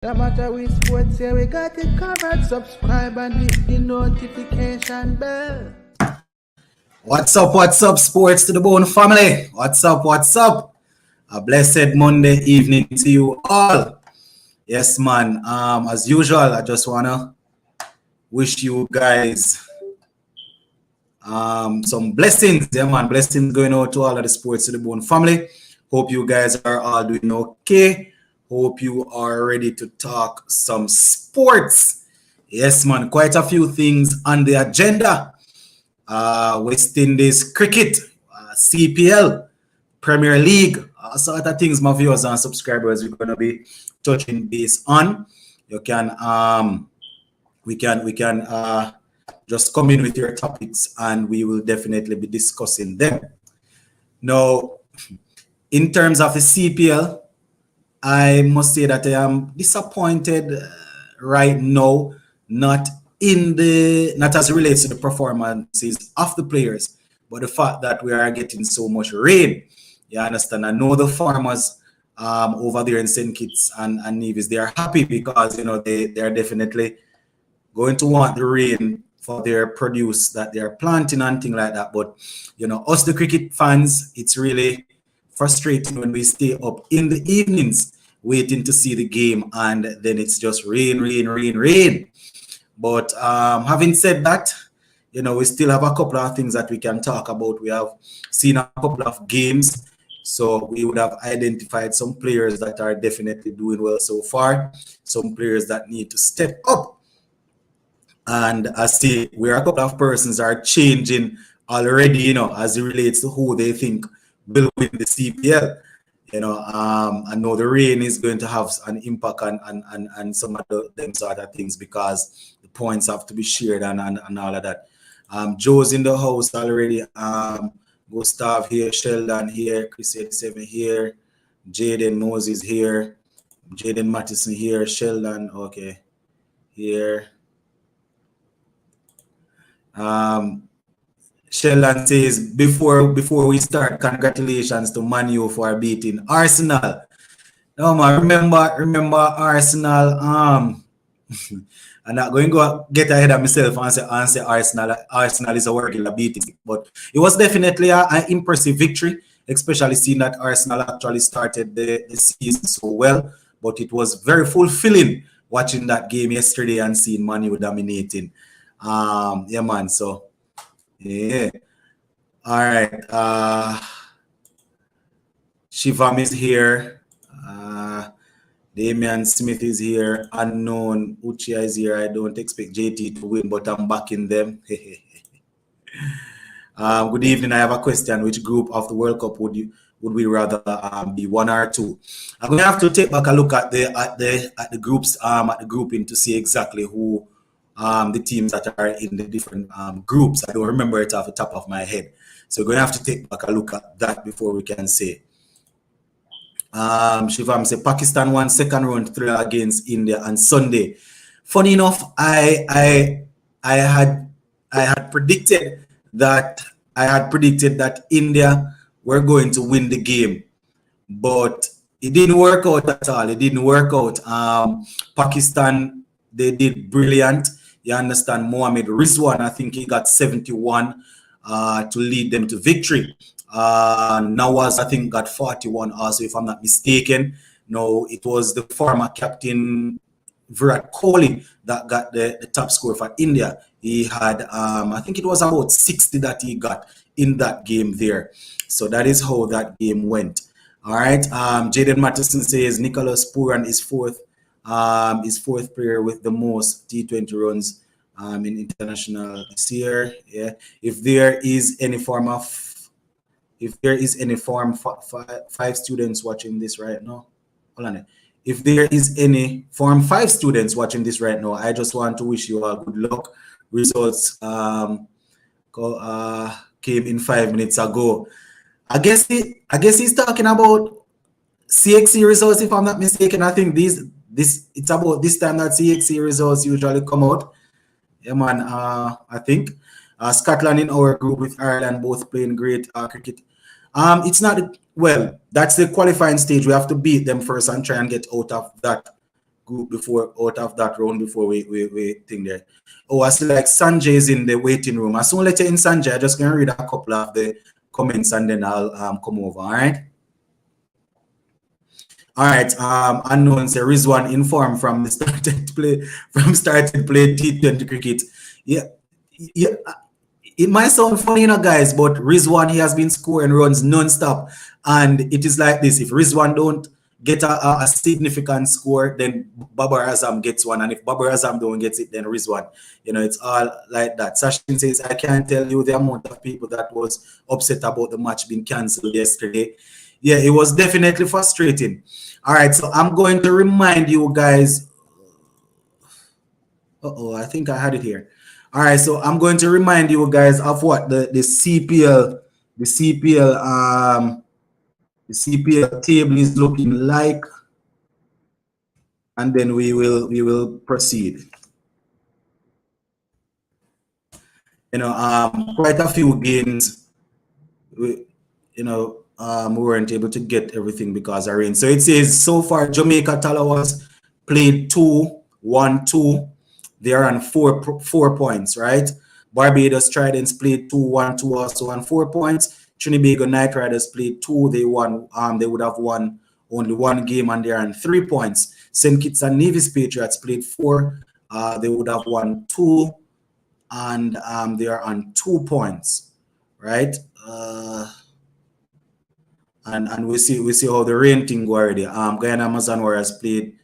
No matter which sports here, we got it covered. Subscribe and hit the notification bell. What's up, sports to the bone family? What's up? A blessed Monday evening to you all. Yes, man. As usual, I just wanna wish you guys some blessings. Yeah, man. Blessings going out to all of the sports to the bone family. Hope you guys are all doing okay. Hope you are ready to talk some sports. Yes, man. Quite a few things on the agenda. West Indies cricket, CPL, Premier League, sort of things my viewers and subscribers we're gonna be touching base on. You can we can just come in with your topics and we will definitely be discussing them. Now, in terms of the CPL, I must say that I am disappointed right now, not as it relates to the performances of the players, but the fact that we are getting so much rain. You understand? I know the farmers over there in St. Kitts and Nevis, they are happy because they are definitely going to want the rain for their produce that they are planting and things like that. But us the cricket fans, it's really frustrating when we stay up in the evenings waiting to see the game and then it's just rain. But having said that, we still have a couple of things that we can talk about. We have seen a couple of games, so we would have identified some players that are definitely doing well so far, some players that need to step up. And I see where a couple of persons are changing already, as it relates to who they think will win the CPL. I know the rain is going to have an impact on some of them sort of things because the points have to be shared and all of that. Joe's in the house already. Gustav here, Sheldon here, Chris 87 here, Jaden Moses here, Jaden Mattison here, Sheldon, okay, here. Sheldon says, before we start, congratulations to Man U for beating Arsenal. No, man, remember Arsenal. I'm not going to go get ahead of myself and say Arsenal is a regular beating. But it was definitely an impressive victory, especially seeing that Arsenal actually started the season so well. But it was very fulfilling watching that game yesterday and seeing Man U dominating. Yeah, man, so yeah. All right. Shivam is here. Damian Smith is here. Unknown. Uchia is here. I don't expect JT to win, but I'm backing them. Good evening. I have a question. Which group of the World Cup would we rather be, one or two? I'm gonna have to take back a look at the groups at the grouping to see exactly who the teams that are in the different groups. I don't remember it off the top of my head. So we're going to have to take back a look at that before we can say. Shivam said Pakistan won second round thriller against India on Sunday. Funny enough, I had predicted that India were going to win the game, but it didn't work out at all. Pakistan, they did brilliant. You understand, Mohamed Rizwan, I think he got 71 to lead them to victory. Nawaz, I think, got 41 also, if I'm not mistaken. No, it was the former captain Virat Kohli that got the top score for India. He had, I think it was about 60 that he got in that game there. So that is how that game went. All right. Jaden Mattison says Nicholas Puran is fourth player with the most T20 runs in international this year. Yeah. If there is any five students watching this right now, hold on. If there is any Form 5 students watching this right now, I just want to wish you all good luck. Results came in 5 minutes ago. I guess he's talking about CXC results, if I'm not mistaken. I think it's about this time that CXC results usually come out. Yeah, man. I think Scotland in our group with Ireland both playing great cricket. It's not well. That's the qualifying stage. We have to beat them first and try and get out of that group before out of that round before we think there. Oh, I see like Sanjay is in the waiting room. As soon as I let you in Sanjay, I'm just gonna read a couple of the comments and then I'll come over. All right. All right. Unknown say Rizwan informed from the started play T20 cricket. Yeah. It might sound funny, guys, but Rizwan, he has been scoring runs non-stop. And it is like this. If Rizwan don't get a significant score, then Babar Azam gets one. And if Babar Azam don't get it, then Rizwan. It's all like that. Sachin says, I can't tell you the amount of people that was upset about the match being cancelled yesterday. Yeah, it was definitely frustrating. All right, so I'm going to remind you guys. I think I had it here. All right, so I'm going to remind you guys of what the CPL table is looking like, and then we will proceed. Quite a few games. We weren't able to get everything because of rain. So it says so far Jamaica Talawas played 2-1-2. They are on 4 points, right? Barbados Tridents played 2-1-2 also on 4 points. Trinidad Knight Riders played 2. They won. They would have won only 1 game and they're on 3 points. St. Kitts and Nevis Patriots played 4. They would have won 2 and they are on 2 points, right? And we see how the rain thing go already. Guyana Amazon Warriors played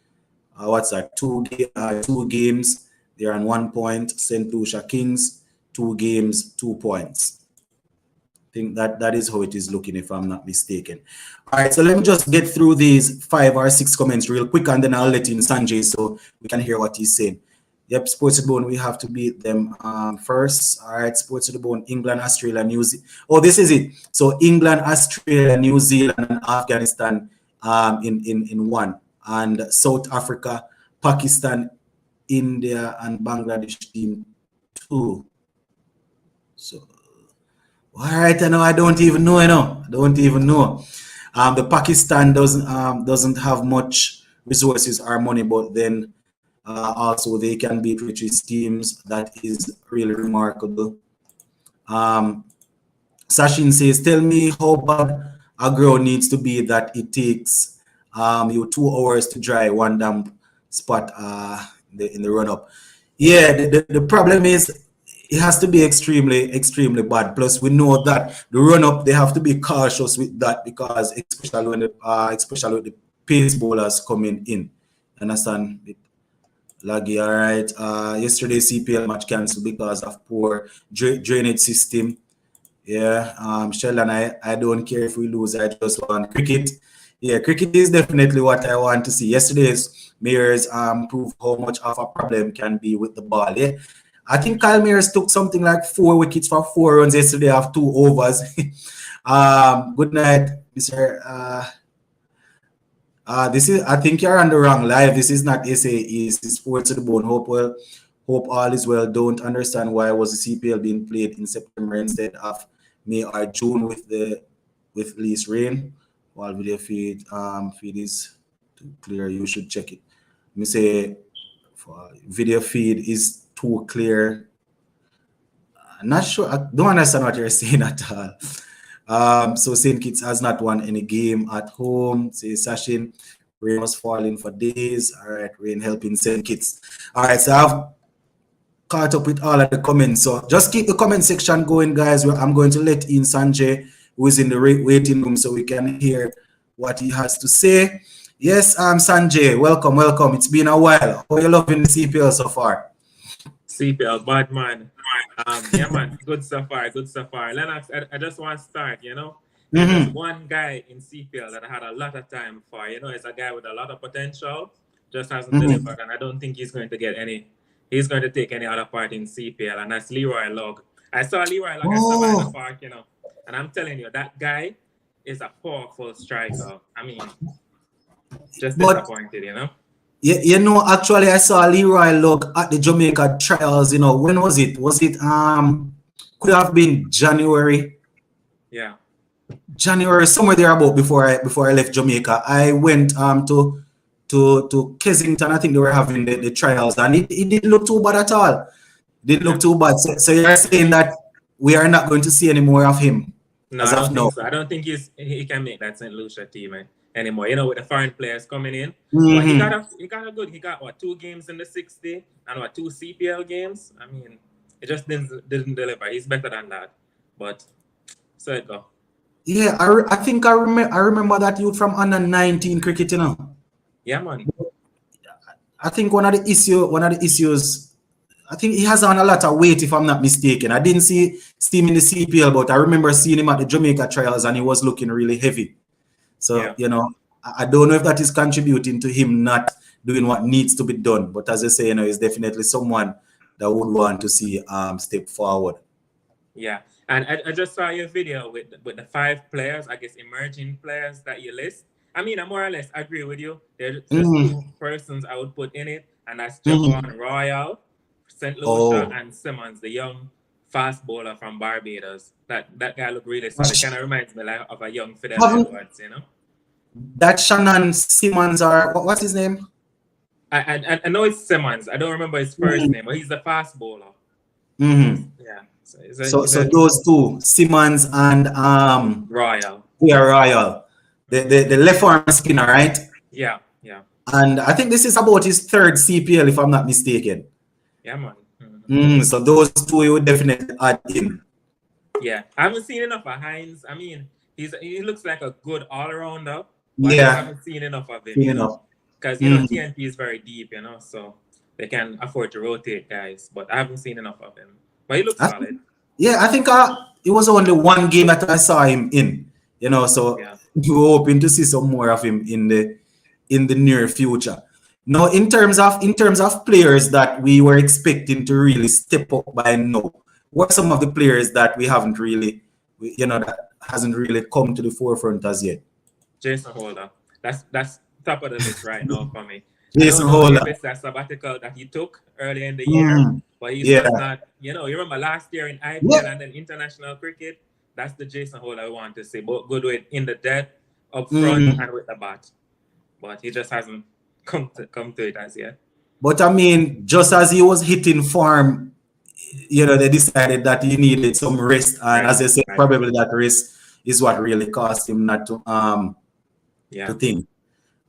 2 games. They're on 1 point. St. Lucia Kings, 2 games, 2 points. I think that is how it is looking, if I'm not mistaken. All right, so let me just get through these 5 or 6 comments real quick, and then I'll let in Sanjay so we can hear what he's saying. Yep, Sports to the Bone, we have to beat them first. All right, Sports to the Bone, England, Australia, New Zealand. Oh, this is it. So England, Australia, New Zealand, and Afghanistan in 1. And South Africa, Pakistan, India, and Bangladesh team 2. So, all right, I don't even know, I don't even know. The Pakistan doesn't have much resources or money, but then also they can beat British teams. That is really remarkable. Sachin says, tell me how bad a ground needs to be that it takes you 2 hours to dry one damp spot in the run-up. Yeah, the problem is it has to be extremely, extremely bad. Plus, we know that the run-up, they have to be cautious with that because especially when the pace bowlers coming in. Understand? Laggy, all right. Yesterday CPL match cancelled because of poor drainage system. Yeah, Sheldon, I don't care if we lose. I just want cricket. Yeah, cricket is definitely what I want to see. Yesterday's Mayors proved how much of a problem can be with the ball. Yeah, I think Kyle Mayors took something like 4 wickets for 4 runs yesterday after 2 overs. Good night, Mr. This is, I think you're on the wrong live. This is not SAE, it's Sports to the Bone. Hope all is well. Don't understand why was the CPL being played in September instead of May or June with least rain. While video feed is too clear, you should check it. Let me say video feed is too clear. I'm not sure. I don't understand what you're saying at all. So St. Kitts has not won any game at home. Say Sachin, rain was falling for days. All right, rain helping St. Kitts. All right, so I've caught up with all of the comments. So just keep the comment section going, guys. I'm going to let in Sanjay, who is in the waiting room, so we can hear what he has to say. Yes, Sanjay, welcome. It's been a while. How are you loving the CPL so far? CPL, bad man. Yeah, man, good so far. Lennox, I just want to start, There's one guy in CPL that I had a lot of time for, it's a guy with a lot of potential, just hasn't delivered, and I don't think he's going to take any other part in CPL, and that's Leroy Logg. I saw Leroy Logg at Savannah Park, and I'm telling you, that guy is a powerful striker. I mean, just disappointed, Yeah, actually, I saw Leroy Logg at the Jamaica trials. When was it? Was it could have been January? Yeah, January, somewhere there about before I left Jamaica. I went to to Kensington. I think they were having the trials, and it didn't look too bad at all. Didn't look too bad. So you're saying that we are not going to see any more of him? No, I don't think so. I don't think he can make that St. Lucia team anymore. You know, with the foreign players coming in. But he got a good. He got what, 2 games in the 60 and what, 2 CPL games. I mean, it just didn't deliver. He's better than that. But so it go. Yeah, I think I remember that youth from under 19 cricket, you know. Yeah, man. I think one of the issues, I think he has on a lot of weight, if I'm not mistaken. I didn't see him in the CPL, but I remember seeing him at the Jamaica trials, and he was looking really heavy. So, you know, I don't know if that is contributing to him not doing what needs to be done. But as I say, you know, he's definitely someone that would want to see step forward. Yeah. And I just saw your video with the 5 players, I guess, emerging players that you list. I mean, I more or less agree with you. There's just 2 persons I would put in it, and that's Javon Royal, St. Lucia, and Simmons, the young fast bowler from Barbados. That guy looked really solid. It kind of reminds me like of a young Fidel Edwards, you know? That Shannon Simmons, or what's his name? I know it's Simmons. I don't remember his first name, but he's the fast bowler. Yeah. So those 2, Simmons and Royal. Yeah, Royal. The left arm spinner, right? Yeah. And I think this is about his 3rd CPL, if I'm not mistaken. Yeah, man. So those 2 you would definitely add in. Yeah, I haven't seen enough of Hines. I mean, he looks like a good all-rounder. But I haven't seen enough of him. Because you know TNT is very deep, you know, so they can afford to rotate guys. But I haven't seen enough of him. But he looks solid. Yeah, I think it was only 1 game that I saw him in, you know, so we're hoping to see some more of him in the near future. Now, in terms of players that we were expecting to really step up by now, what are some of the players that we haven't really, you know, that hasn't really come to the forefront as yet? Jason Holder. That's top of the list right now for me. Jason Holder. It's that sabbatical that he took earlier in the year, but he's just not, you know, you remember last year in IPL and then international cricket, that's the Jason Holder I want to see, both good with in the dead, up front, and with the bat. But he just hasn't come to it as yet. But I mean, just as he was hitting form, you know, they decided that he needed some rest, and as I said, probably that rest is what really caused him not to to think.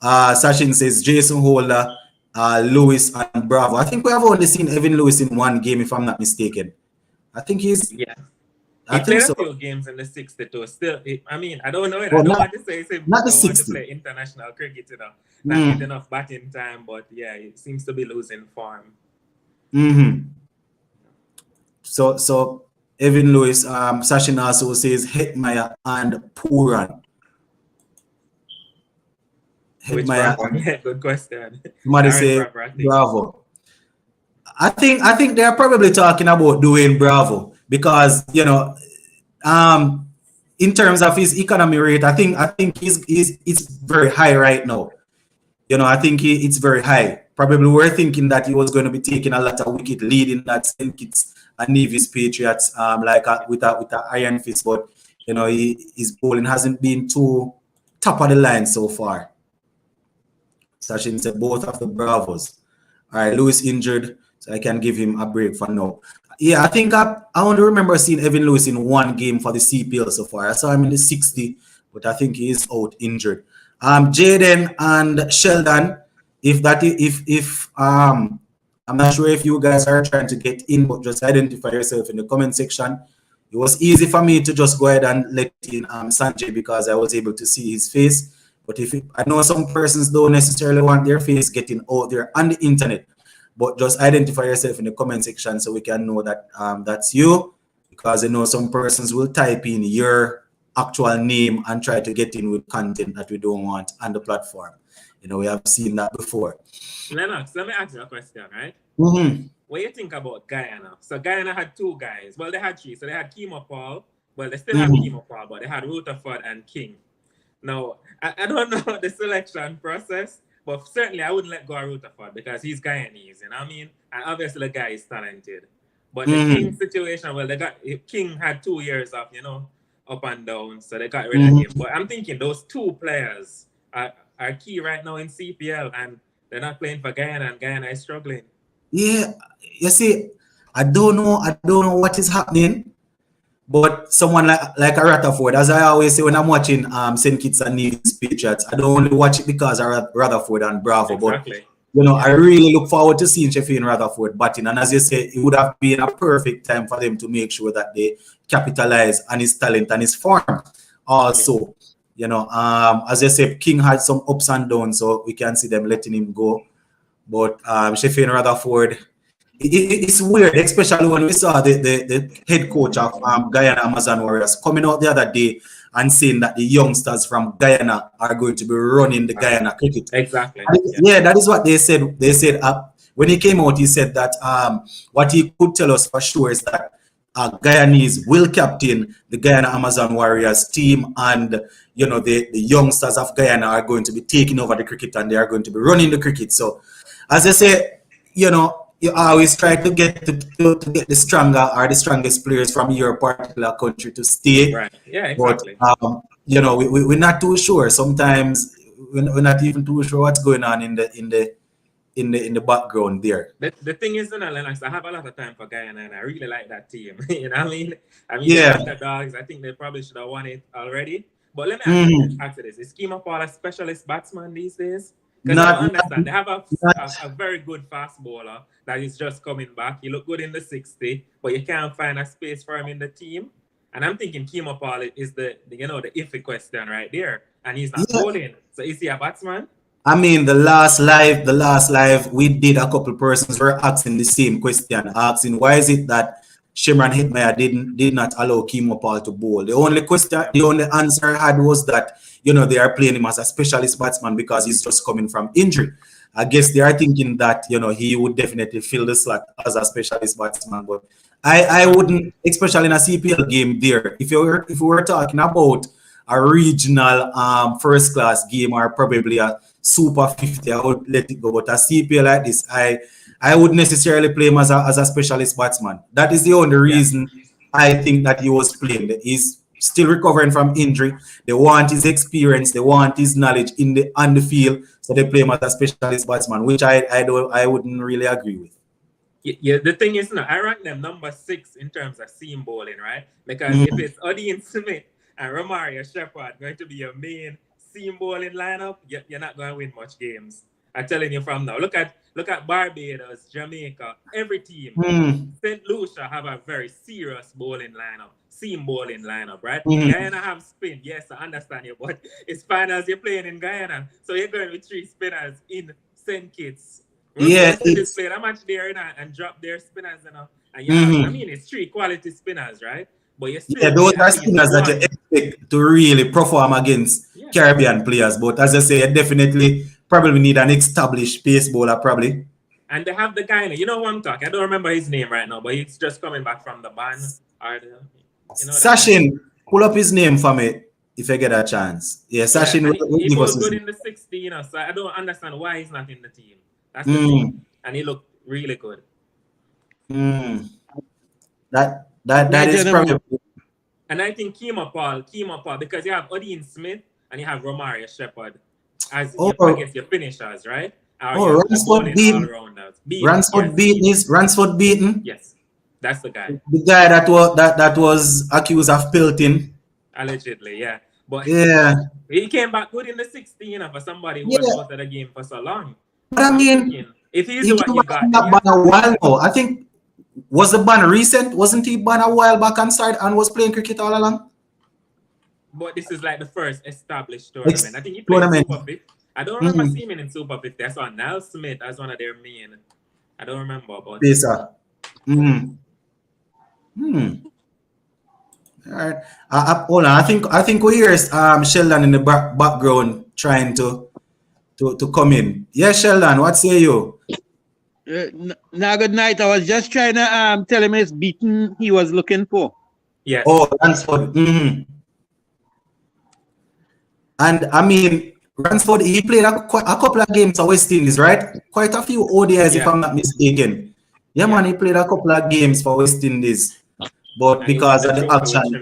Sachin says Jason Holder, Lewis, and Bravo. I think we have only seen Evan Lewis in 1 game, if I'm not mistaken. I think he's he played a few games in the 62. Still, I mean, I don't know it. I don't want to say him. Not the 60. Want to play international cricket, you know. Not get enough batting time, but yeah, it seems to be losing form. So Evan Lewis, Sachin also says Hetmeyer and Puran. Yeah, good question. Somebody say Bravo. I think they're probably talking about Dwayne Bravo because, you know, in terms of his economy rate, I think it's very high right now. You know, I think it's very high. Probably we're thinking that he was going to be taking a lot of wicket leading that St. Kitts and Nevis Patriots with a iron fist, but you know, his bowling hasn't been too top of the line so far. Sachin said both of the Bravos. All right, Lewis injured, so I can give him a break for now. Yeah, I think I only remember seeing Evan Lewis in 1 game for the CPL so far. I saw him in the 60, but I think he is out injured. Jaden and Sheldon, I'm not sure if you guys are trying to get in, but just identify yourself in the comment section. It was easy for me to just go ahead and let in Sanjay because I was able to see his face. But I know some persons don't necessarily want their face getting out there on the internet, but just identify yourself in the comment section so we can know that that's you, because I know some persons will type in your actual name and try to get in with content that we don't want on the platform. You know, we have seen that before. Lennox, let me ask you a question, right? What do you think about Guyana? So Guyana had 2 guys. Well, they had 3. So they had Kemo Paul. Well, they still have Kemo Paul, but they had Rutherford and King. Now, I don't know the selection process, but certainly I wouldn't let go of Rutherford because he's Guyanese, you know what I mean? And obviously the guy is talented. But the King situation, well, King had 2 years of, you know, up and down, so they got rid of him. But I'm thinking those 2 players, are key right now in CPL, and they're not playing for Guyana, and Guyana is struggling. Yeah, you see, I don't know what is happening, but someone like a Rutherford, as I always say when I'm watching St. Kitts and Nevis Patriots, I don't only watch it because of Rutherford and Bravo, but Exactly. I really look forward to seeing Sheffield and Rutherford batting. And as you say, it would have been a perfect time for them to make sure that they capitalize on his talent and his form. Also, as I said, King had some ups and downs, so we can see them letting him go. But Sheffield and Rutherford, it's weird, especially when we saw the head coach of Guyana Amazon Warriors coming out the other day and saying that the youngsters from Guyana are going to be running the Guyana cricket. Exactly. Yeah, that is what they said. They said when he came out, he said that what he could tell us for sure is that Guyanese will captain the Guyana Amazon Warriors team, and the youngsters of Guyana are going to be taking over the cricket and they are going to be running the cricket. So, as I say, you always try to get to get the stronger or the strongest players from your particular country to stay. Right. Yeah, exactly. But we're not too sure. Sometimes we're not even too sure what's going on in the background there. The thing is, Lennox, I have a lot of time for Guyana, and I really like that team. You know what I mean? Yeah. The Dogs, I think they probably should have won it already. But let me ask you this: is Kemah Paul a specialist batsman these days? Because I don't understand. They have a very good fast bowler that is just coming back. He look good in the 60, but you can't find a space for him in the team. And I'm thinking Kemah Paul is the iffy question right there, and he's not bowling. So is he a batsman? I mean, the last live, we did a couple persons were asking the same question, asking why is it that Shimron Hetmeyer did not allow Kemah Paul to bowl. The only answer I had was that they are playing him as a specialist batsman because he's just coming from injury. I guess they are thinking that he would definitely fill the slot as a specialist batsman, but I wouldn't, especially in a CPL game there. If we were talking about a regional first class game or probably a Super 50, I would let it go. But a CPL like this, I would necessarily play him as a specialist batsman. That is the only reason I think that he was playing. He's still recovering from injury. They want his experience, they want his knowledge on the field, so they play him as a specialist batsman, which I wouldn't really agree with. Yeah, the thing is, I rank them number 6 in terms of seam bowling, right? Because if it's Odean Smith and Romario Shepherd going to be your main seam bowling lineup, you're not going to win much games. I'm telling you from now. Look at Barbados, Jamaica, every team. St. Lucia have a very serious bowling lineup, seam bowling lineup, right? Guyana have spin. Yes, I understand you, but it's finals you're playing in Guyana. So you're going with 3 spinners in St. Kitts. It's played a match there and drop their spinners, and it's 3 quality spinners, right? But you still those are spinners that you expect to really perform against Caribbean players. But as I say, you definitely probably need an established pace bowler, probably. And they have the guy, you know who I'm talking. I don't remember his name right now, but he's just coming back from the ban. Sachin, pull up his name for me if you get a chance. Yeah, Sachin. He was good in the 60, so I don't understand why he's not in the team. That's the thing. And he looked really good. That is probably. And I think Kemah Paul, because you have Odean Smith and you have Romario Shepherd as I guess your finishers, right? Ransford beaten. Ransford beaten. Yes, that's the guy. The guy that was accused of pelting. Allegedly, yeah. But he came back good in the 60, for somebody who was out of the game for so long. But I mean, if he's what you got, a while now. I think was the ban recent? Wasn't he banned a while back and was playing cricket all along? But this is like the first established tournament. I think he played Super 50. I don't remember seeing him in Super 50. I saw Niall Smith as one of their main. I don't remember about this. All right. Hold on. I think we hear Sheldon in the background trying to come in. Yeah, Sheldon, what say you? Good night. I was just trying to tell him it's beaten he was looking for. Yes. Oh, Ransford. And I mean, Ransford, he played a couple of games for West Indies, right? Quite a few ODIs, if I'm not mistaken. Yeah, man, he played a couple of games for West Indies. But because of the action.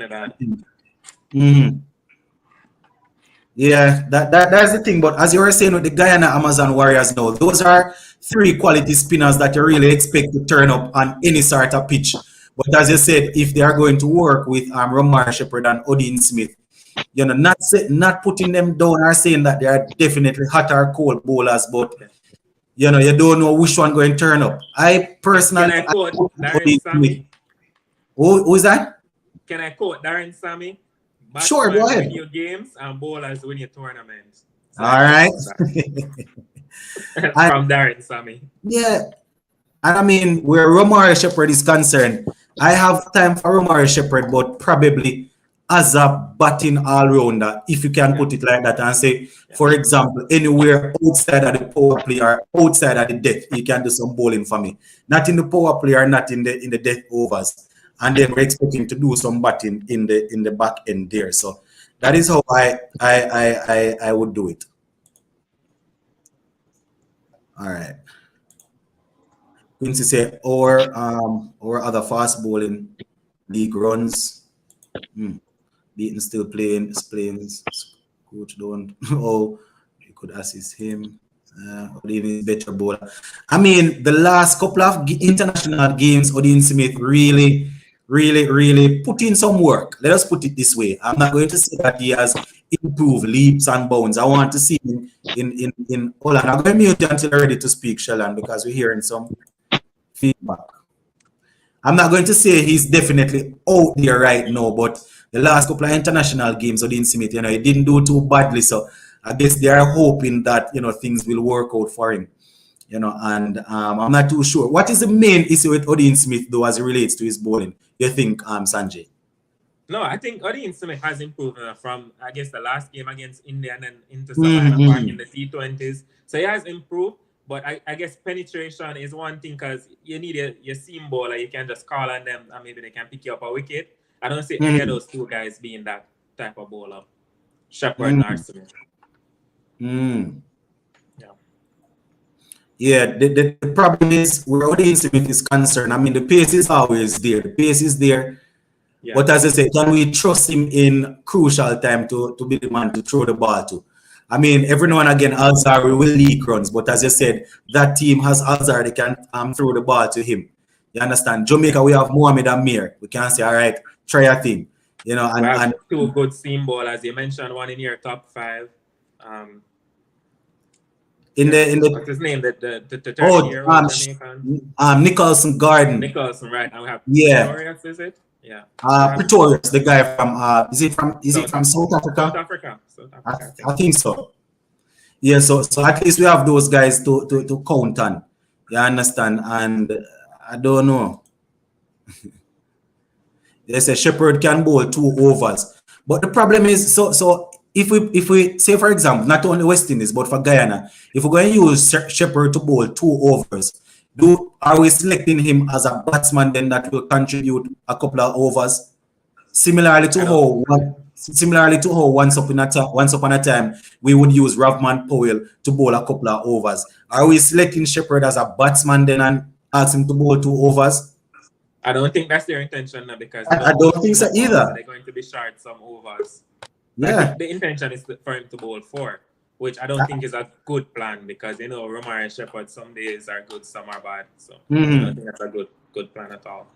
Yeah, that's the thing. But as you were saying with the Guyana Amazon Warriors now, those are three quality spinners that you really expect to turn up on any sort of pitch. But as you said, if they are going to work with Romar Shepherd and Odean Smith, not putting them down or saying that they are definitely hot or cold bowlers, but you don't know which one going to turn up. I Can personally, I quote Darren Odean Smith. Sammy? Who's that? Can I quote Darren Sammy? Sure, go Batsman ahead. win your games and bowlers win your tournaments. So All right. From Darren Sammy. Yeah. And I mean, where Romar Shepherd is concerned, I have time for Romar Shepherd, but probably as a batting all-rounder, if you can put it like that, and say, for example, anywhere outside of the power play or outside of the death, you can do some bowling for me. Not in the power play or not in the death overs. And then we're expecting to do some batting in the back end there. So that is how I would do it. All right. Quincy say, or other fast bowling league runs. Beaton still playing. Coach don't. Oh, you could assist him. Odean is better bowler. I mean, the last couple of international games, Odean Smith really put in some work. Let us put it this way. I'm not going to say that he has improved leaps and bounds. I want to see him in Holland. I'm going to mute you until you're ready to speak, Shellan, because we're hearing some feedback. I'm not going to say he's definitely out there right now, but the last couple of international games, Odean Smith, he didn't do too badly. So I guess they are hoping that things will work out for him. And I'm not too sure. What is the main issue with Odean Smith, though, as it relates to his bowling? You think, Sanjay? No, I think Odean Smith has improved from, I guess, the last game against India and then into Savannah Park in the T20s. So he has improved, but I guess penetration is one thing because you need your seam bowler. You can just call on them and maybe they can pick you up a wicket. I don't see any of those two guys being that type of bowler. Shepherd or Smith. Yeah, the problem is where Odean Smith is concerned. I mean, the pace is always there. The pace is there. Yeah. But as I said, can we trust him in crucial time to be the man to throw the ball to? I mean, every now and again, Alzari will leak runs. But as I said, that team has Alzari. They can throw the ball to him. You understand? Jamaica, we have Mohamed Amir. We can say, all right, try a thing. And two good seam bowlers. You mentioned one in your top 5. What's his name? The 30-year-old Jamaican. Nicholson Garden. Nicholson, right? And we have Pretorius, is it? Yeah. Pretorius, the guy from is it from South Africa? South Africa. I think so. Yeah, so at least we have those guys to count on. You understand? And I don't know. They say Shepherd can bowl 2 overs. But the problem is, so if we say, for example, not only West Indies, but for Guyana, if we're going to use Shepherd to bowl 2 overs, are we selecting him as a batsman then that will contribute a couple of overs? Similarly to how once upon a time we would use Ravman Powell to bowl a couple of overs. Are we selecting Shepherd as a batsman then and ask him to bowl 2 overs? I don't think that's their intention now because I don't think so either. They're going to be short some overs. Yeah. The intention is for him to bowl 4, which I don't think is a good plan because Romar and Shepherd some days are good, some are bad. So I don't think that's a good plan at all.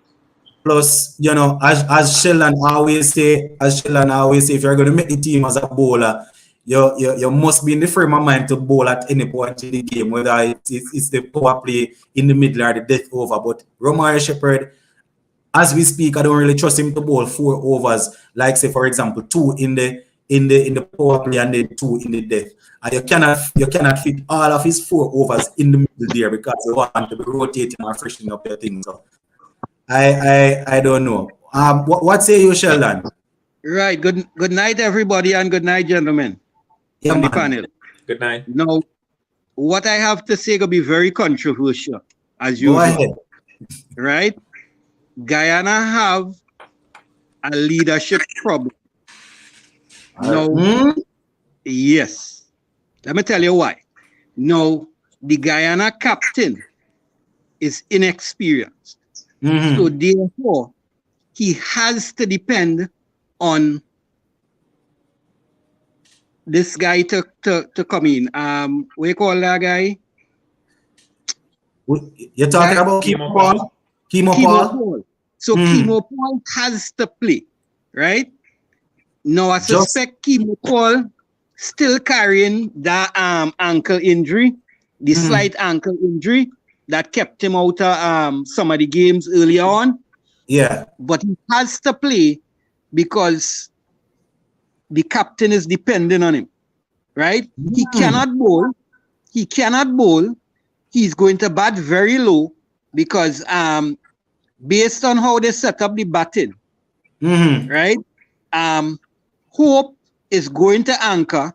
Plus, as Shellan always say, if you're going to make the team as a bowler, you must be in the frame of mind to bowl at any point in the game, whether it's the power play in the middle or the death over. But Romar Shepherd, as we speak, I don't really trust him to bowl 4 overs, like say for example 2 in the power play and then 2 in the death. And you cannot fit all of his 4 overs in the middle there because you want to be rotating or freshening up your things. So I don't know. What say you, Sheldon? Right. Good night, everybody, and good night, gentlemen. Yeah, on the panel. Good night. Now, what I have to say will be very controversial, as usual. Go ahead. Right? Guyana have a leadership problem. No. Yes. Let me tell you why. No, the Guyana captain is inexperienced. So therefore, he has to depend on this guy to come in. What you call that guy? You're talking about Chemo Paul? Chemo Paul? So Chemo Paul has to play, right? Now I suspect Chemo Paul still carrying that ankle injury, the slight ankle injury that kept him out of some of the games earlier on. Yeah. But he has to play because the captain is dependent on him, right? He cannot bowl. He cannot bowl. He's going to bat very low because based on how they set up the batting, right? Hope is going to anchor.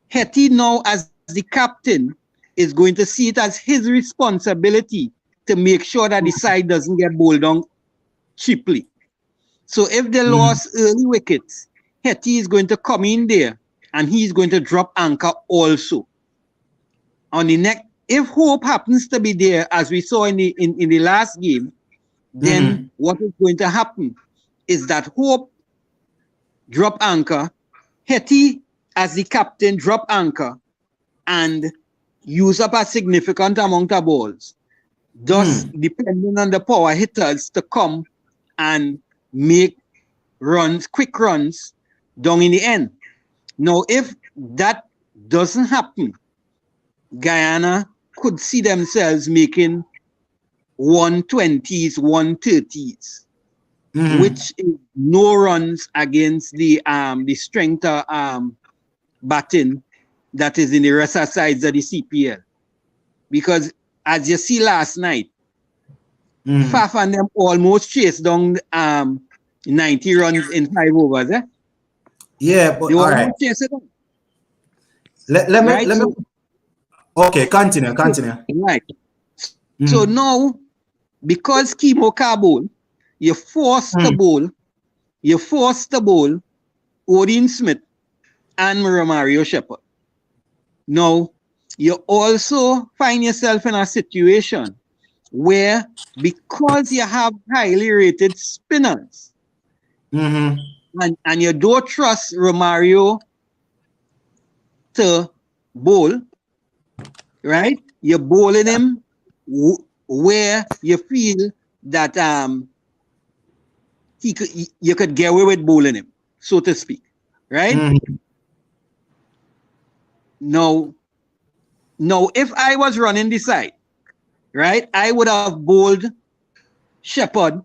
Hetty now as the captain is going to see it as his responsibility to make sure that the side doesn't get bowled down cheaply. So if they lost early wickets, Hetty is going to come in there and he's going to drop anchor also. On the next, if Hope happens to be there, as we saw in the last game, then what is going to happen is that Hope drop anchor, Hetty as the captain drop anchor, and use up a significant amount of balls. Thus, depending on the power hitters to come and make runs, quick runs, down in the end. Now, if that doesn't happen, Guyana could see themselves making 120s, 130s, which is no runs against the strength batting that is in the rest of sides of the CPL. Because as you see last night, Faf and them almost chased down 90 runs in 5 overs. Yeah, but all right. Let me. Okay, continue. Right. So now, because Chemo can't bowl, you're forced to bowl Odean Smith and Mario Shepherd. Now, you also find yourself in a situation where, because you have highly rated spinners, and you don't trust Romario to bowl, right? You're bowling him where you feel that you could get away with bowling him, so to speak, right? Now, if I was running the side, right, I would have bowled Shepherd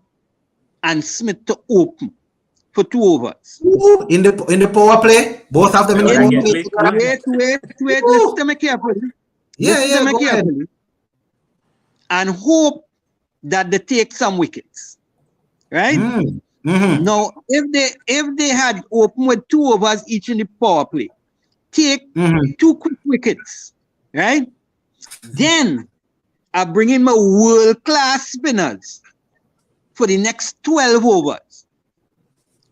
and Smith to open for 2 overs. In the power play, both of them in the power play. Wait, listen to me carefully. Carefully. And hope that they take some wickets, right? Now, if they had opened with 2 overs each in the power play, take 2 quick wickets, right? Then I bring in my world-class spinners for the next 12 overs,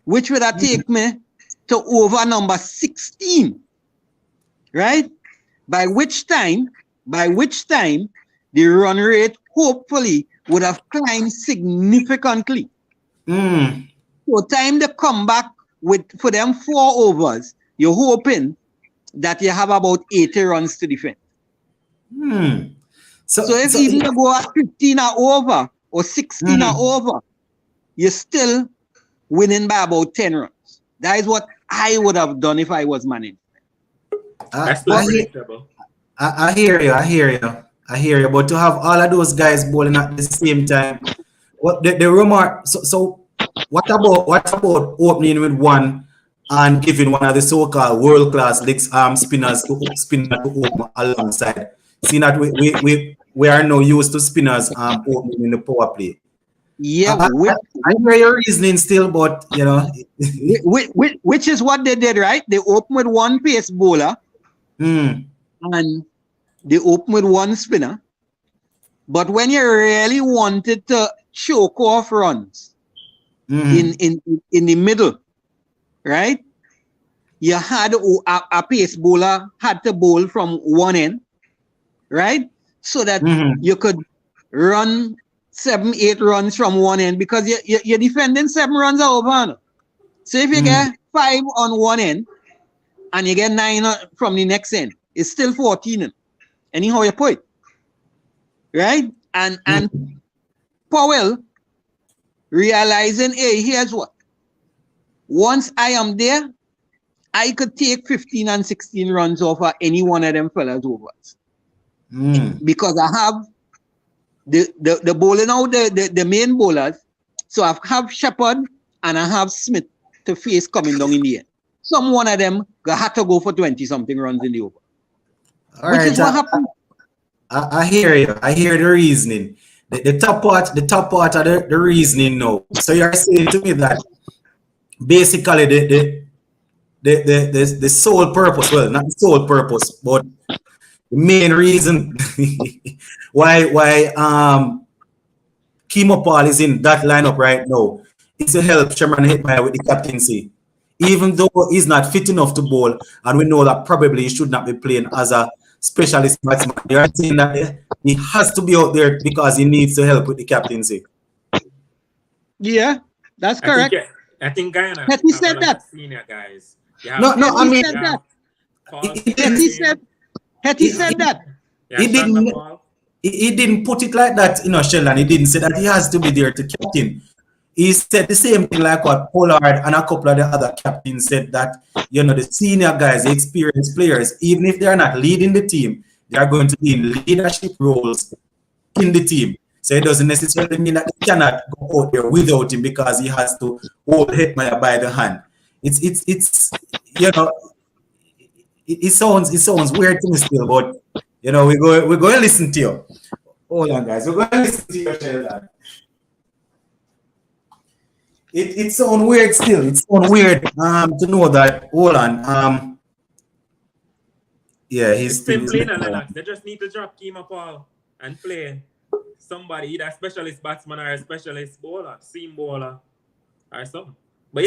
which would have take me to over number 16, right? By which time the run rate hopefully would have climbed significantly. So time to come back for them 4 overs, you're hoping that you have about 80 runs to defend. So if even you go at 15 or over or 16 or over, you're still winning by about 10 runs. That is what I would have done if I was managing. That's still predictable. I hear you. But to have all of those guys bowling at the same time, what the rumor? So what about opening with one and giving one of the so-called world-class spinners to open alongside? Seeing that we are now used to spinners opening in the power play. Yeah, I hear your reasoning still, but you know, which is what they did, right? They opened with one pace bowler, and they opened with one spinner. But when you really wanted to choke off runs in the middle, right? You had a pace bowler had to bowl from one end, right? So that you could run 7-8 runs from one end, because you're defending 7 runs over. So if you get 5 on one end and you get 9 from the next end. It's still 14. Anyhow you put it. Right? And Powell realizing, hey, here's what. Once I am there, I could take 15 and 16 runs off of any one of them fellas overs. Because I have the bowling out, the main bowlers. So I have Shepherd and I have Smith to face coming down in the end. Some one of them had to go for 20-something runs in the over. Which is what happened. I hear you. I hear the reasoning. The top part of the reasoning now. So you're saying to me that basically the sole purpose, well, not the sole purpose, but the main reason why Kimo Paul is in that lineup right now is to help Sherman Hitmyer with the captaincy. Even though he's not fit enough to bowl, and we know that probably he should not be playing as a specialist batsman. You're saying that he has to be out there because he needs to help with the captaincy. Yeah, that's correct. I think Guyana Hetty said that. Senior guys. No, I mean, Hetty said that. He didn't put it like that, Sheldon. He didn't say that he has to be there to captain. He said the same thing like what Pollard and a couple of the other captains said, that, the senior guys, the experienced players, even if they are not leading the team, they are going to be in leadership roles in the team. So it doesn't necessarily mean that he cannot go out there without him because he has to hold Hitmyer by the hand. It sounds weird to me still, but we're going to listen to you. Hold on, guys. We're going to listen to you, Sheldon. It sounds weird still. It sounds weird to know that. Hold on. Yeah, he's still playing Lennox. They just need to drop Kimo Paul and play somebody, either a specialist batsman or a specialist bowler, seam bowler, or something. But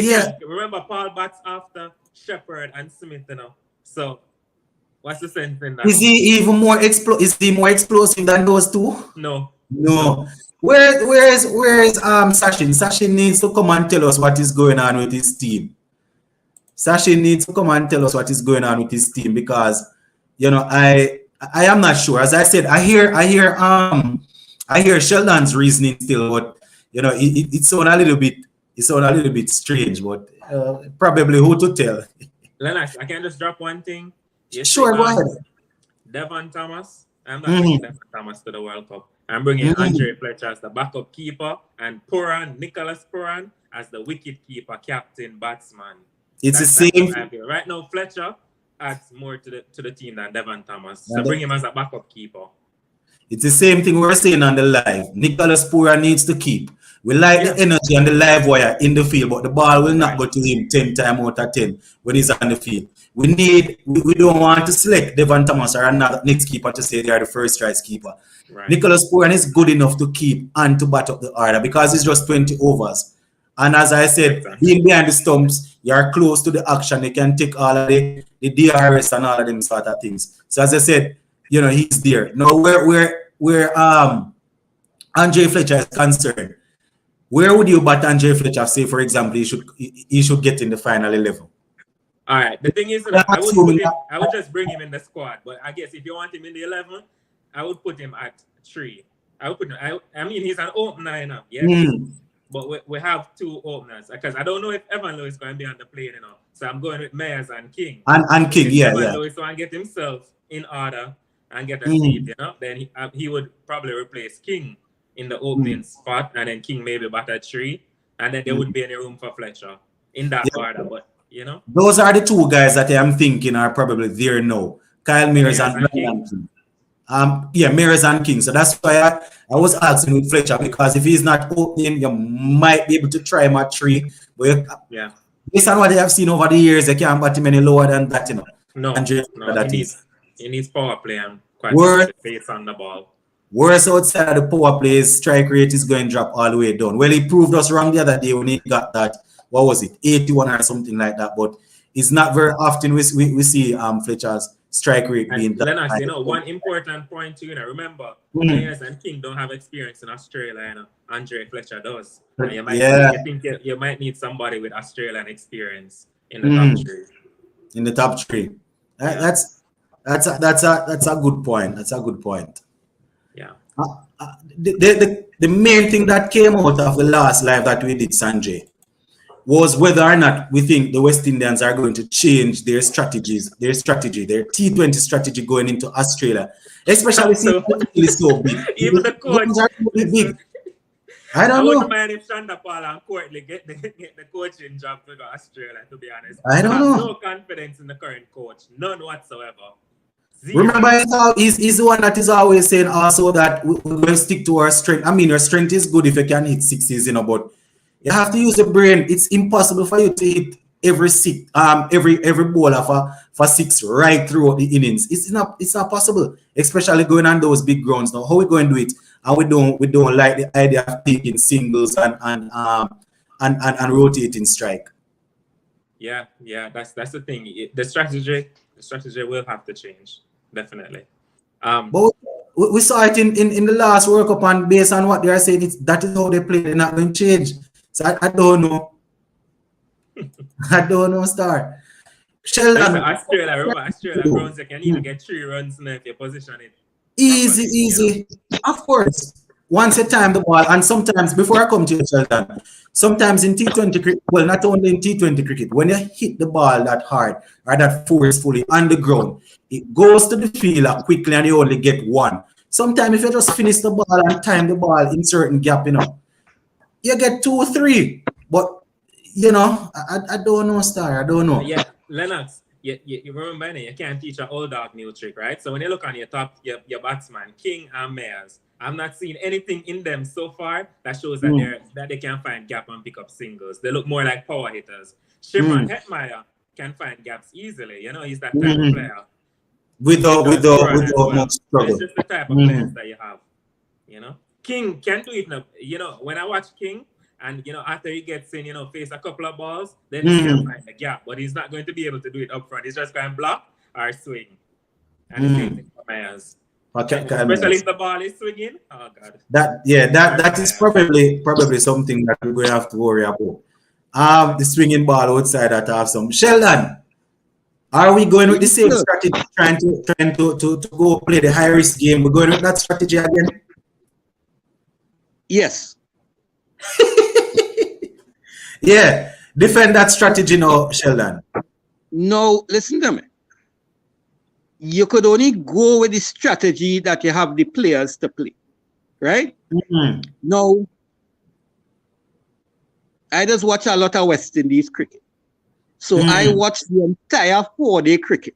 remember, Paul bats after Shepherd and Smith, So what's the sense in that? Is he even more explosive than those two? No. Where is Sachin? Sachin needs to come and tell us what is going on with his team. Sachin needs to come and tell us what is going on with his team because I am not sure. As I said, I hear Sheldon's reasoning still, but it sounds a little bit strange, but probably who to tell. Lennox, I can just drop one thing. Sure, go ahead. Devon Thomas. I'm not bringing Devon Thomas to the World Cup. I'm bringing Andre Fletcher as the backup keeper and Nicholas Puran as the wicketkeeper, captain, batsman. It's the same. Right now, Fletcher adds more to the team than Devon Thomas. So bring him as a backup keeper. It's the same thing we're saying on the live. Nicholas Puran needs to keep. We like the energy on the live wire in the field, but the ball will not go to him 10 times out of 10 when he's on the field. We don't want to select Devon Thomas or another next keeper to say they are the first choice keeper. Right. Nicholas Puran is good enough to keep and to bat up the order because it's just 20 overs. And as I said, being behind the stumps, you're close to the action. They can take all of the DRS and all of them sort of things. So as I said, he's there. Now where Andre Fletcher is concerned, where would you bat Andre Fletcher? Say, for example, he should get in the final 11. All right. The thing is, I would just bring him in the squad. But I guess if you want him in the 11, I would put him at 3. I would put him. I mean, he's an opener now. Yes. But we have 2 openers because I don't know if Evan Lewis is going to be on the plane, So I'm going with Myers and King. And King, Evan Lewis want to get himself in order and get a seat, then he would probably replace King in the opening spot, and then King maybe bat at 3, and then there wouldn't be any room for Fletcher in that order. But those are the 2 guys that I'm thinking are probably there now. Kyle Mears and King. Mears and King. So that's why I was asking with Fletcher, because if he's not opening, you might be able to try him at 3. But based on what they have seen over the years, they can't bat him any lower than that, No, he needs power play and quite face on the ball. Worse outside of the power plays, strike rate is going to drop all the way down. Well, he proved us wrong the other day when he got that, 81 or something like that. But it's not very often we see Fletcher's strike rate being that. Lennox, one important point to remember, Myers and King don't have experience in Australia. Andre Fletcher does. And you might need somebody with Australian experience in the country. In the top three. That's a good point. That's a good point. Yeah. The main thing that came out of the last live that we did, Sanjay, was whether or not we think the West Indians are going to change their strategies, their T20 strategy going into Australia, especially since the field is so big. Even the coach are really big. I I don't wouldn't know. mind if Shanda Paul and Courtney get the coaching job to go Australia, to be honest. I don't have know. no confidence in the current coach. None whatsoever. Zero. Remember, he's the one that is always saying also that we're going to stick to our strength. I mean, your strength is good if you can hit sixes, but you have to use your brain. It's impossible for you to hit every six, every bowler for six right throughout the innings. It's not possible, especially going on those big grounds. Now, how we going to do it? And we don't like the idea of taking singles and rotating strike. Yeah, that's the thing. The strategy will have to change, definitely. But we saw it in the last World Cup, and based on what they are saying, that is how they play. They're not going to change. So I don't know. I don't know, Star. Sheldon. Remember Australia grounds, you can even get 3 runs now if you position it. Easy. Of course. Once you time the ball, and sometimes, before I come to you, Sheldon, sometimes in T20 cricket, well, not only in T20 cricket, when you hit the ball that hard or that forcefully on the ground, it goes to the fielder quickly and you only get 1. Sometimes if you just finish the ball and time the ball in certain gap, you get 2 or 3. But, I don't know, Star. I don't know. Yeah, Lennox, you remember, you can't teach an old dog new trick, right? So when you look on your batsman, King and Mayers, I'm not seeing anything in them so far that shows that they can find gap and pick up singles. They look more like power hitters. Shimron Hetmeyer can find gaps easily. He's that type of player. Without much struggle. It's just the type of players that you have. King can do it now. When I watch King, and after he gets in, face a couple of balls, then he can find a gap. But he's not going to be able to do it up front. He's just going to block or swing. And the same thing for Myers. Especially if the ball is swinging. Oh God. That is probably something that we're going to have to worry about. The swinging ball outside that have some. Sheldon, are we going with the same strategy, trying to go play the high risk game? We're going with that strategy again? Yes. Yeah, defend that strategy now, Sheldon. No, listen to me. You could only go with the strategy that you have the players to play, right? Now, I just watch a lot of West Indies cricket. So I watched the entire 4-day cricket,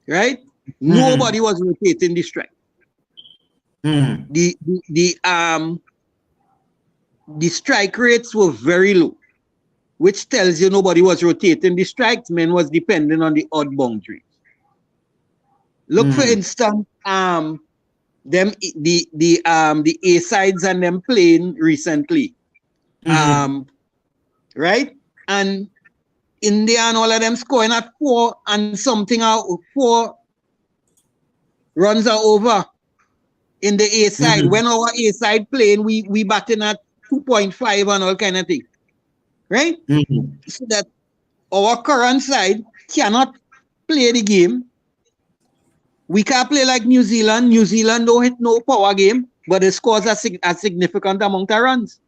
right? Nobody was rotating the strike. The strike rates were very low, which tells you nobody was rotating the strikes. Men was depending on the odd boundaries. Look, for instance, the A sides and them playing recently, right? And India and all of them scoring at 4 and something out 4 runs are over in the A side. When our A side playing, we batting at 2.5 and all kind of thing, right? So that our current side cannot play the game. We can't play like New Zealand. New Zealand don't hit no power game, but it scores a significant amount of runs.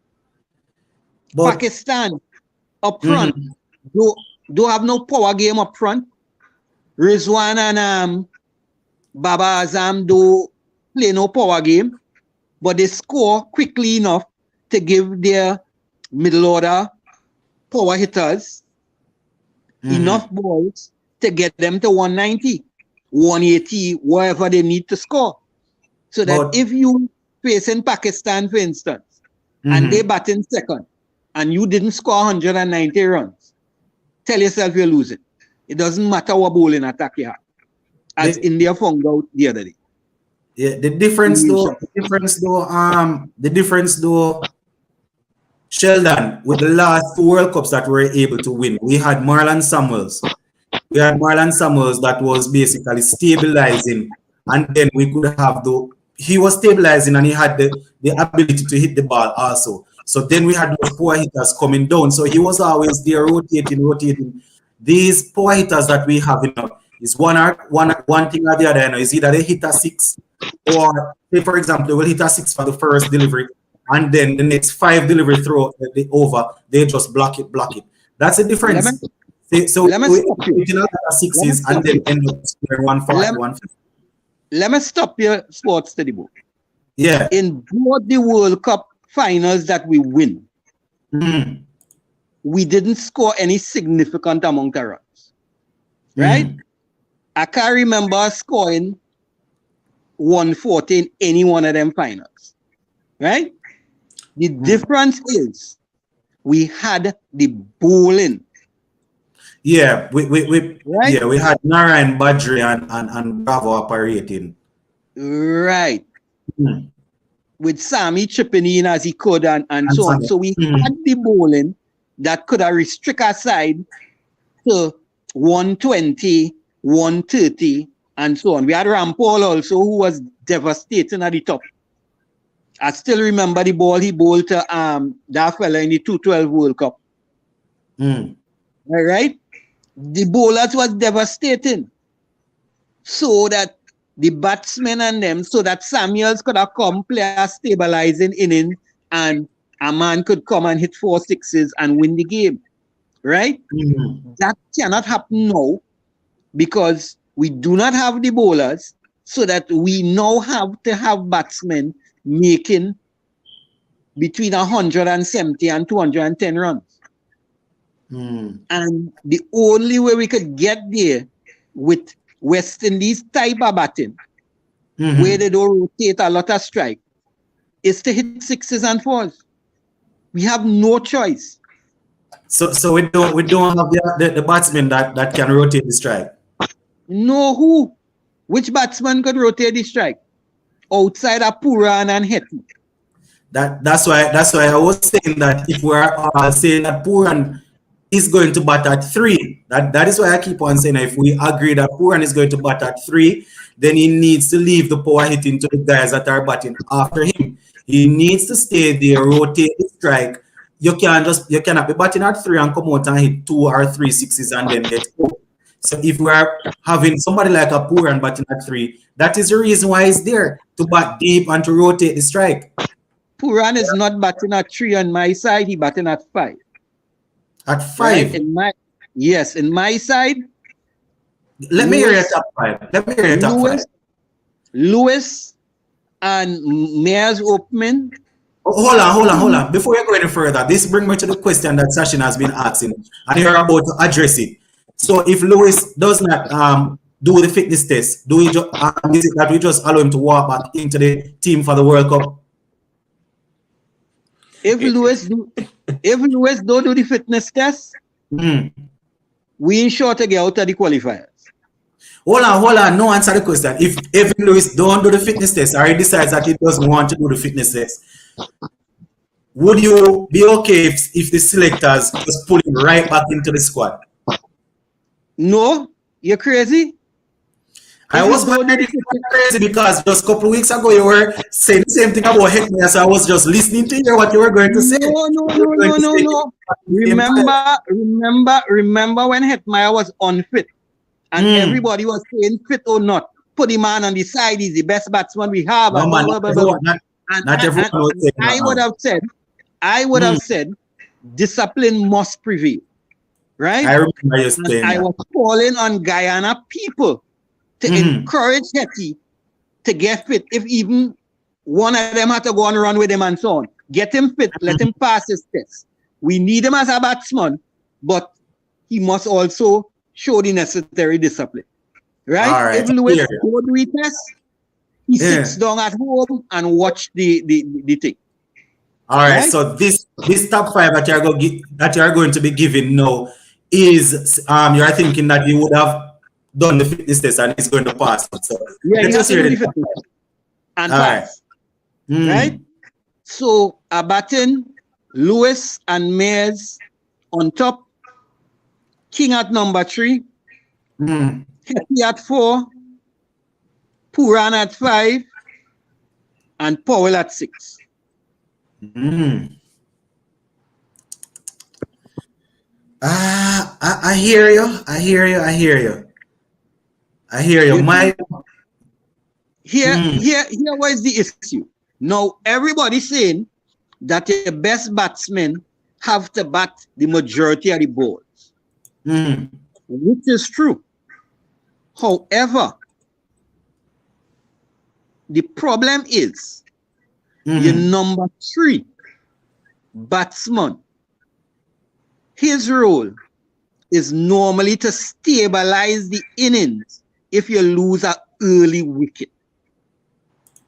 But Pakistan up front do have no power game up front. Rizwan and Baba Azam do play no power game, but they score quickly enough to give their middle order power hitters enough balls to get them to 190, 180, wherever they need to score. So that if you facing Pakistan, for instance, and they bat in second, and you didn't score 190 runs, tell yourself you're losing. It doesn't matter what bowling attack you have. As India found out the other day. Yeah, the difference though, Sheldon, with the last 2 World Cups that we were able to win, we had Marlon Samuels. That was basically stabilizing, and then we could have he was stabilizing and he had the ability to hit the ball also. So then we had those poor hitters coming down. So he was always there rotating. these power hitters that we have, is one thing or the other. Is either they hit a 6, or say for example, they will hit a 6 for the first delivery, and then the next 5 delivery throw the over, they just block it. That's the difference. So let me stop you. Sixes and then end up square 140. Let me stop your sports study book. Yeah. In both the World Cup finals that we win, we didn't score any significant amount of runs. Right? I can't remember scoring 140 in any one of them finals. Right? The difference is we had the bowling. Yeah, we right? we had Narayan Badri and Bravo operating. Right. With Sammy chipping in as he could and so on. So we had the bowling that could have restrict our side to 120, 130, and so on. We had Rampol also, who was devastating at the top. I still remember the ball he bowled to that fella in the 2012 World Cup. All right? The bowlers was devastating. So that the batsmen and them, so that Samuels could have come play a stabilizing inning and a man could come and hit 4 sixes and win the game. Right? That cannot happen now because we do not have the bowlers, so that we now have to have batsmen making between 170 and 210 runs. And the only way we could get there with West Indies type of batting, where they don't rotate a lot of strike, is to hit 6s and 4s. We have no choice. So we don't have the batsmen that can rotate the strike. No, who? Which batsman could rotate the strike outside of Puran and Hetty? That's why I was saying that if we're saying that Puran is going to bat at 3, that is why I keep on saying that if we agree that Puran is going to bat at 3, then he needs to leave the power hitting to the guys that are batting after him. He needs to stay there, rotate the strike. You cannot be batting at 3 and come out and hit 2 or 3 sixes and then get out. So if we are having somebody like a Puran batting at 3, that is the reason why he's there, to bat deep and to rotate the strike. Puran is not batting at 3 on my side, he batting at 5. At 5? Right? In my side. Let me hear your top 5. Let me hear your top 5. Lewis and Mayer's opening. Hold on. Before you go any further, this brings me to the question that Sachin has been asking, and you're about to address it. So if Lewis does not do the fitness test, is it that we just allow him to walk back into the team for the World Cup? If Lewis don't do the fitness test, we ain't sure to get out of the qualifiers. Hold on. No answer the question. If Evan Lewis don't do the fitness test, or he decides that he doesn't want to do the fitness test, would you be okay if the selectors just pull him right back into the squad? No, you're crazy. I was crazy because just a couple of weeks ago you were saying the same thing about Hetmeyer, so I was just listening to hear what you were going to say. No. Remember when Hetmeyer was unfit and everybody was saying fit or not, put the man on the side, he's the best batsman we have. No, man, not everyone would say that. I would have said discipline must prevail. Right? I remember you saying I was calling on Guyana people to encourage Hetty to get fit. If even one of them had to go and run with him and so on, get him fit, let him pass his test. We need him as a batsman, but he must also show the necessary discipline. Right? If Lewis go do the test, he sits down at home and watch the thing. All right. So this top 5 that you're going to be giving now is you're thinking that you would have done the fitness test and it's going to pass. So yeah, just hear it and pass. Right? So a batting, Lewis and Mayers on top, King at number 3, Hetty at 4, Puran at 5, and Powell at 6. I hear you. I hear you. I hear you. I hear you. You My here what is the issue? Now everybody's saying that the best batsmen have to bat the majority of the balls, which is true. However, the problem is your number 3 batsman. His role is normally to stabilize the innings if you lose an early wicket.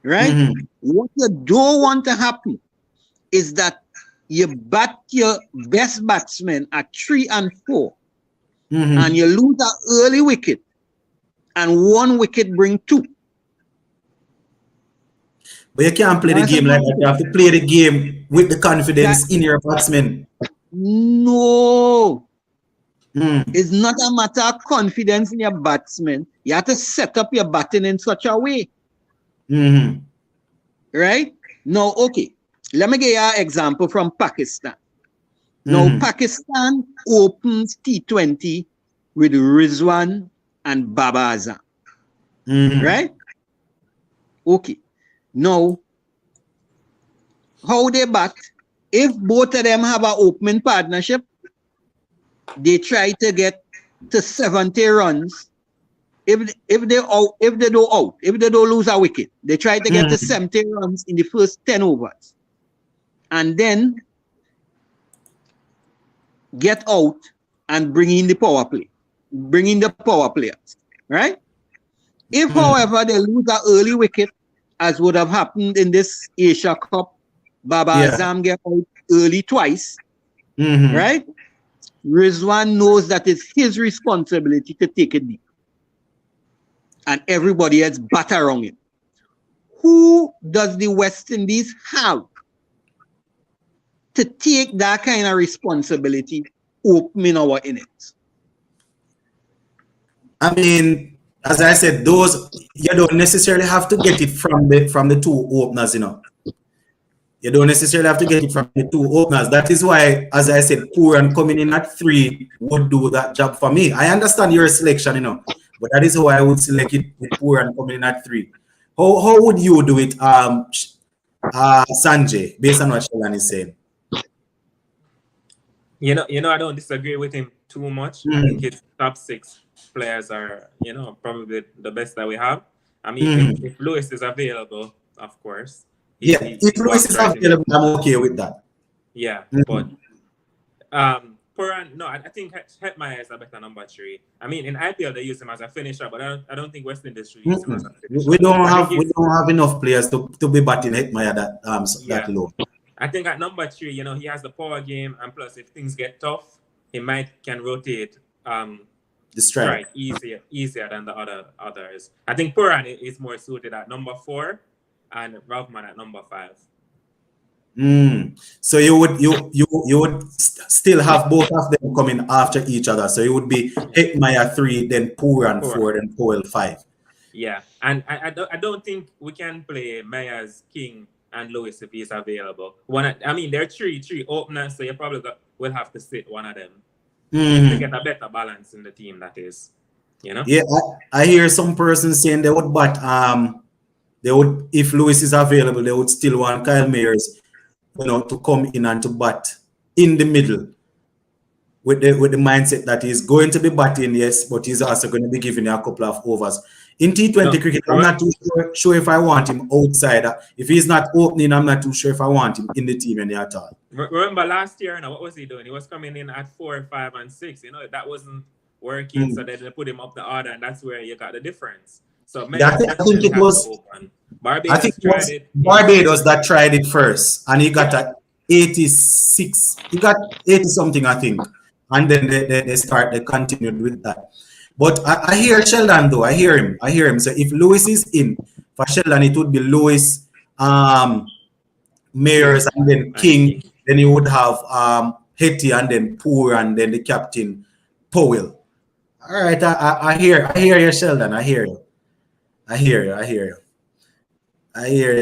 Right? What you don't want to happen is that you bat your best batsman at 3 and 4 and you lose an early wicket and 1 wicket bring 2. But you can't play the game like that. You have to play the game with the confidence in your batsman. No. It's not a matter of confidence in your batsman. You have to set up your batting in such a way. Right? Now, okay. Let me give you an example from Pakistan. Now, Pakistan opens T20 with Rizwan and Baba Azam. Right? Okay. Now, how they bat, if both of them have an opening partnership, they try to get to 70 runs. If they don't lose a wicket, they try to get to 70 runs in the first 10 overs. And then get out and bring in the power play. Bring in the power players. Right? If, however, they lose an early wicket, as would have happened in this Asia Cup, Baba Azam get out early twice. Right? Rizwan knows that it's his responsibility to take it deep. And everybody else bat around him. Who does the West Indies have to take that kind of responsibility opening our innings? I mean, as I said, those you don't necessarily have to get it from the 2 openers, you know. You don't necessarily have to get it from the 2 openers. That is why, as I said, Pooran coming in at 3 would do that job for me. I understand your selection, you know, but that is how I would select it with Pooran coming in at 3. How would you do it, Sanjay, based on what Shelan is saying? You know, I don't disagree with him too much. I think his top 6 players are, probably the best that we have. I mean, if Lewis is available, of course. If Lewis is available, I'm okay with that. Yeah, but Pooran, no, I think Hetmeyer is a better number 3. I mean, in IPL they use him as a finisher, but I don't think West Indies should use him as a finisher. We don't have enough players to be batting Hetmeyer that low. I think at number 3, he has the power game, and plus if things get tough, he can rotate the strike easier than the others. I think Pooran is more suited at number 4 and Rovman at number 5. So you would still have both of them coming after each other. So it would be Hetmeyer 3, then Pooran 4, then Powell 5. Yeah, and I don't think we can play Myers, King, and Lewis if he's available. They're three openers, so you probably will have to sit one of them to get a better balance in the team. That is, Yeah, I hear some persons saying they would bat. If Lewis is available, they would still want Kyle Mayers, to come in and to bat in the middle with the mindset that he's going to be batting, yes, but he's also going to be giving you a couple of overs. In T20 cricket, I'm not too sure if I want him outside. If he's not opening, I'm not too sure if I want him in the team at all. Remember last year, what was he doing? He was coming in at 4, 5, and 6. That wasn't working, so they put him up the order, and that's where you got the difference. So I think it was Barbados that tried it first, and he got at 86. He got 80 something, I think, and then they continued with that. But I hear Sheldon though. I hear him. So if Lewis is in for Sheldon, it would be Lewis, Mayers, and then King. Then you would have Hetty, and then Poor, and then the captain Powell. All right, I hear you, Sheldon. I hear you,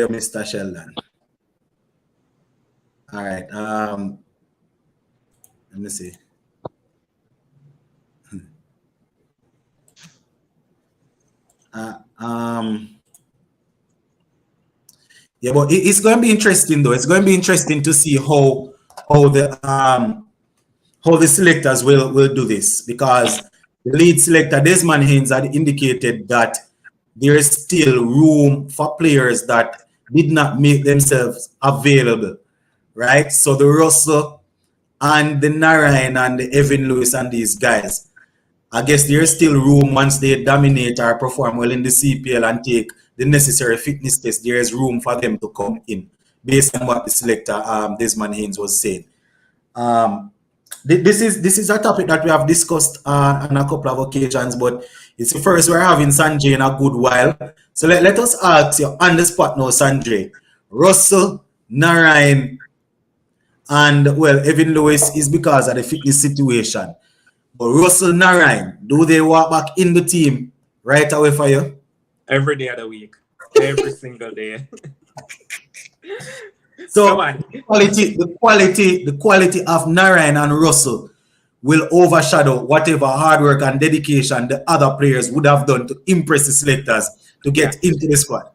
Mr. Sheldon. All right. Let me see. Yeah, but it's going to be interesting though. It's going to be interesting to see how the selectors will do this, because the lead selector Desmond Haynes had indicated that there is still room for players that did not make themselves available, right? So the Russell and the Narayan and the Evan Lewis and these guys, I guess there's still room once they dominate or perform well in the CPL and take the necessary fitness test. There is room for them to come in, based on what the selector Desmond Haynes was saying. This is a topic that we have discussed on a couple of occasions, but it's the first we're having Sanjay in a good while. So let us ask you on the spot now, Sanjay. Russell, Narayan, and well, Evan Lewis is because of the fitness situation. But Russell, Narayan, do they walk back in the team right away for you? Every day of the week. Every single day. So the quality of Narayan and Russell will overshadow whatever hard work and dedication the other players would have done to impress the selectors to get into the squad.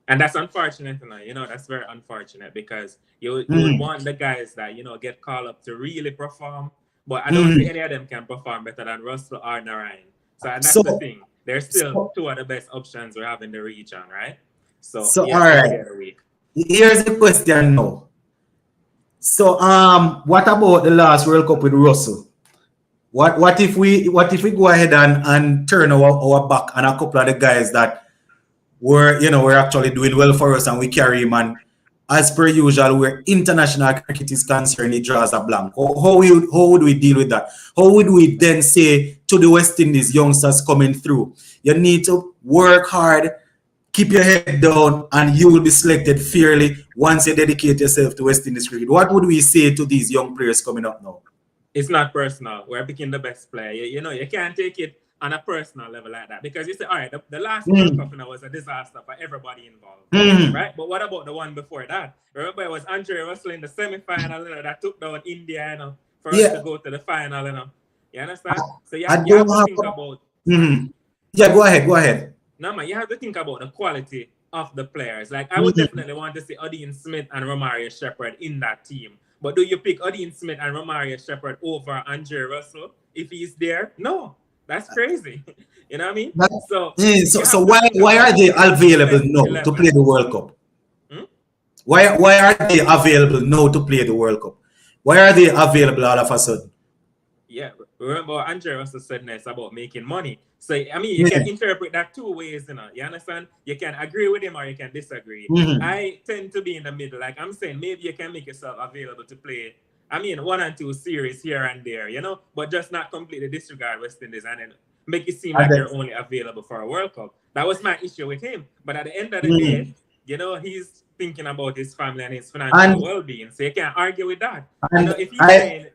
And that's unfortunate, that's very unfortunate, because you would want the guys that, get called up to really perform, but I don't think any of them can perform better than Russell or Narayan. So and that's the thing. They're still two of the best options we have in the region, right? So all right. Here's the question now. So what about the last World Cup with Russell? What if we go ahead and turn our back on a couple of the guys that we're actually doing well for us, and we carry him, and as per usual, where international cricket is concerned, it draws a blank. How would we deal with that? How would we then say to the West Indies youngsters coming through, you need to work hard, keep your head down, and you will be selected fairly once you dedicate yourself to West Indies cricket? What would we say to these young players coming up now? It's not personal. We're picking the best player. You can't take it on a personal level like that, because you say, all right, the last World Cup was a disaster for everybody involved, right? But what about the one before that? Remember, it was Andre Russell in the semi-final that took down India, for us to go to the final, You understand? So you have to think about... Yeah, go ahead. No, man, you have to think about the quality of the players. Like, I would definitely want to see Odean Smith and Romario Shepherd in that team. But do you pick Odean Smith and Romario Shepherd over Andre Russell if he's there? No. That's crazy. You know what I mean? So why are they available now to play the World Cup? Why are they available now to play the World Cup? Why are they available all of a sudden? Yeah, remember Andre Russell said it's about making money. So I mean, you can interpret that two ways, You understand? You can agree with him or you can disagree. I tend to be in the middle. Like I'm saying, maybe you can make yourself available to play. I mean, 1 and 2 series here and there, but just not completely disregard West Indies and then make it seem like you're only available for a World Cup. That was my issue with him. But at the end of the day, he's thinking about his family and his financial well-being. So you can't argue with that. If he's saying,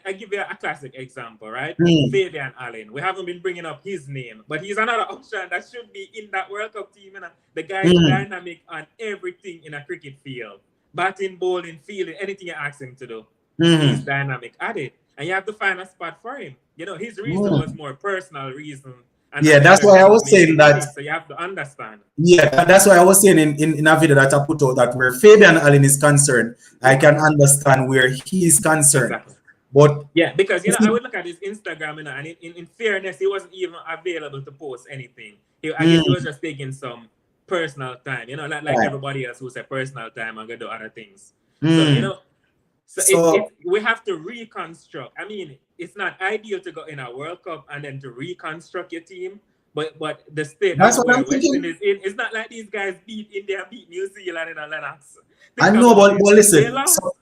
I give you a classic example, right? Fabian Allen. We haven't been bringing up his name, but he's another option that should be in that World Cup team. The guy is dynamic on everything in a cricket field. Batting, bowling, fielding, anything you ask him to do. He's dynamic at it. And you have to find a spot for him. His reason was more personal reason. And that's why I was saying that. So you have to understand. Yeah, that's why I was saying in a video that I put out that where Fabian Allen is concerned, I can understand where he is concerned. Exactly. But yeah, because I would look at his Instagram, and in fairness, he wasn't even available to post anything. I guess he was just taking some personal time, like everybody else who said personal time and go do other things. So we have to reconstruct. I mean, it's not ideal to go in a World Cup and then to reconstruct your team, but the state that's what I'm thinking. It's not like these guys beat India, beat New Zealand in a Lennox. I know, but listen. So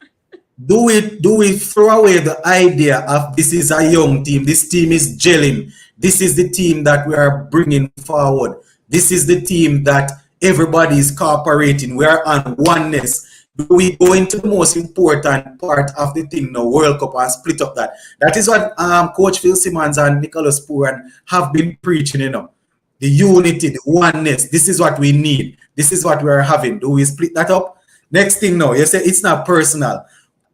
do we throw away the idea of this is a young team? This team is gelling. This is the team that we are bringing forward. This is the team that everybody is cooperating. We are on oneness. Do we go into the most important part of the thing now, World Cup, and split up that? That is what Coach Phil Simmons and Nicholas Pooran have been preaching, The unity, the oneness. This is what we need. This is what we are having. Do we split that up? Next thing now, you say it's not personal.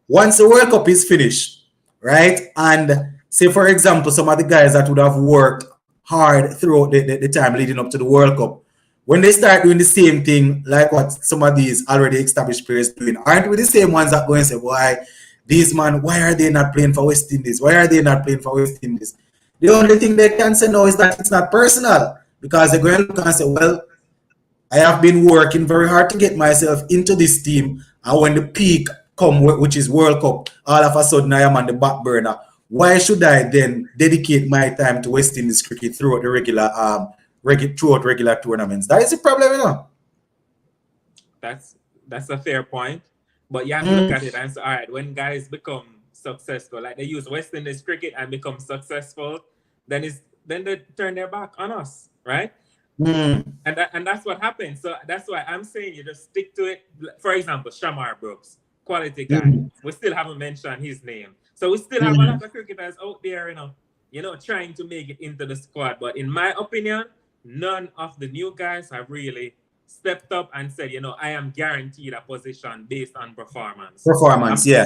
Once the World Cup is finished, right? And say, for example, some of the guys that would have worked hard throughout the time leading up to the World Cup. When they start doing the same thing, like what some of these already established players doing, aren't we the same ones that go and say, why these man, why are they not playing for West Indies? Why are they not playing for West Indies? The only thing they can say now is that it's not personal, because they're going to look and say, well, I have been working very hard to get myself into this team, and when the peak come, which is World Cup, all of a sudden I am on the back burner. Why should I then dedicate my time to West Indies cricket throughout the regular tournaments? That is the problem, you know. That's a fair point, but you have to look at it and say, all right, when guys become successful, like they use West Indies cricket and become successful, then they turn their back on us, right? And that's what happens. So that's why I'm saying you just stick to it. For example, Shamar Brooks, quality guy. We still haven't mentioned his name. So we still have a lot of cricketers out there, you know, trying to make it into the squad. But in my opinion, none of the new guys have really stepped up and said, you know, I am guaranteed a position based on performance. Yeah.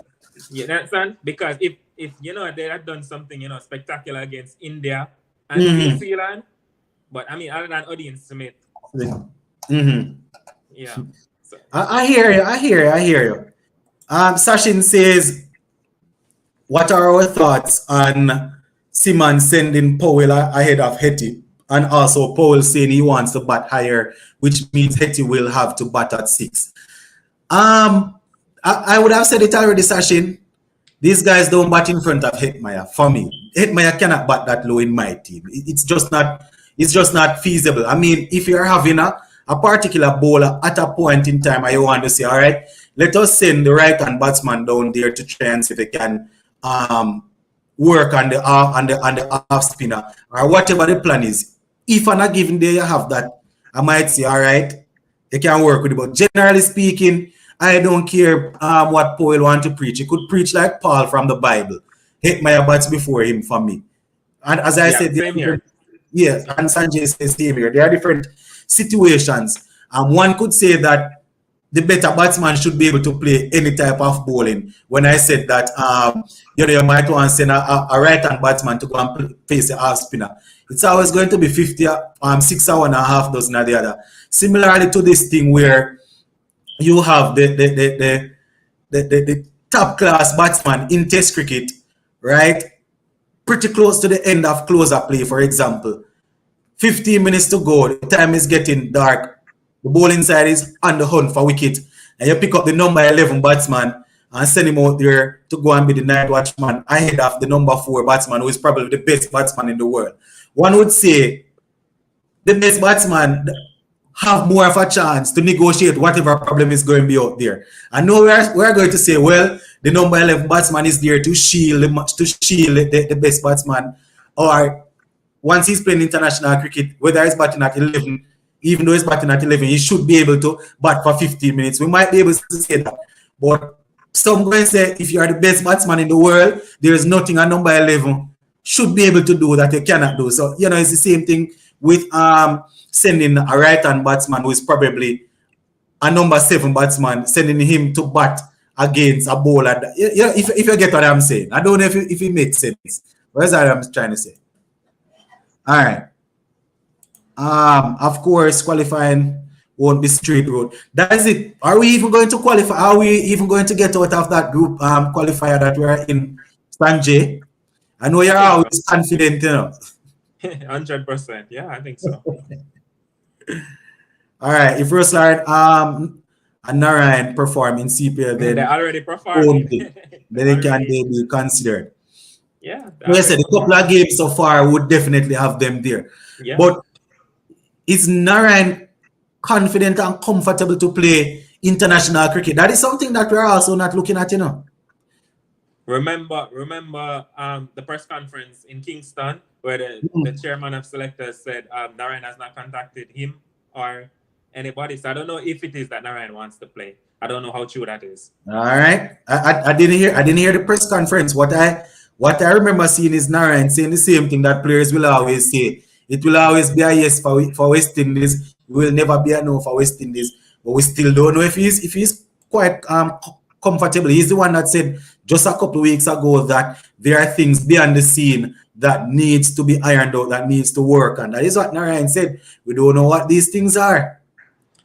You understand? Because if you know they had done something, you know, spectacular against India and New Zealand. But I mean, other than Odean Smith. Yeah. So. I hear you. Sachin says, what are our thoughts on Simmons sending Powell ahead of Hetty? And also Powell saying he wants to bat higher, which means Hetty will have to bat at 6. I would have said it already, Sachin. These guys don't bat in front of Hetmeyer. For me, Hetmeyer cannot bat that low in my team. It's just not feasible. I mean, if you're having a particular bowler at a point in time and you want to say, all right, let us send the right-hand batsman down there to try and see if they can work on the off spinner or whatever the plan is. If on a given day you have that, I might say, all right, you can work with it. But generally speaking, I don't care what Powell want to preach. He could preach like Paul from the Bible. Hetmeyer bats before him for me. And as I said, same here. Yes, and Sanjay says same here. There are different situations. One could say that the better batsman should be able to play any type of bowling. When I said that, you might want to send a right-hand batsman to go and face the off spinner. It's always going to be 6 or and a half dozen or the other. Similarly to this thing where you have the top class batsman in Test cricket, right? Pretty close to the end of closer play, for example. 15 minutes to go, the time is getting dark. The bowling side is on the hunt for wicket. And you pick up the number 11 batsman and send him out there to go and be the night watchman ahead of the number 4 batsman, who is probably the best batsman in the world. One would say the best batsman have more of a chance to negotiate whatever problem is going to be out there. And now we're going to say, well, the number 11 batsman is there to shield the best batsman. Or once he's playing international cricket, whether he's batting at 11, even though he's batting at 11, he should be able to bat for 15 minutes. We might be able to say that. But some going to say, if you are the best batsman in the world, there is nothing a number 11 should be able to do that you cannot do. So, you know, it's the same thing with sending a right-hand batsman who is probably a number 7 batsman, sending him to bat against a bowler. If you get what I'm saying. I don't know if it makes sense. What is that I'm trying to say? All right. Of course, qualifying won't be straight road. That is it. Are we even going to qualify? Are we even going to get out of that group qualifier that we are in, Sanjay? I know you're always confident, you know. 100%. Yeah, I think so. All right. If Ruslan and Narayan perform in CPL, then they already performed. Then they can be considered. Yeah. Like I said, a couple of games so far would definitely have them there. Yeah. But is Narayan confident and comfortable to play international cricket? That is something that we're also not looking at, you know. Remember the press conference in Kingston where the chairman of selectors said Narayan has not contacted him or anybody. So I don't know if it is that Narayan wants to play. I don't know how true that is. All right. I didn't hear the press conference. What I remember seeing is Narayan saying the same thing that players will always say. It will always be a yes for West Indies. It will never be a no for West Indies. But we still don't know if he's quite comfortable. He's the one that said just a couple of weeks ago that there are things behind the scene that needs to be ironed out, that needs to work. And that is what Narayan said. We don't know what these things are.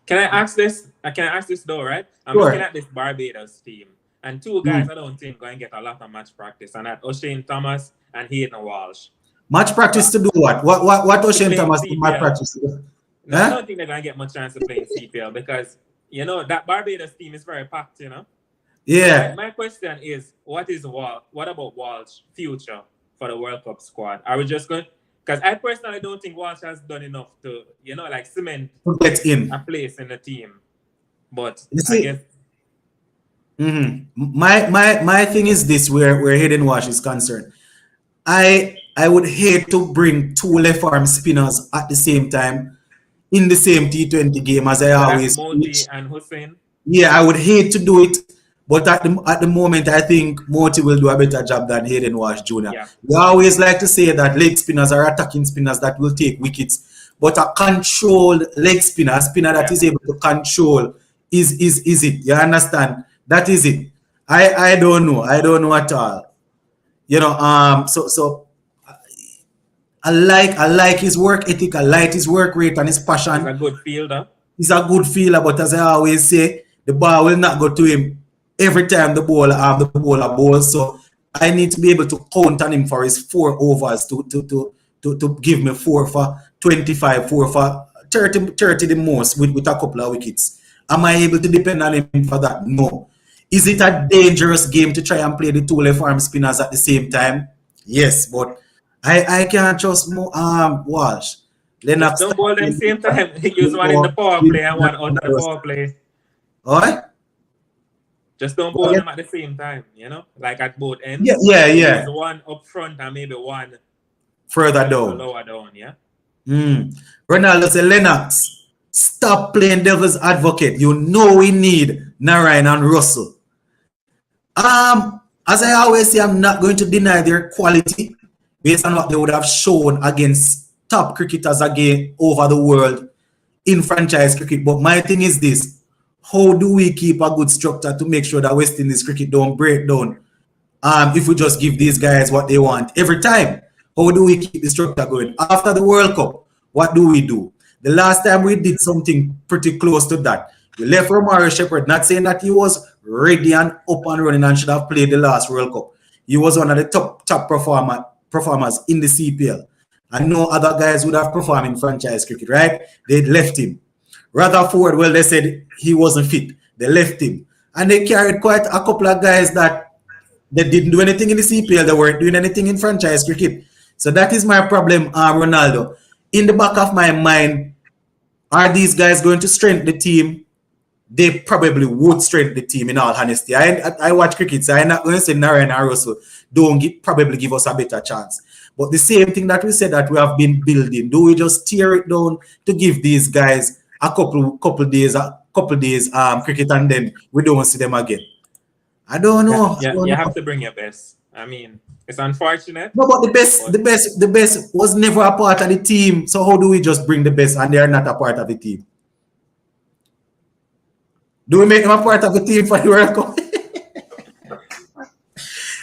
Can I ask this? Can I ask this though, right? I'm Sure. looking at this Barbados team. And two guys I don't think going to get a lot of match practice. And that's O'Shane Thomas and Hayden Walsh. Match practice to do what? What O'Shane Thomas do match CPL. practice to do? No, I don't think they're going to get much chance to play in CPL because, you know, that Barbados team is very packed, you know? Yeah. My question is, what about Walsh's future for the World Cup squad? Are we just going... Because I personally don't think Walsh has done enough to, you know, like cement To get in. a place in the team. But You see, I guess... My thing is this, where Hayden Walsh is concerned. I would hate to bring two left arm spinners at the same time in the same T20 game as I always Moti preach. and Hussein. Yeah, I would hate to do it, but at the moment, I think Moti will do a better job than Hayden Walsh Jr. Yeah. We always like to say that leg spinners are attacking spinners that will take wickets, but a controlled leg spinner, a spinner that is able to control, is it? You understand? That is it. I don't know. I don't know at all. You know, so I like his work ethic, I like his work rate and his passion. He's a good fielder. He's a good fielder, but as I always say, the ball will not go to him every time the bowler bowls. So I need to be able to count on him for his 4 overs to give me 4 for 25, 4 for 30 the most with a couple of wickets. Am I able to depend on him for that? No. Is it a dangerous game to try and play the two left arm spinners at the same time? Yes, but I can't trust Walsh. Just don't bowl them same time. Use one in the power play and one under the power play. Alright? Just don't bowl them at the same time, you know? Like at both ends. Yeah. Use one up front and maybe one Further down. lower down, yeah? Ronaldo said, Lennox, stop playing devil's advocate. You know we need Narayan and Russell. As I always say, I'm not going to deny their quality based on what they would have shown against top cricketers again over the world in franchise cricket. But my thing is this: how do we keep a good structure to make sure that West Indies cricket don't break down? If we just give these guys what they want every time, how do we keep the structure going? After the World Cup, what do we do? The last time we did something pretty close to that. We left Romario Shepherd, not saying that he was ready and up and running and should have played the last World Cup. He was one of the top performers in the CPL. And no other guys would have performed in franchise cricket, right? They left him. Rutherford, well, they said he wasn't fit. They left him. And they carried quite a couple of guys that they didn't do anything in the CPL. They weren't doing anything in franchise cricket. So that is my problem, Ronaldo. In the back of my mind, are these guys going to strengthen the team? They probably would strengthen the team, in all honesty. I watch cricket, so I'm not going to say Narayan and Russell probably give us a better chance. But the same thing that we said that we have been building, do we just tear it down to give these guys a couple days cricket and then we don't see them again? I don't know. Yeah, you have to bring your best. I mean, it's unfortunate. No, but the best was never a part of the team. So how do we just bring the best and they are not a part of the team? Do we make them a part of the team for the World Cup?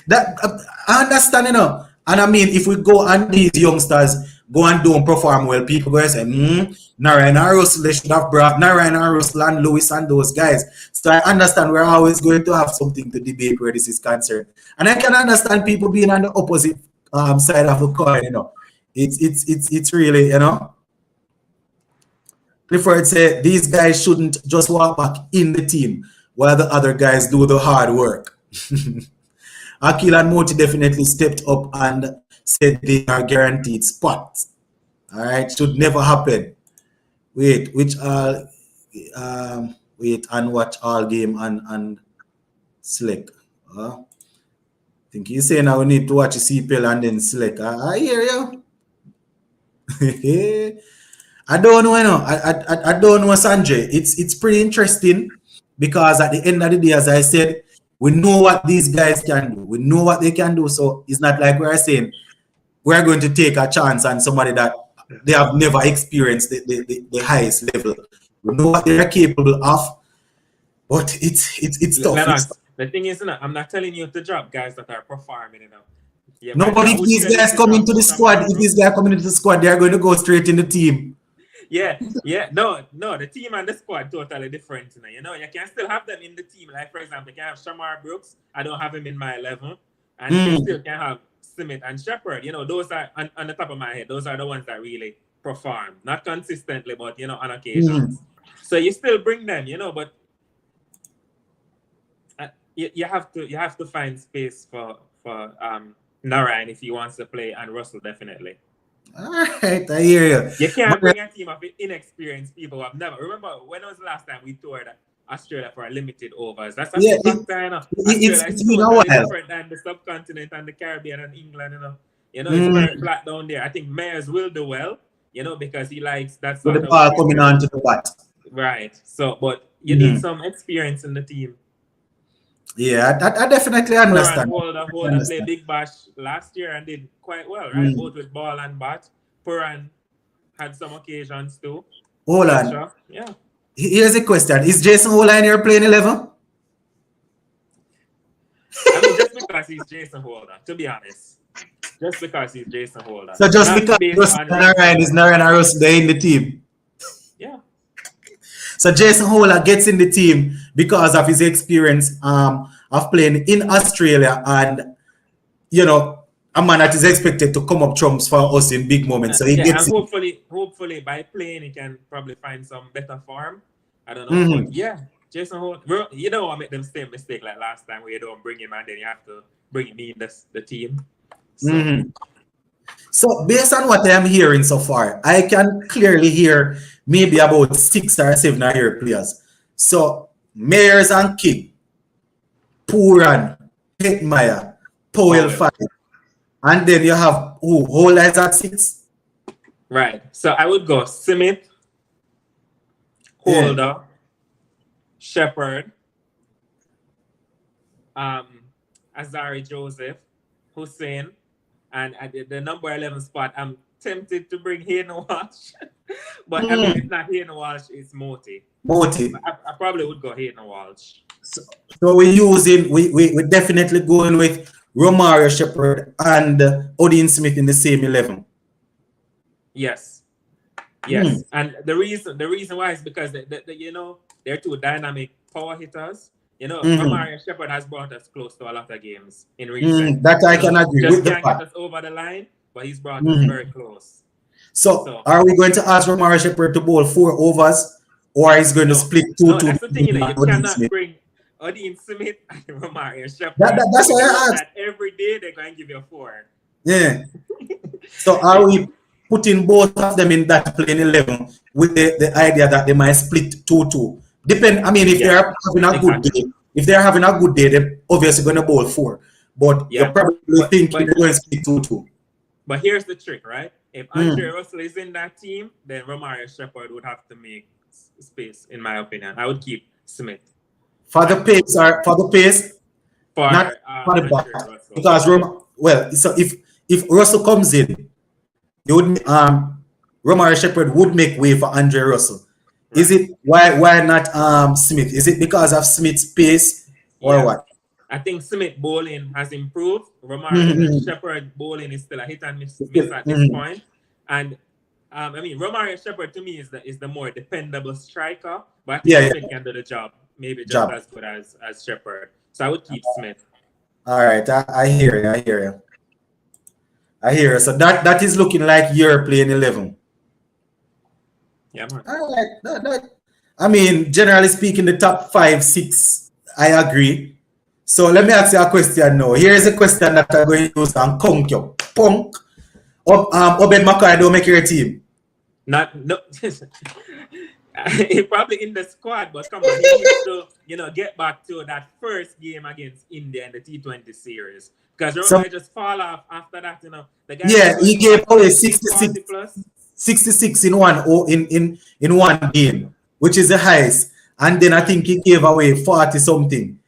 That I understand, you know. And I mean, if we go and these youngsters go and don't perform well, people go and say, Narayan and Russell, they should have brought Narayan and Russell and Lewis and those guys. So I understand we're always going to have something to debate where this is concerned. And I can understand people being on the opposite side of the coin, you know. It's really, you know. Clifford said these guys shouldn't just walk back in the team while the other guys do the hard work. Akil and Moti definitely stepped up and said they are guaranteed spots. All right, should never happen. Wait, and watch all game and select. I think he's saying I will need to watch the CPL and then select. I hear you. I don't know, you know. I don't know, Sanjay. It's pretty interesting because at the end of the day, as I said, we know what these guys can do. We know what they can do. So it's not like we're saying we're going to take a chance on somebody that they have never experienced the highest level. We know what they're capable of, but it's tough. Lennox, the thing is, I'm not telling you to drop guys that are performing, you know. Yeah, Nobody, if these guys come into the squad, if these guys come into the squad, they are going to go straight in the team. Yeah. No, the team and the squad totally different. You know, you can still have them in the team. Like, for example, you can have Shamar Brooks. I don't have him in my 11. And you still can have Smith and Shepherd. You know, those are, on the top of my head, those are the ones that really perform. Not consistently, but, you know, on occasions. So you still bring them, you know, but you have to find space for Narayan if he wants to play, and Russell definitely. All right, I hear you. You can't bring a team of inexperienced people who have never. Remember when was the last time we toured Australia for a limited overs? That's a big factor, you know. Australia is totally different than the subcontinent and the Caribbean and England, you know. You know, it's very flat down there. I think Mayers will do well, you know, because he likes that sort of the ball coming on to the bat. Right. So, but you need some experience in the team. Yeah, I definitely understand. Holder played Big Bash last year and did quite well, right? Both with ball and bat. Puran had some occasions too. Hold on. Yeah. Here's a question. Is Jason Holder in here playing 11? I mean, just because he's Jason Holder, to be honest. Just because he's Jason Holder. So just because Narayan is Narayan Aros, they're in the team. Yeah. So Jason Holder gets in the team because of his experience of playing in Australia, and you know, a man that is expected to come up trumps for us in big moments. So he gets and hopefully by playing he can probably find some better form. I don't know. But yeah, Jason Holder, you don't want to make them same mistake like last time where you don't bring him and then you have to bring me in the team. So. So based on what I am hearing so far, I can clearly hear maybe about 6 or 7 of your players. So Mayers and King, Puran, Hetmeyer, Powell 5. And then you have who? Holder is at 6? Right. So I would go Smith, Holder, Shepherd, Azari Joseph, Hussein, and at the number 11 spot, I'm tempted to bring Hayden Walsh. But I mean, if not Hayden Walsh, it's Moti. I probably would go Hayden Walsh. So we're definitely going with Romario Shepherd and Odean Smith in the same 11. Yes. And the reason why is because you know, they're two dynamic power hitters. You know, Romario Shepherd has brought us close to a lot of games in recent. That I can agree just with. Just can't get us over the line, but he's brought us very close. So are we going to ask Romario Shepherd to bowl 4 overs, or is going to split 2-2? No, that's the thing, you know, you cannot bring Odean Smith and Romario Shepherd. That's why I asked. Every day they're going to give you a 4. Yeah. So are we putting both of them in that playing 11 with the idea that they might split 2-2? Depend. I mean, if they're having a good day, they're obviously going to bowl 4. But you're probably thinking they're going to split 2-2. But here's the trick, right? If Andre Russell is in that team, then Romario Shepherd would have to make space, in my opinion. I would keep Smith. For the pace, not for the back. Because so if Russell comes in, you would Romario Shepherd would make way for Andre Russell. Right. Is it why not Smith? Is it because of Smith's pace or what? I think Smith bowling has improved. Romario Shepherd bowling is still a hit and miss at this point. And I mean, Romario Shepherd to me is the more dependable striker, but I think Smith can do the job maybe just as good as Shepherd. So I would keep Smith. All right, I hear you. So that is looking like you're playing 11. Yeah, man. All right. I mean, generally speaking, the top 5, 6, I agree. So let me ask you a question now. Here is a question that I'm going to use on Konkyo. Punk. Obed McCoy don't make your team. No. He's probably in the squad, but come on, he needs to, get back to that first game against India in the T20 series. Because remember, just fall off after that, The guy he gave away 66 in one game, which is the highest. And then I think he gave away 40 something.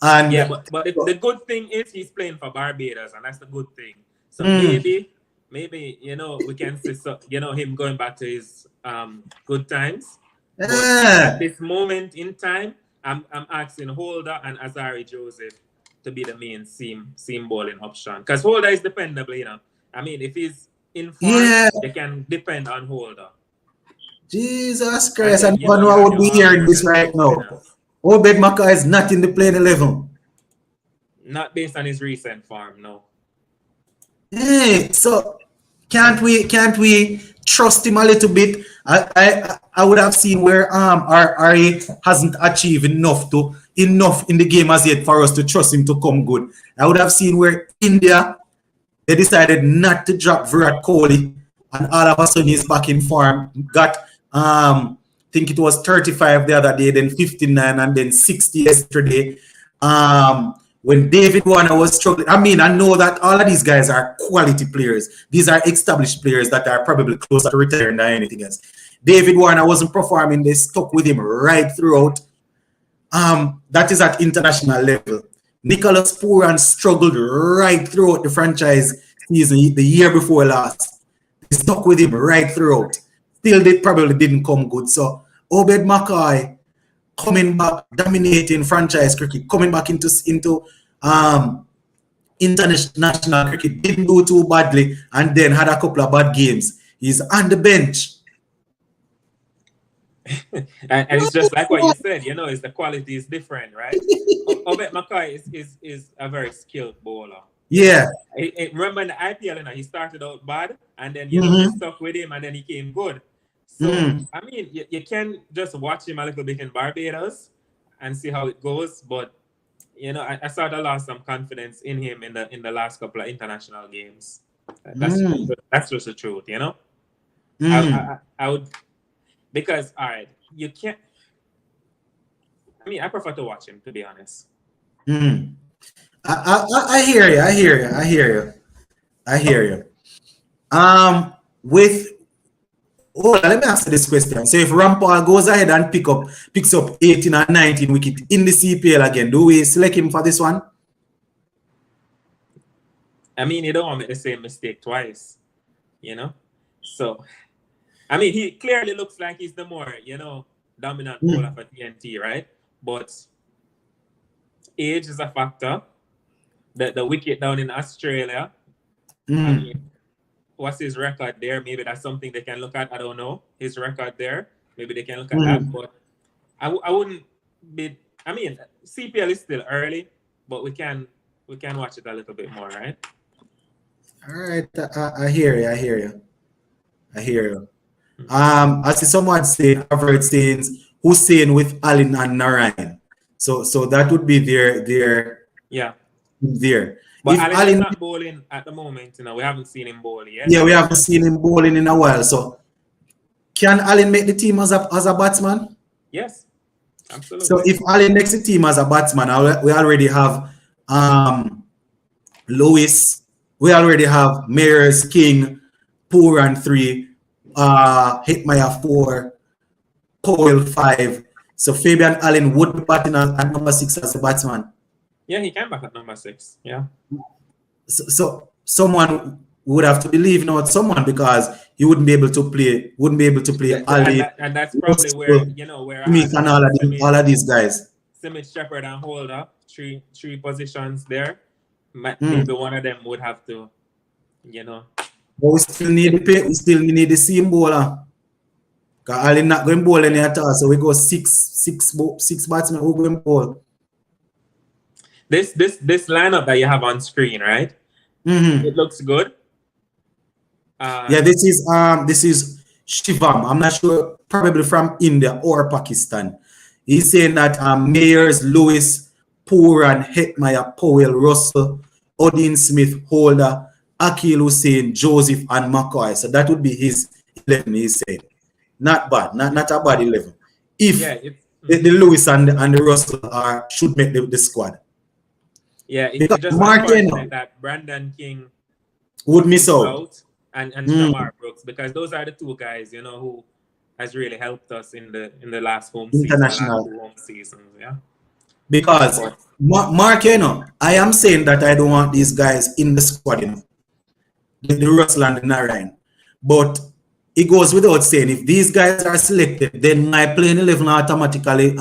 And but the good thing is he's playing for Barbados, and that's the good thing. So maybe we can see him going back to his good times. At this moment in time, I'm asking Holder and Azari Joseph to be the main seam bowling option. Because Holder is dependable, you know. I mean, if he's in form, they can depend on Holder. Jesus Christ, And I don't know I would be hearing this right now. Obed Maka is not in the playing 11. Not based on his recent form, no. Hey, so can't we trust him a little bit? I would have seen where RA hasn't achieved enough in the game as yet for us to trust him to come good. I would have seen where India, they decided not to drop Virat Kohli, and all of a sudden he's back in form. Got I think it was 35 the other day, then 59, and then 60 yesterday. When David Warner was struggling, I mean, I know that all of these guys are quality players. These are established players that are probably closer to retiring than anything else. David Warner wasn't performing. They stuck with him right throughout. That is at international level. Nicholas Pooran struggled right throughout the franchise season the year before last. They stuck with him right throughout. Still, they probably didn't come good. So, Obed Mackay coming back, dominating franchise cricket, coming back into international cricket, didn't do too badly, and then had a couple of bad games. He's on the bench. and it's just like what you said, you know, the quality is different, right? Obed Mackay is a very skilled bowler. Yeah. Remember in the IPL, you know, he started out bad, and then you know they stuck with him, and then he came good. So I mean, you can just watch him a little bit in Barbados and see how it goes. But you know, I sort of lost some confidence in him in the last couple of international games. That's just the truth, you know. I would, because all right, you can't. I mean, I prefer to watch him, to be honest. I hear you. Let me ask you this question. So if Rampal goes ahead and picks up 18 and 19 wicket in the CPL again, do we select him for this one? I mean, you don't want to make the same mistake twice, you know? So, I mean, he clearly looks like he's the more, you know, dominant bowler for TNT, right? But age is a factor. The wicket down in Australia, I mean, what's his record there? Maybe that's something they can look at. I don't know. His record there. Maybe they can look at that. But I wouldn't be. I mean, CPL is still early, but we can watch it a little bit more, right? All right. I hear you. I see someone say average saying Hussein with Allen and Narayan. So that would be their there. But Allen is not bowling at the moment, you know. We haven't seen him bowl yet. Yeah, we haven't seen him bowling in a while. So, can Allen make the team as a batsman? Yes, absolutely. So, if Allen makes the team as a batsman, we already have Lewis, we already have Mayers, King, Pooran 3, Hitmaya 4, Powell 5. So, Fabian Allen would be batting at number 6 as a batsman. Yeah, he can back at number 6. Yeah. So someone would have to believe not someone, because he wouldn't be able to play. Ali, and that's probably where Smith and all of these guys. Simic, Shepherd, and Holder, three positions there. Maybe one of them would have to, you know. But we still need the same bowler. Because Ali not going bowl any at all, so we go six batsmen who going bowl. This lineup that you have on screen, right? It looks good. Yeah, this is Shivam. I'm not sure, probably from India or Pakistan. He's saying that Mayers, Lewis, Pooran, Hetmaya, Powell, Russell, Odean Smith, Holder, Akil Hussein, Joseph, and McCoy. So that would be his 11. He's saying not bad, not a bad 11. If the Lewis and the Russell should make the squad. Yeah, it's just unfortunate that Brandon King would miss out and Shamar Brooks, because those are the two guys, you know, who has really helped us in the last home international home seasons. Yeah, because Mark, you know, I am saying that I don't want these guys in the squad, you know, the Russell and the Narayan, but it goes without saying, if these guys are selected, then my playing 11 automatically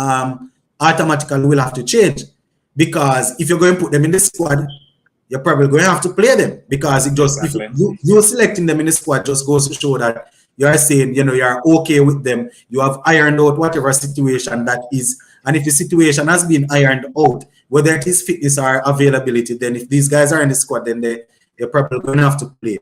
will have to change. because if you're going to put them in the squad, you're probably going to have to play them because it just Exactly. if you're selecting them in the squad just goes to show that you're saying you're okay with them. You have ironed out whatever situation that is, and if the situation has been ironed out, whether it is fitness or availability, then if these guys are in the squad, then they're probably going to have to play.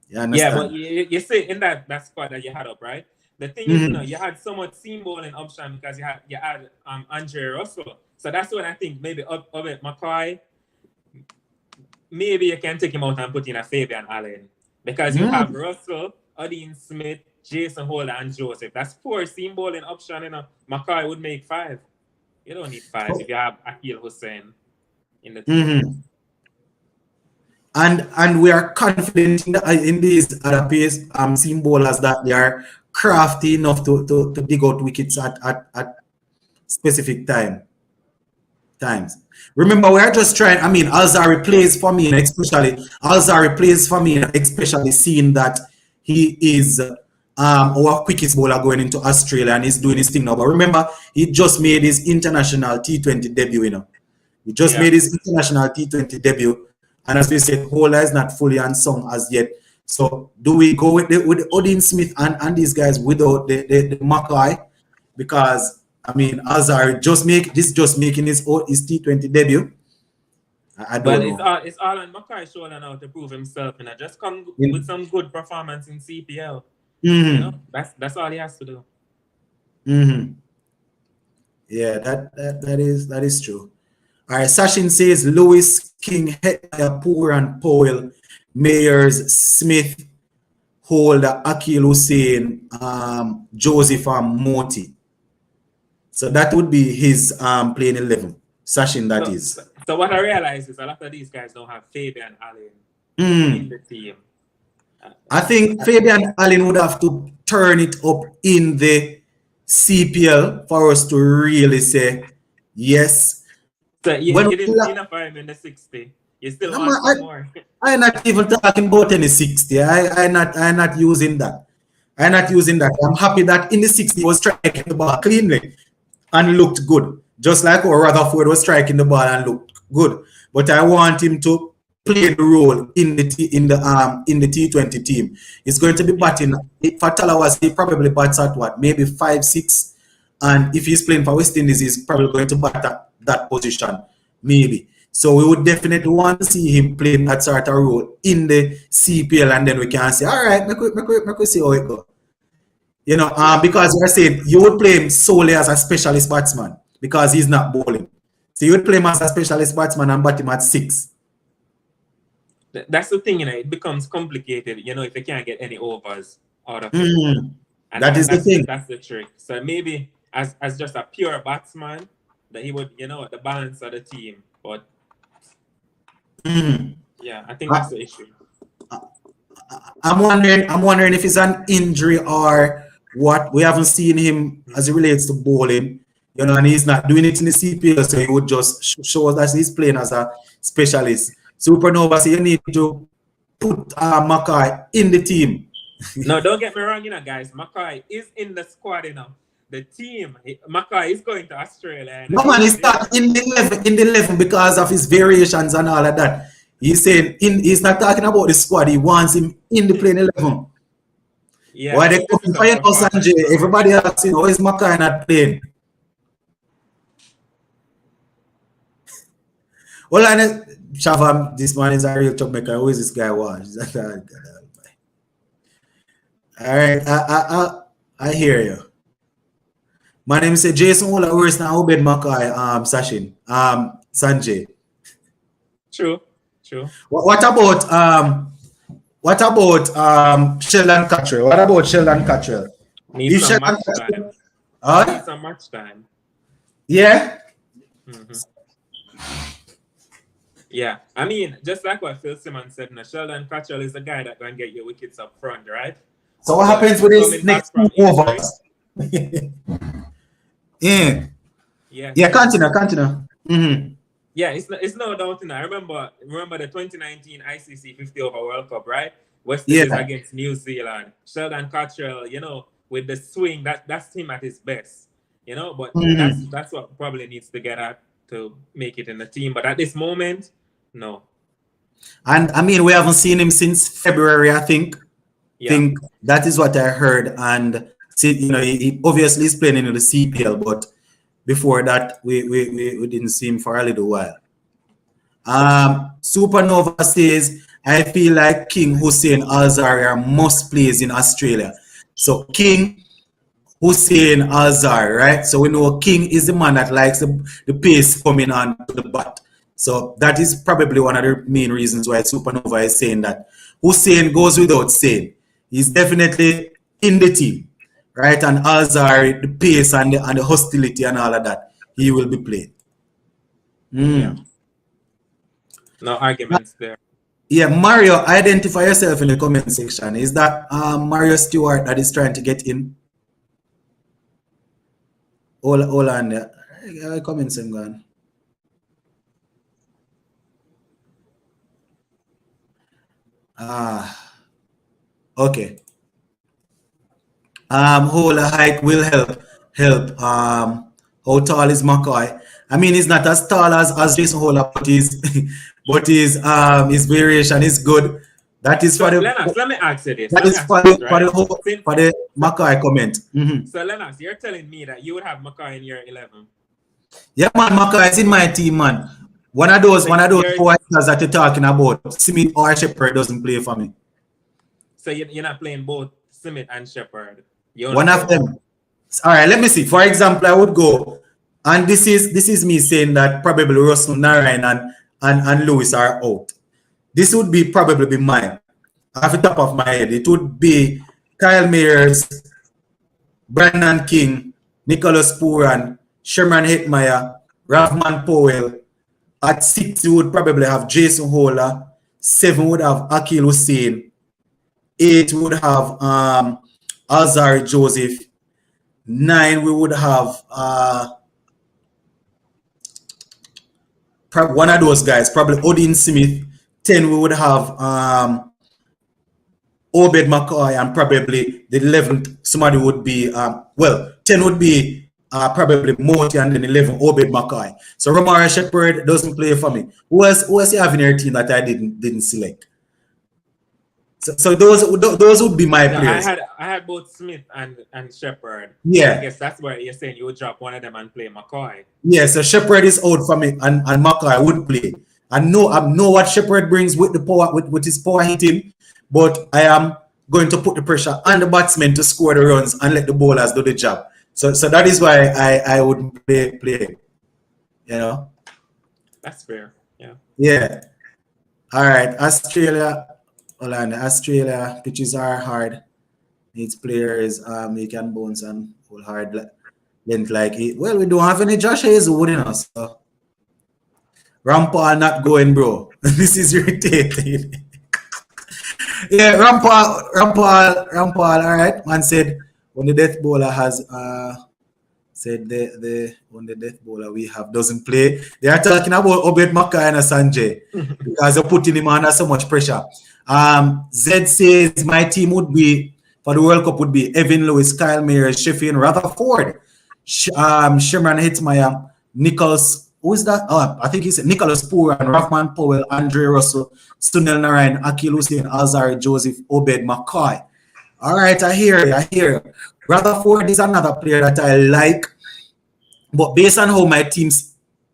You understand? Yeah, but you see in that squad that you had up, right? The thing is, you had so much seam bowling option because you had Andre Russell. So that's when I think maybe up at McCoy, maybe you can take him out and put in a Fabian Allen. Because you have Russell, Odean Smith, Jason Holder, and Joseph. That's 4 seam bowling option. McCoy would make 5. You don't need 5 if you have Akil Hussein in the team. And we are confident in these other pace seam bowlers that they are crafty enough to dig out wickets at specific times. Remember, we are just trying. I mean, Alzari plays for me, especially seeing that he is our quickest bowler going into Australia and he's doing his thing now. But remember, he just made his international T20 debut. He just made his international T20 debut, and as we said, Holder is not fully unsung as yet. So, do we go with Odean Smith and these guys without the Mackay? Because I mean, Alzari just making his T20 debut. I don't know. It's all on Mackay's shoulder now to prove himself, and just come with some good performance in CPL. That's all he has to do. Yeah, that is true. All right, Sachin says Lewis, King, Hetaya, Pooran, Powell, Mayers, Smith, Holder, Akil Hussein, Joseph, and Moti. So that would be his playing 11. Sachin, that is. So what I realize is a lot of these guys don't have Fabian Allen in the team. I think Fabian Allen would have to turn it up in the CPL for us to really say yes. So you didn't see enough for him in the 60. You still want more. I'm not even talking about any 60. I'm not using that. I'm happy that in the 60 he was striking the ball cleanly and looked good. Just like our Rutherford was striking the ball and looked good. But I want him to play the role in the T20 team. He's going to be batting. For Talawas, he probably bats at what? Maybe 5-6. And if he's playing for West Indies, he's probably going to bat at that position. Maybe. So we would definitely want to see him playing that sort of role in the CPL, and then we can say, all right, make we see how it goes. Because you're saying you would play him solely as a specialist batsman because he's not bowling. So you would play him as a specialist batsman and bat him at 6. That's the thing, it becomes complicated, if you can't get any overs out of it. And that's the thing. That's the trick. So maybe as just a pure batsman, that he would, the balance of the team. But yeah, I think that's the issue. I'm wondering if it's an injury or what. We haven't seen him as it relates to bowling, and he's not doing it in the CPL, so he would just show us that he's playing as a specialist. Supernova, so you need to put Mackay in the team. No, don't get me wrong, guys. Mackay is in the squad, The team, Mackay is going to Australia. No man, he's not in the 11 because of his variations and all of that. He's saying he's not talking about the squad. He wants him in the playing 11. Yeah. Why they come for Sanjay? Everybody else, how is Mackay not playing? Well, Shava, this man is a real top maker. Who is this guy? All right, I hear you. My name is Jason Ola worse than Obed Mackay, Sachin, Sanjay. True. What about Sheldon Cottrell? What about Sheldon Cottrell? Needs some match time. Needs some match time. Yeah. Yeah, I mean, just like what Phil Simmons said, Sheldon Cottrell is the guy that can get your wickets up front, right? So what happens with this next 2 overs? Yeah, continue. Yeah, it's no doubt in that. Remember the 2019 ICC 50 over World Cup, right? West Indies against New Zealand. Sheldon Cottrell, with the swing, that's him at his best. But that's what probably needs to get at to make it in the team. But at this moment, no. And I mean, we haven't seen him since February, I think. Yeah. Think that is what I heard. And see, you know, he obviously is playing in the CPL, but before that, we didn't see him for a little while. Supernova says, I feel like King, Hussein, Alzari are must plays in Australia. So King, Hussein, Alzari, right? So we know King is the man that likes the pace coming on to the bat. So that is probably one of the main reasons why Supernova is saying that. Hussein goes without saying. He's definitely in the team, right? And Alzari, the pace and the hostility and all of that, he will be playing. Yeah. No arguments there. Yeah, Mario, identify yourself in the comment section. Is that Mario Stewart that is trying to get in? Hold on there. Comments him gone. Okay. Whole height will help. How tall is McCoy? I mean, he's not as tall as Jason Hola, but his variation is good. That is for the. Lennox, let me ask you this. That is for the McCoy comment. So Lennox, you're telling me that you would have McCoy in your 11? Yeah, man, McCoy is in my team, man. One of those four stars that you're talking about, Smith or Shepherd doesn't play for me. So you're not playing both Smith and Shepherd. One of them. All right, let me see. For example, I would go, and this is me saying that probably Russell, Narayan, and Lewis are out. This would probably be mine. Off the top of my head, it would be Kyle Mayers, Brandon King, Nicholas Puran, Sherman Hetmeyer, Rahman Powell. At 6, you would probably have Jason Hola. 7 would have Akil Hussein. 8 would have Alzari Joseph. 9 we would have one of those guys, probably Odean Smith. 10 we would have Obed McCoy, and probably the 11th somebody would be 10 would be probably Moti, and then 11 Obed McCoy. So Romari Shepherd doesn't play for me. Who else you have in your team that I didn't select? So those would be my players. I had both Smith and Shepherd. Yeah. I guess that's where you're saying you would drop one of them and play McCoy. Yeah, so Shepherd is out for me, and McCoy would play. I know what Shepherd brings with the power, with his power hitting, but I am going to put the pressure on the batsmen to score the runs and let the bowlers do the job. So that is why I wouldn't play him. You know? That's fair. Yeah. Yeah. All right. Australia. Hold on. Australia pitches are hard. Needs players you can bounce and hold hard length like it. Well, we don't have any Josh Hazelwood in us. So. Rampal not going, bro. This is irritating. Yeah, Rampal. All right. Man said when the death bowler has said the death bowler we have doesn't play. They are talking about Obed Mackay and Sanjay because they're putting him under so much pressure. Zed says my team would be for the World Cup would be Evan Lewis, Kyle Mayers, Sheffield, Rutherford, Sherman Hetmeyer, Nichols. Who is that? Oh, I think he said Nicholas Poor and Rahman Powell, Andre Russell, Sunil Narayan, Akil Hussein, Alzari Joseph, Obed McCoy. All right, I hear you. Rutherford is another player that I like, but based on how my team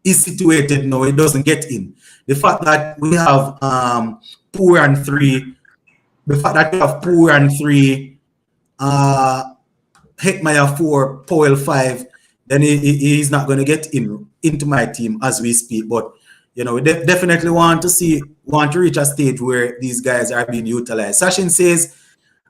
is situated now, it doesn't get in. The fact that we have Poor and 3, Hetmeyer 4, Powell 5, then he's not going to get into my team as we speak. But you know, we definitely want to reach a stage where these guys are being utilized. Sachin says,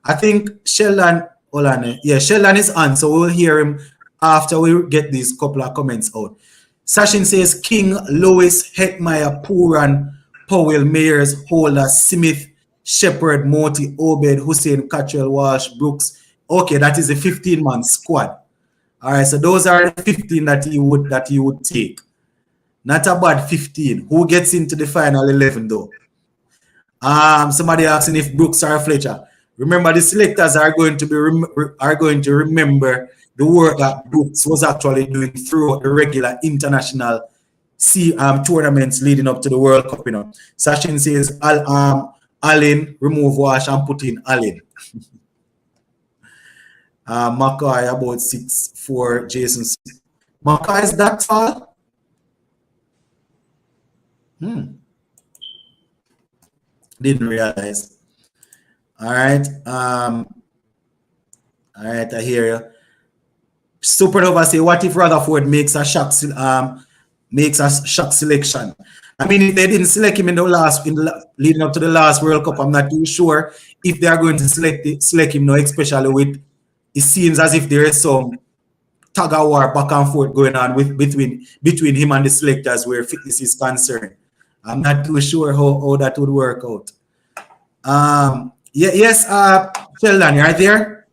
I think Sheldon is on, so we'll hear him after we get these couple of comments out. Sachin says King, Lewis, Hetmeyer, Puran, Powell, Mayers, Holder, Smith, Shepherd, Moti, Obed, Hussein, Cottrell, Walsh, Brooks. Okay, that is a 15-man squad. All right, so those are the 15 that you would take. Not a bad 15. Who gets into the final 11 though? Somebody asking if Brooks or Fletcher. Remember, the selectors are going to remember the work that Brooks was actually doing throughout the regular international tournaments leading up to the World Cup. You know, Sachin says, Allen, remove Wash and put in Allen. Mackay about 6'4", Jason. Mackay is that tall? Didn't realize. All right. All right, I hear you. Supernova say, what if Rutherford makes a shock selection? I mean, if they didn't select him leading up to the last World Cup, I'm not too sure if they are going to select him now, especially with it seems as if there is some tug of war back and forth going on between him and the selectors where fitness is concerned. I'm not too sure how that would work out. Yes, Sheldon, you right there?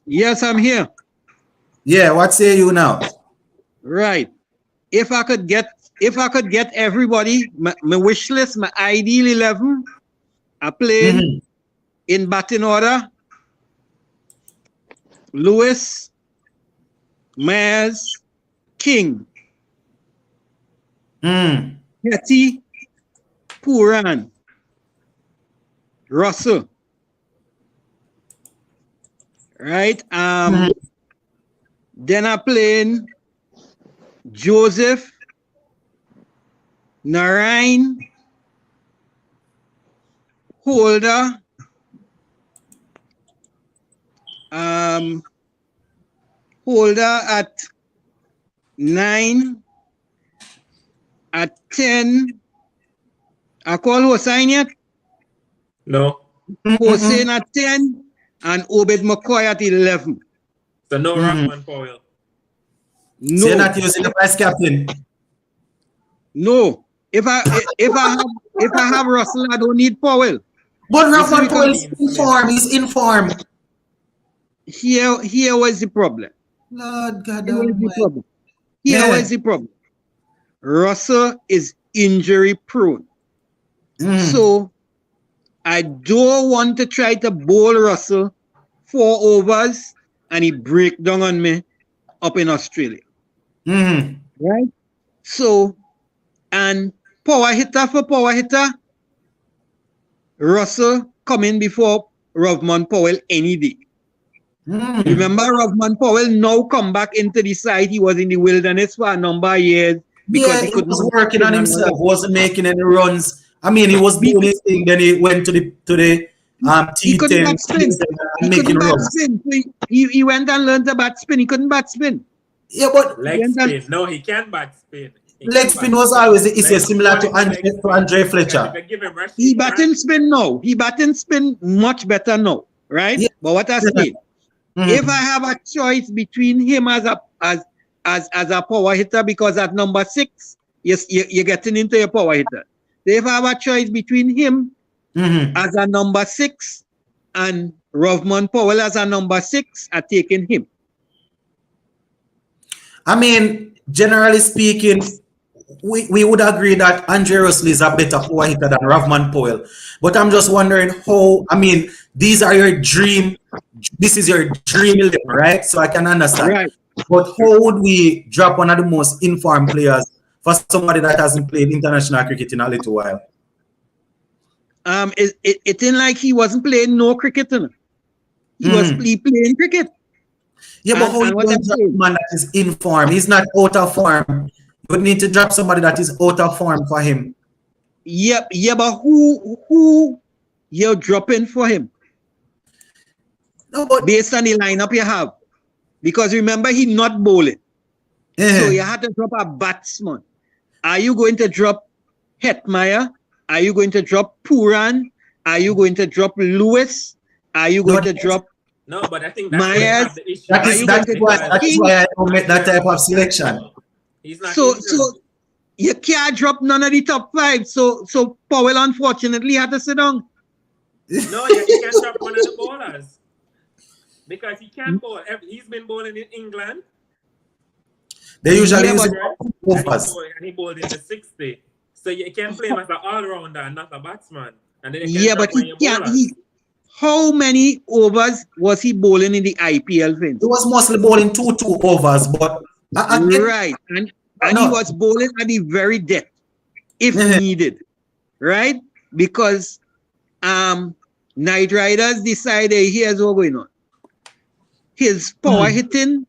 Yes, I'm here. Yeah, what say you now? Right. If I could get everybody, my wish list, my ideal 11, I played in batting order. Lewis, Myers, King, Petty, Pooran, Russell. Right? Then I played Joseph, Narain, Holder, Holder at 9, at 10. I call Hossein yet? No. Hossein at 10 and Obed McCoy at 11. So no Rahman Powell. No. So you're not using the vice captain? No. If I have Russell, I don't need Powell. But Rahman Powell is informed. He's informed. Here was the problem. Lord God, Here was the problem. Russell is injury prone. So I don't want to try to bowl Russell 4 overs and he break down on me up in Australia. Right? So, and power hitter, Russell come in before Rahman Powell any day. Remember, Rahman Powell now come back into the side. He was in the wilderness for a number of years because he was working on himself, wasn't making any runs. I mean, he was doing his thing. Then he went to the T10. He couldn't bat spin. He went and learned to bat spin. He couldn't bat spin. Yeah, but leg spin. No, he can bat spin. Leg spin was always the issue, similar to Andre Fletcher. He batting spin now. He batting spin much better now, right? Yeah. But what I say, if I have a choice between him as a power hitter, because at number 6, yes, you're getting into your power hitter. If I have a choice between him as a number 6 and Rahman Powell as a number 6, I'm taking him. I mean, generally speaking, we would agree that Andre Russell is a better power hitter than Rahman Powell. But I'm just wondering how, I mean, this is your dream 11, right? So I can understand. Right. But how would we drop one of the most informed players for somebody that hasn't played international cricket in a little while? It ain't like he wasn't playing no cricket. He was playing cricket. Yeah, but how you going to drop a man that is in form? He's not out of form. You would need to drop somebody that is out of form for him. Yeah, but who you're dropping for him? No, but based on the lineup you have. Because remember, he's not bowling. So you had to drop a batsman. Are you going to drop Hetmeyer? Are you going to drop Pooran? Are you going to drop Lewis? Are you going to drop No, but I think that's Myers? the issue. That is why I don't make that type of selection. He's not so you can't drop none of the top 5. So Powell unfortunately had to sit down. No, you can't drop one of the bowlers. Because he can't bowl. He's been bowling in England. They usually use and he bowled in the 60. So you can play him as an all-rounder and not a batsman. And then but he can't. How many overs was he bowling in the IPL, Vince? He was mostly bowling 2 overs, but right. And And he was bowling at the very depth, if needed, right? Because Knight Riders decided here's what's going on. His power hitting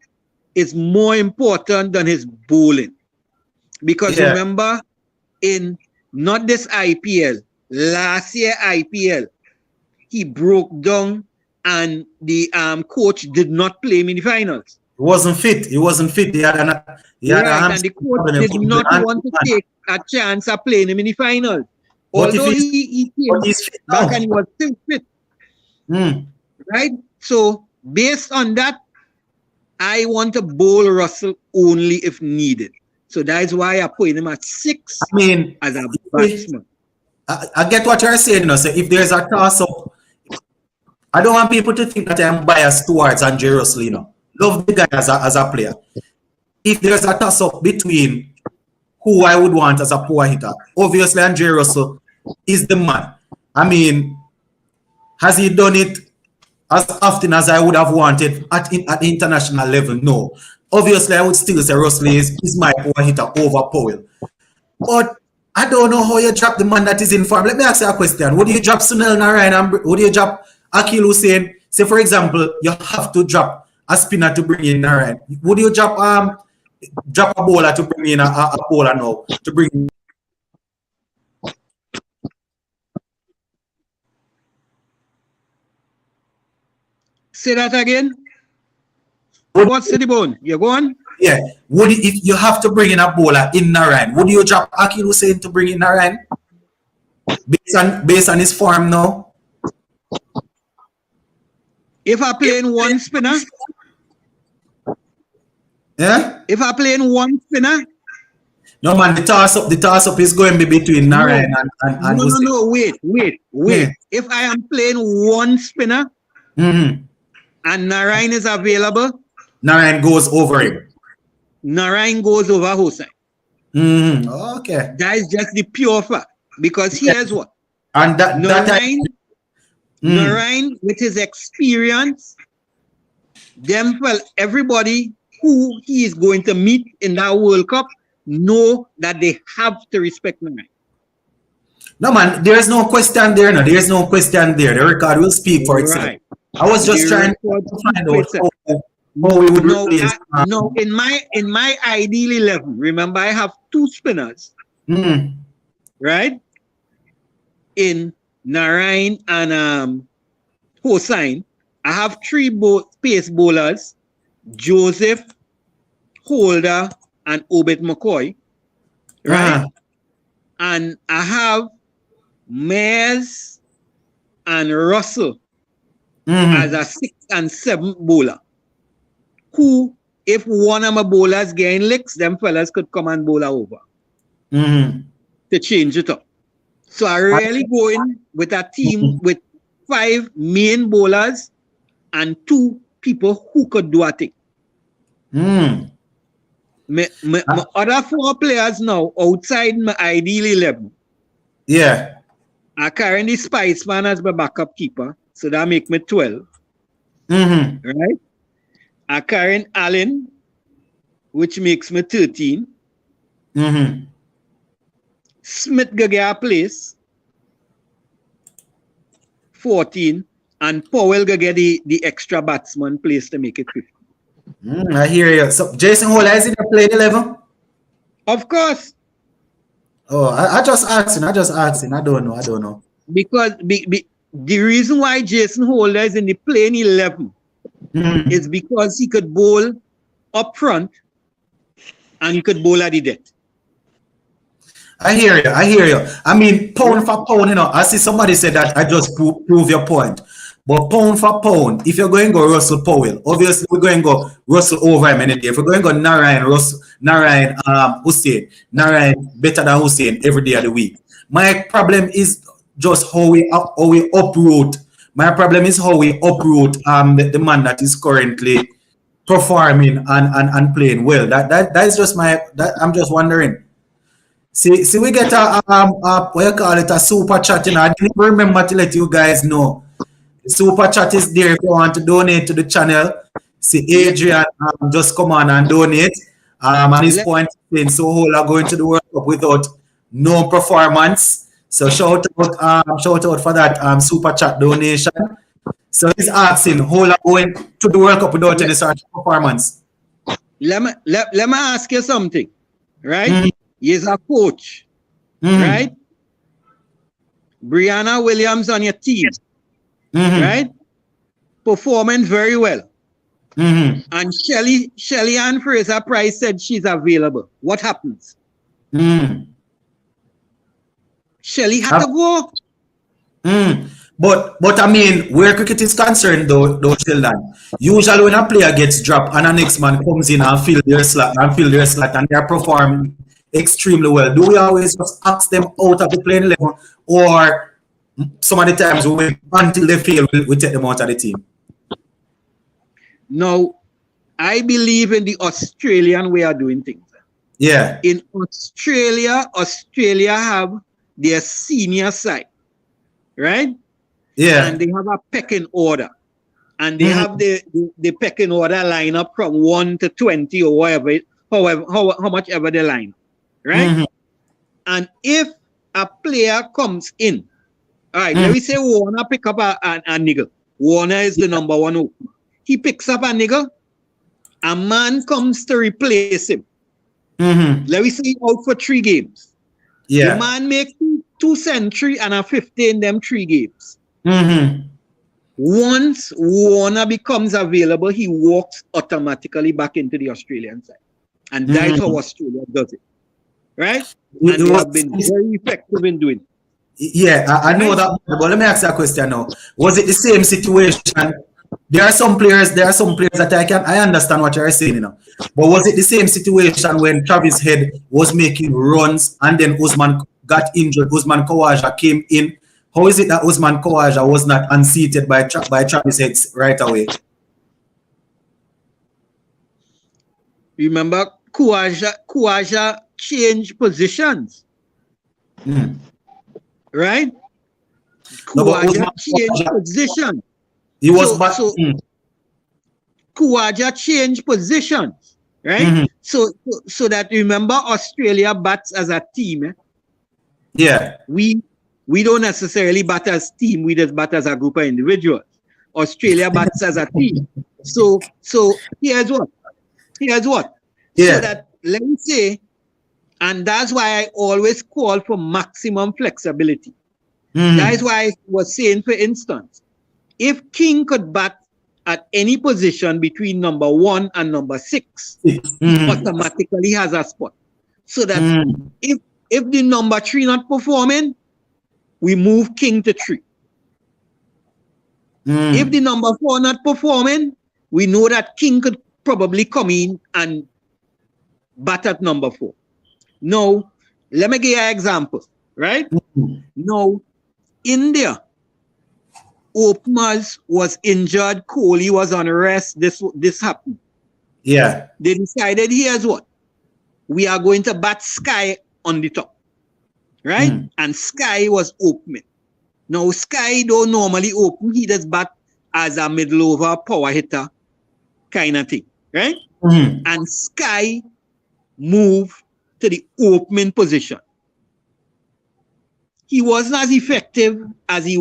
is more important than his bowling. Because remember, in not this IPL, last year IPL, he broke down and the coach did not play him in the finals. He wasn't fit. He wasn't fit. He had and the coach did not want to take a chance of playing him in the finals. Although he came back and he was still fit. Right? So based on that, I want to bowl Russell only if needed. So that is why I put him at 6 as a batsman. I get what you're saying, you know. So if there's a toss-up, I don't want people to think that I'm biased towards Andre Russell, you know. Love the guy as a player. If there's a toss-up between who I would want as a power hitter, obviously Andre Russell is the man. I mean, has he done it as often as I would have wanted at the international level? No. Obviously, I would still say Russell is my power hitter over Powell. But I don't know how you drop the man that is in form. Let me ask you a question. Would you drop Sunil Narayan and would you drop Akil Hussain? Say, for example, you have to drop a spinner to bring in Narayan. Would you drop a bowler to bring in a bowler now? To bring in? Say that again. What's the bone? You go on? Yeah. Would you, if you have to bring in a bowler in Narayan, would you drop Akil Hussain to bring in Narayan? Based on his form now? If I play in one spinner? Yeah? If I play in one spinner? No man, the toss up is going to be between Narayan and Hussain. No, wait. Yeah. If I am playing one spinner and Narayan is available, Narayan goes over him. Narayan goes over Hussain. Okay. That is just the pure fact. Because here's what. And Narayan, with his experience, everybody who he is going to meet in that World Cup know that they have to respect Narayan. No man, there is no question there. No, there is no question there. The record will speak for itself. Right. I was just trying to find out how we would replace. No, in my ideal 11, remember I have 2 spinners, right? In Narayan and Hossain, I have 3 pace bowlers: Joseph, Holder, and Obed McCoy, right? And I have Mayers and Russell as a 6 and 7 bowler. Who, if one of my bowlers getting licks, them fellas could come and bowl over to change it up. So I really go in with a team with 5 main bowlers and 2 people who could do a thing. My other 4 players now outside my ideal 11. Yeah. I currently Spiceman as my backup keeper, so that make me 12. Right? I carry Allen, which makes me 13. Smith go get a place, 14, and Powell go get the extra batsman place to make it 15. I hear you. So Jason Holder is in the play 11? Of course. Oh, I just asking. I don't know. Because the reason why Jason Holder is in the playing 11 is because he could bowl up front and he could bowl at the death. I hear you. I mean, pound for pound, you know, I see somebody said that I just prove your point. But pound for pound, if you're going to go Russell Powell, obviously we're going to go Russell over him any day. If we're going to go Narayan, Hussain, Narayan better than Hussain every day of the week. My problem is just how we uproot. My problem is how we uproot the man that is currently performing and playing well. That is just I'm just wondering. See, we get a what you call it, a super chat. You know, I didn't remember to let you guys know. The super chat is there if you want to donate to the channel. See, Adrian just come on and donate. And his point in so whole are going to the World Cup without no performance. So shout out for that super chat donation. So he's asking whole are going to the World Cup without any sort of performance. Let me ask you something, right? He's a coach, right? Brianna Williams on your team, right? Performing very well. And Shelly Ann Fraser Price said she's available. What happens? Shelly had to go. But I mean, where cricket is concerned, though, Sheldon, usually when a player gets dropped and a next man comes in and fill their slot and they're performing extremely well, do we always just ask them out of the playing 11, or some of the times we wait until they fail, we take them out of the team? No, I believe in the Australian way of doing things. Yeah. In Australia have their senior side, right? Yeah. And they have a pecking order. And they have the pecking order line up from 1 to 20 or whatever, how much ever they line, right? And if a player comes in, all right, let me say Warner pick up a niggle. Warner is the number one opener. He picks up a niggle, a man comes to replace him. Let me say out for 3 games. Yeah. The man makes 2 century and a 50 in them 3 games. Once Warner becomes available, he walks automatically back into the Australian side. And that's how Australia does it. Right? And they have been very effective in doing it. Yeah, I know that, but let me ask you a question now. Was it the same situation? There are some players that I understand what you're saying, you know. But was it the same situation when Travis Head was making runs and then Usman got injured, Usman Khawaja came in? How is it that Usman Khawaja was not unseated by Travis Head right away? Remember, Khawaja changed positions. Right? Khawaja changed positions. He was Khawaja changed positions, right? So that, remember, Australia bats as a team. Eh? Yeah. We don't necessarily bat as team. We just bat as a group of individuals. Australia bats as a team. So here's what. Yeah. So that, let me say, and that's why I always call for maximum flexibility. That is why I was saying, for instance, if King could bat at any position between number 1 and number 6, he automatically has a spot. So that if the number 3 not performing, we move King to 3. If the number 4 not performing, we know that King could probably come in and bat at number 4. Now, let me give you an example, right? Now, India, Opemas was injured, Kohli was on rest, this happened. Yeah. They decided, here's what, we are going to bat Sky on the top, right? And Sky was opening. Now, Sky don't normally open, he does bat as a middle over power hitter kind of thing, right? And Sky moved to the opening position. He wasn't as effective as he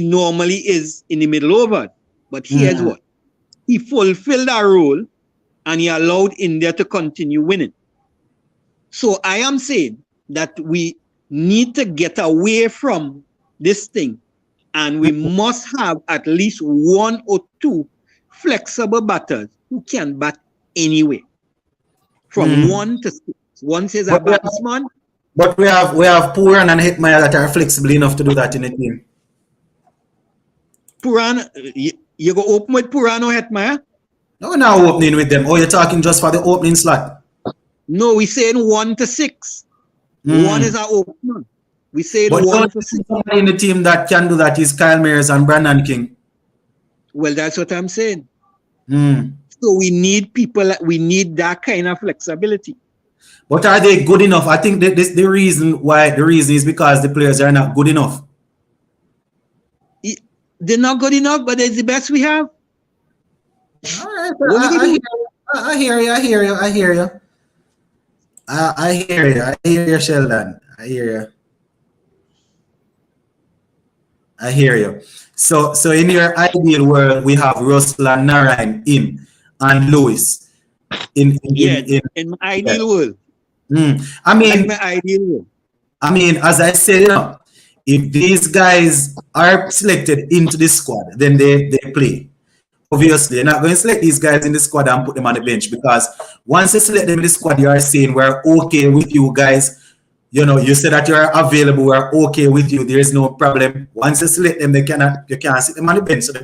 normally is in the middle over. But here's what. He fulfilled that role and he allowed India to continue winning. So I am saying that we need to get away from this thing and we must have at least 1 or 2 flexible batters who can bat anyway. From 1 to 6. One says a batsman. But we have Puran and Hetmaya that are flexible enough to do that in a team. Puran, you go open with Puran or Hetmaya? No, we're not opening with them. Oh, you're talking just for the opening slot? No, we're saying 1 to 6. 1 is our opener. We say 1 to 6. Somebody in the team that can do that is Kyle Mayers and Brandon King. Well, that's what I'm saying. So we need people, we need that kind of flexibility. But are they good enough? I think that the reason is because the players are not good enough. They're not good enough, but it's the best we have. All right. I hear you. I hear you. I hear you. I hear you. I hear you, Sheldon. I hear you. I hear you. So in your ideal world, we have Russell and Narayan in and Lewis Yeah, in in my yeah. ideal world. I Like mean, my ideal world. as I said, if these guys are selected into the squad, then they play. Obviously, you're not going to select these guys in the squad and put them on the bench because once you select them in the squad, you are saying we're okay with you guys. You know, you say that you're available, we're okay with you. There is no problem. Once you select them, you can't sit them on the bench, so they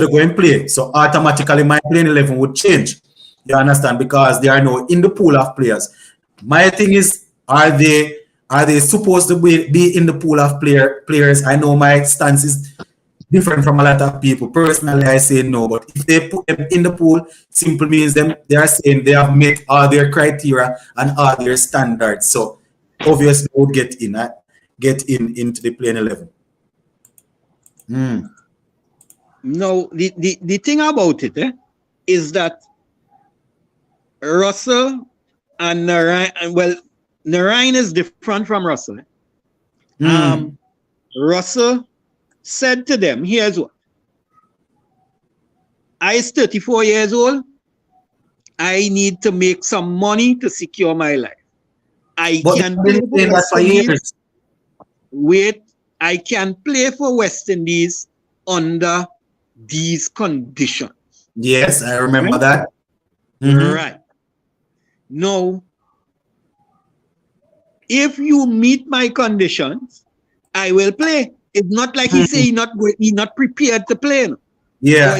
go and play. So automatically, my playing 11 would change. You understand? Because they are now in the pool of players. My thing is, are they supposed to be in the pool of players? I know my stance is different from a lot of people. Personally, I say no. But if they put them in the pool, simple means they are saying they have met all their criteria and all their standards. So obviously, would get in into the playing 11. No, the thing about it is that Russell and Narayan, well, Narayan is different from Russell. Russell said to them, here's what. I is 34 years old. I need to make some money to secure my life. I can play for West Indies. Wait, I can play for West Indies under these conditions. Yes, I remember that. Right. Now, if you meet my conditions, I will play. It's not like he say he's not prepared to play. No? Yeah. So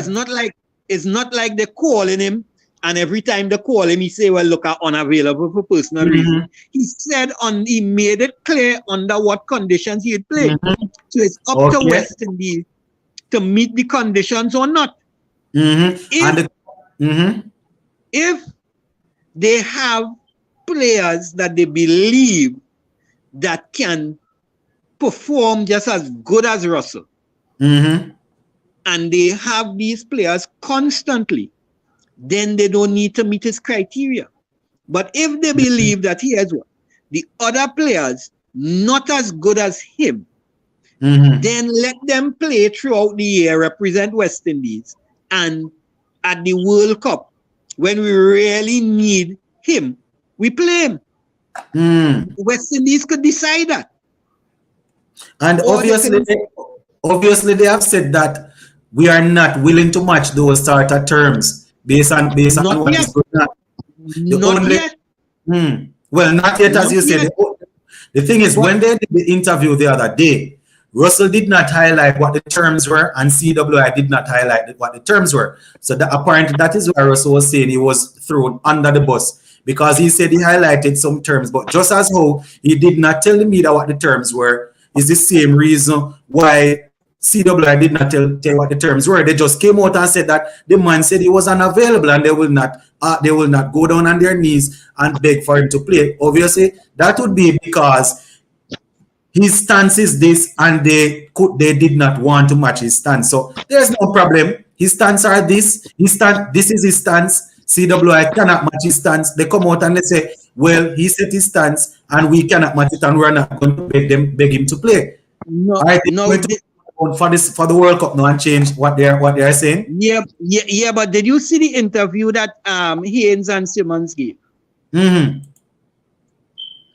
it's not like they're calling him, and every time they call him, he say, "Well, look, I'm unavailable for personal reasons." He said he made it clear under what conditions he'd play. So it's up to West Indies to meet the conditions or not. If they have players that they believe that can perform just as good as Russell, and they have these players constantly, then they don't need to meet his criteria. But if they believe that he has the other players not as good as him, then let them play throughout the year, represent West Indies, and at the World Cup, when we really need him, we play him. West Indies could decide that. And obviously they have said that we are not willing to match those sort of terms based on what is going on. Well, not yet, as you said. The thing is, when they did the interview the other day, Russell did not highlight what the terms were, and CWI did not highlight what the terms were. So apparently that is why Russell was saying he was thrown under the bus, because he said he highlighted some terms, but just as how he did not tell the media what the terms were, is the same reason why CWI did not tell what the terms were. They just came out and said that the man said he was unavailable and they will not go down on their knees and beg for him to play. Obviously, that would be because his stance is this, and they did not want to match his stance. So there's no problem. His stance are this. This is his stance. CWI cannot match his stance. They come out and they say, well, he set his stance and we cannot match it, and we're not going to beg him to play. For the World Cup now and change what they are saying. Yeah. But did you see the interview that Haynes and Simmons gave?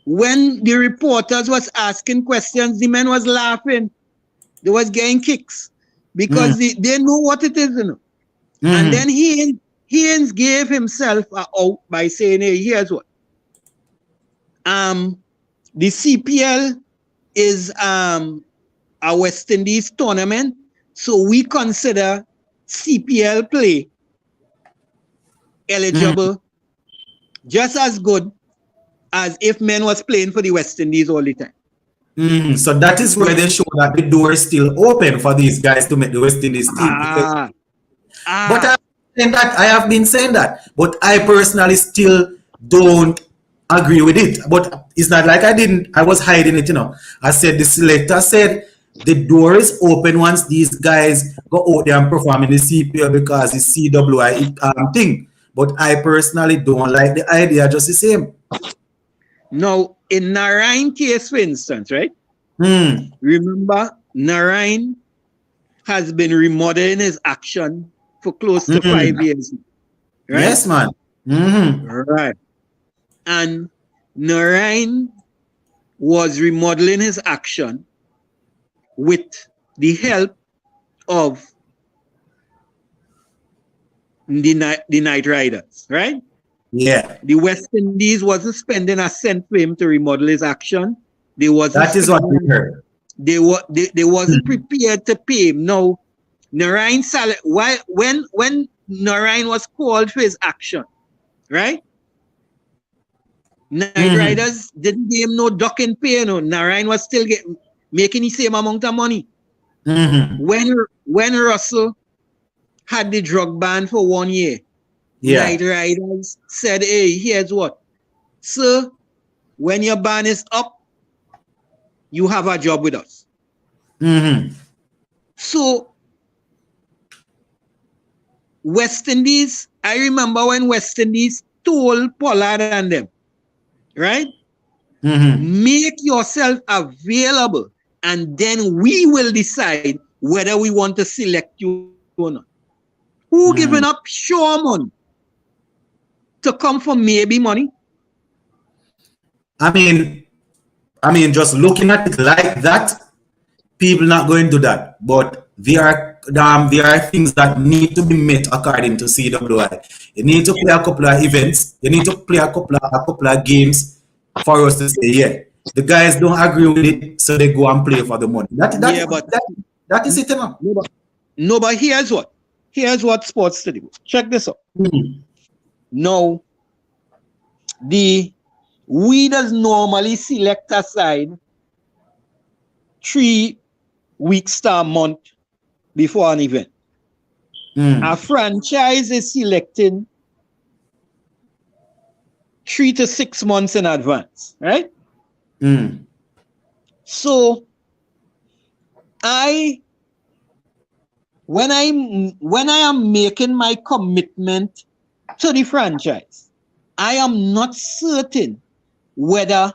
When the reporters was asking questions, the men was laughing. They was getting kicks because they know what it is, you know. And then Haynes gave himself out by saying, hey, here's what. The CPL is a West Indies tournament, so we consider CPL play eligible just as good as if men was playing for the West Indies all the time. So that is where they show that the door is still open for these guys to make the West Indies team. But I have been saying that, but I personally still don't agree with it. But it's not like I was hiding it, you know. I said the selector said the door is open once these guys go out there and perform in the CPL because it's CWI thing. But I personally don't like the idea just the same. Now, in Narayan case, for instance, right? Remember, Narayan has been remodeling his action for close to 5 years. Right? Yes, man. Right. And Narayan was remodeling his action with the help of the Night Riders, right? Yeah. The West Indies wasn't spending a cent for him to remodel his action. They wasn't. That is what we heard. They wasn't prepared to pay him. No, Narayan salary. Why when Narayan was called for his action, right? Night Riders didn't give him no duck and pay. No, Narayan was still making the same amount of money. When Russell had the drug ban for 1 year, Night Riders said, "Hey, here's what, sir. When your ban is up, you have a job with us." So West Indies, I remember when West Indies told Pollard and them, right? Make yourself available, and then we will decide whether we want to select you or not. Who giving up sure money to come for maybe money? I mean, just looking at it like that, people not going to do that. But there are things that need to be met according to CWI. You need to play a couple of events. You need to play a couple of games for us to say, yeah, the guys don't agree with it, so they go and play for the money. That is it, man. No, but here's what sports to do. Check this out. Now, we does normally select a side 3 weeks to a month before an event. A franchise is selecting 3 to 6 months in advance, right? So when I am making my commitment to the franchise, I am not certain whether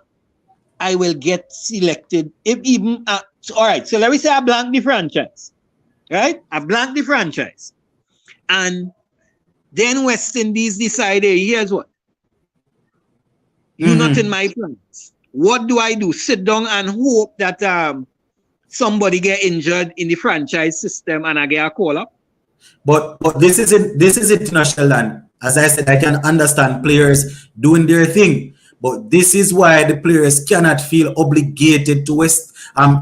I will get selected. If even all right, so let me say I blank the franchise, right? I blank the franchise, and then West Indies decide, hey, here's what, you're not in my plans. What do I do? Sit down and hope that somebody get injured in the franchise system and I get a call up? But this is international land. As I said, I can understand players doing their thing, but this is why the players cannot feel obligated to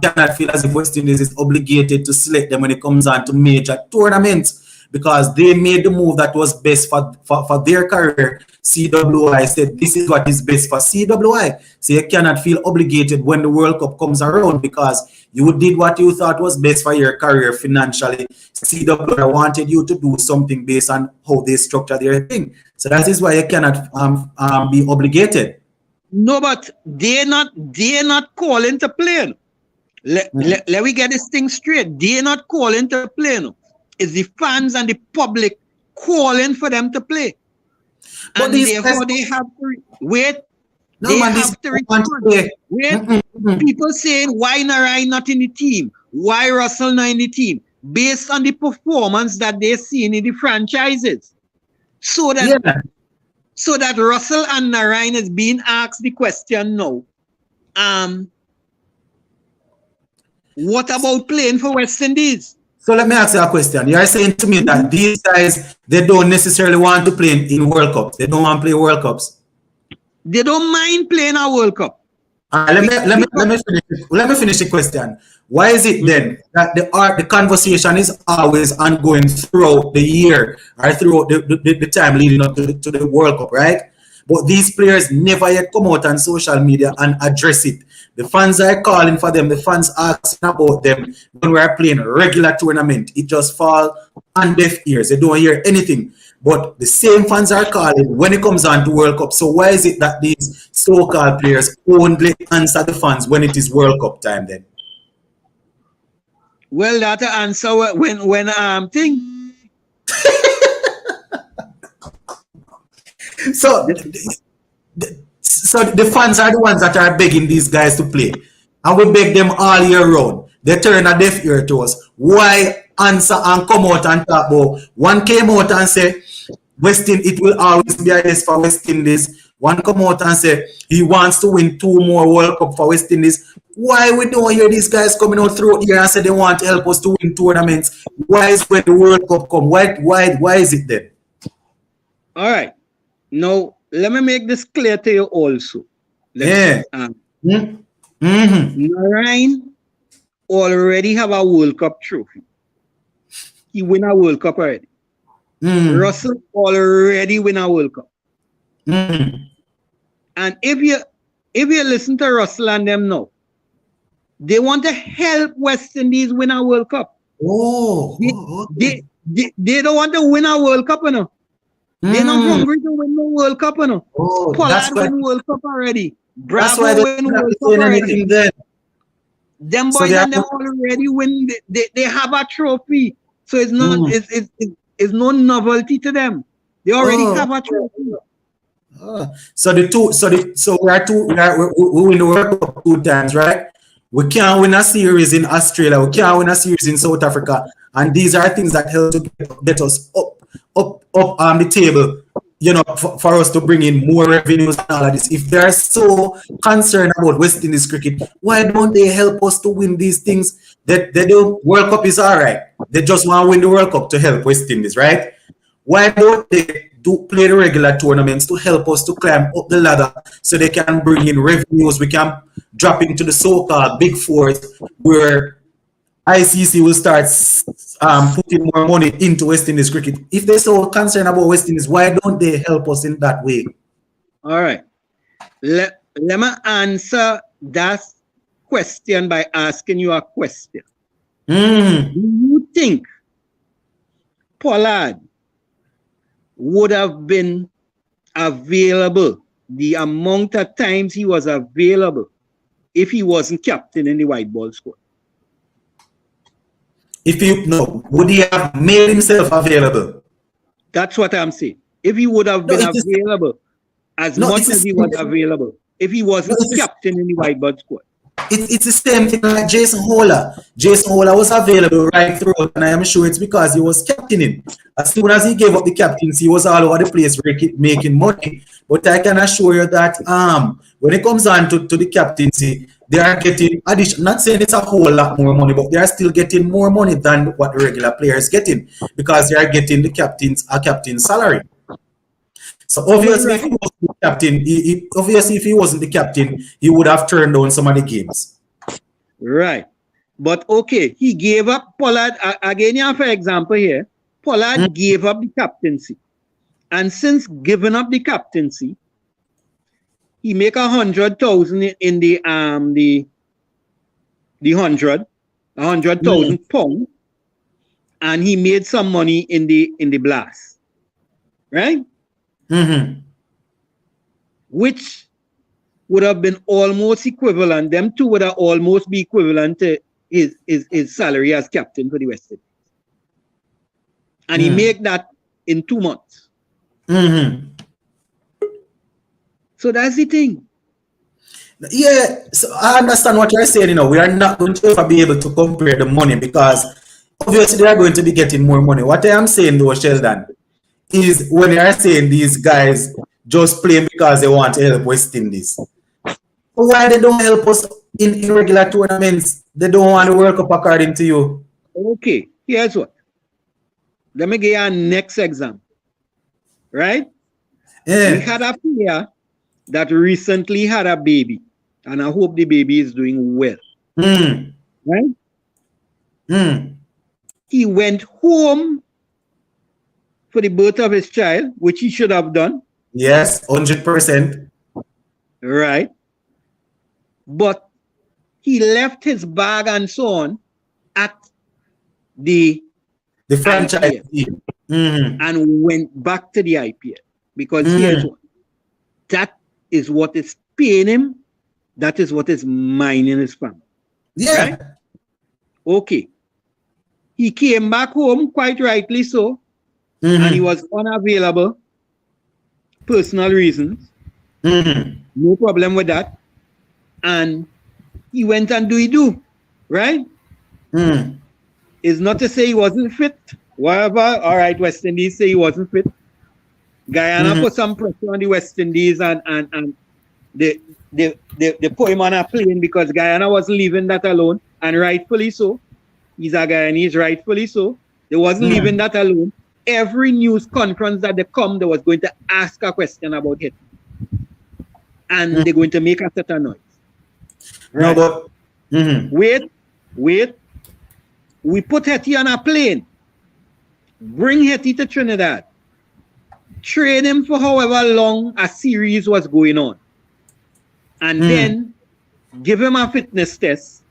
cannot feel as if West Indies is obligated to select them when it comes on to major tournaments, because they made the move that was best for their career. CWI said this is what is best for CWI. So you cannot feel obligated when the World Cup comes around because you did what you thought was best for your career financially. CWI wanted you to do something based on how they structure their thing. So that is why you cannot be obligated. No, but they're not calling to play. Let me get this thing straight. They're not calling to play. No. It's the fans and the public calling for them to play. But and therefore they have to wait. No, they man, have to respond. Wait. People saying, why Narayan not in the team? Why Russell not in the team? Based on the performance that they're seeing in the franchises. So that Russell and Narayan is being asked the question now. What about playing for West Indies? So let me ask you a question. You are saying to me that these guys, they don't necessarily want to play in World Cups. They don't want to play World Cups. They don't mind playing a World Cup. Let me finish the question. Why is it then that the conversation is always ongoing throughout the year or throughout the time leading up to the World Cup, right? But these players never yet come out on social media and address it. The fans are calling for them. The fans asking about them when we are playing a regular tournament. It just falls on deaf ears. They don't hear anything. But the same fans are calling when it comes on to World Cup. So why is it that these so-called players only answer the fans when it is World Cup time then? Well, that answer when thing. So, so the fans are the ones that are begging these guys to play, and we beg them all year round. They turn a deaf ear to us. Why answer and come out and talk about? One came out and say, it will always be a yes for West Indies. One come out and say he wants to win 2 more World Cup for West Indies. Why we don't hear these guys coming out through here and say they want to help us to win tournaments? Why is when the World Cup come? Why is it then? All right. Now, let me make this clear to you also. Narayan already have a World Cup trophy. He win a World Cup already. Russell already win a World Cup. And if you listen to Russell and them now, they want to help West Indies win a World Cup. They don't want to win a World Cup, you know. They're not hungry to win the World Cup, you know. Pollard win World Cup already. Bravo win World Cup already. Them boys and them already win. They have a trophy, so it's not it's no novelty to them. They already have a trophy. So we win the World Cup 2 times, right? We can't win a series in Australia. We can't win a series in South Africa, and these are things that help to get us up on the table, you know, for us to bring in more revenues and all of this. If they're so concerned about West Indies cricket, why don't they help us to win these things? They do. World Cup is all right. They just want to win the World Cup to help West Indies, right? Why don't they play the regular tournaments to help us to climb up the ladder so they can bring in revenues? We can drop into the so-called Big Fours where ICC will start putting more money into West Indies cricket. If they're so concerned about West Indies, why don't they help us in that way? All right. Let me answer that question by asking you a question. Do you think Pollard would have been available the amount of times he was available if he wasn't captain in the white ball squad? Would he have made himself available? That's what I'm saying. If he would have been available as much as he was available, if he wasn't captain in the white ball squad. It's the same thing like Jason Holler. Jason Holler was available right through, and I am sure it's because he was captaining. As soon as he gave up the captaincy, he was all over the place making money. But I can assure you that when it comes on to the captaincy, they are getting additional. Not saying it's a whole lot more money, but they are still getting more money than what the regular players getting because they are getting the captain's salary. So obviously, if he wasn't the captain, if he wasn't the captain, he would have turned down some of the games. Right. But okay, he gave up Pollard. Again, for example here, Pollard gave up the captaincy. And since giving up the captaincy, he make 100,000 in the 100,000 pounds, and he made some money in the blast. Right? Which would have been almost equivalent. Them two would have almost be equivalent to his salary as captain for the West Indies. And he made that in 2 months. So that's the thing. Yeah, so I understand what you're saying. You know, we are not going to ever be able to compare the money because obviously they are going to be getting more money. What I am saying though, Sheldon, is when they are saying these guys just playing because they want to help West Indies. Why they don't help us in regular tournaments? They don't want to World Cup according to you. Okay, here's what. Let me give you a next example. Right? Yeah. We had a player that recently had a baby, and I hope the baby is doing well. Right? He went home for the birth of his child, which he should have done. Yes, 100%. Right. But he left his bag and so on at the franchise team. And went back to the IPL. Because here's what. That is what is paying him. That is what is mining his family. Yeah. Right? Okay. He came back home, quite rightly so. And he was unavailable personal reasons. No problem with that. And he went and do, right? It's not to say he wasn't fit. Whatever. All right, West Indies say he wasn't fit. Guyana put some pressure on the West Indies and they put him on a plane because Guyana wasn't leaving that alone, and rightfully so. He's a Guyanese, rightfully so. They wasn't leaving that alone. Every news conference that they come, they was going to ask a question about it. And they're going to make a certain noise. Right? No, but Wait. We put Hetty on a plane. Bring Hetty to Trinidad. Train him for however long a series was going on. And then give him a fitness test,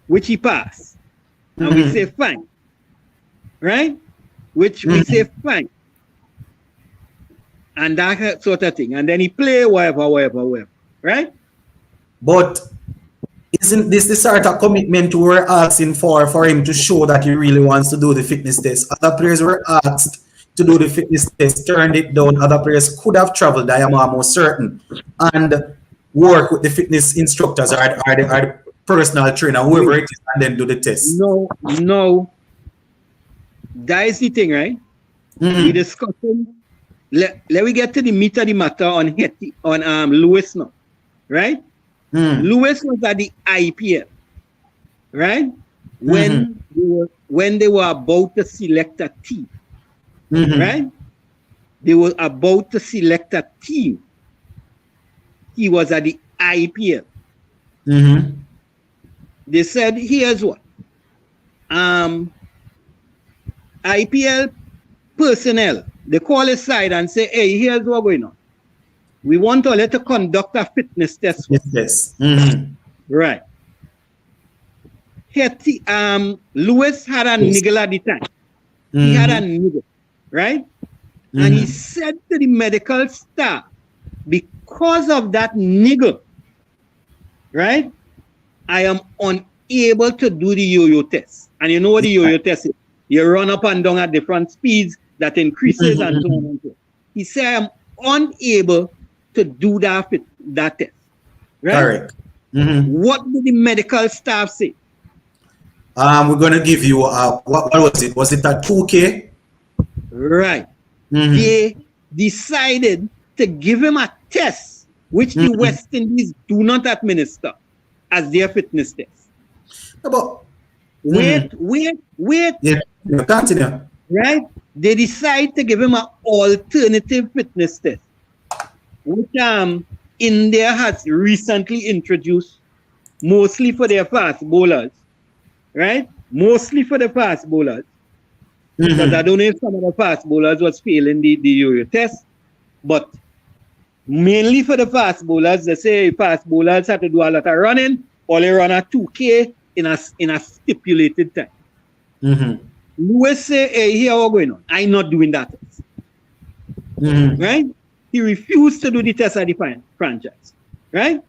which he passed. And we say fine. Right? Which we say fine. And that sort of thing. And then he play whatever. Right? But isn't this the sort of commitment we're asking for him to show that he really wants to do the fitness test? Other players were asked to do the fitness test, turned it down. Other players could have traveled, I am almost certain, and work with the fitness instructors or the personal trainer, whoever it is, and then do the test. No. That is the thing, right? We discussing. Let we get to the meat of the matter on Lewis now, right? Lewis was at the IPL, right? When they were about to select a team, right? They were about to select a team. He was at the IPL. They said, here's what. IPL personnel, they call aside and say, hey, here's what's going on. We want to let to conduct a fitness test. Yes. Right. Lewis had a niggle at the time. He had a niggle, right? And he said to the medical staff, because of that niggle, right, I am unable to do the yo-yo test. And you know what the yo-yo test is? You run up and down at different speeds that increases and so on and so on. He said, I am unable to do that test. Right? Correct. What did the medical staff say? We're going to give you, what was it? Was it a 2K? Right. They decided to give him a test, which the West Indies do not administer as their fitness test. But, Wait. Yeah, continue. Right? They decide to give him an alternative fitness test, which India has recently introduced, mostly for their fast bowlers, right? Mostly for the fast bowlers. Because I don't know if some of the fast bowlers was failing the yo-yo test, but mainly for the fast bowlers, they say fast bowlers have to do a lot of running, or they run a 2K in a stipulated time. Lewis say, hey, here what's going on. I'm not doing that test. Right? He refused to do the test at the franchise. Right?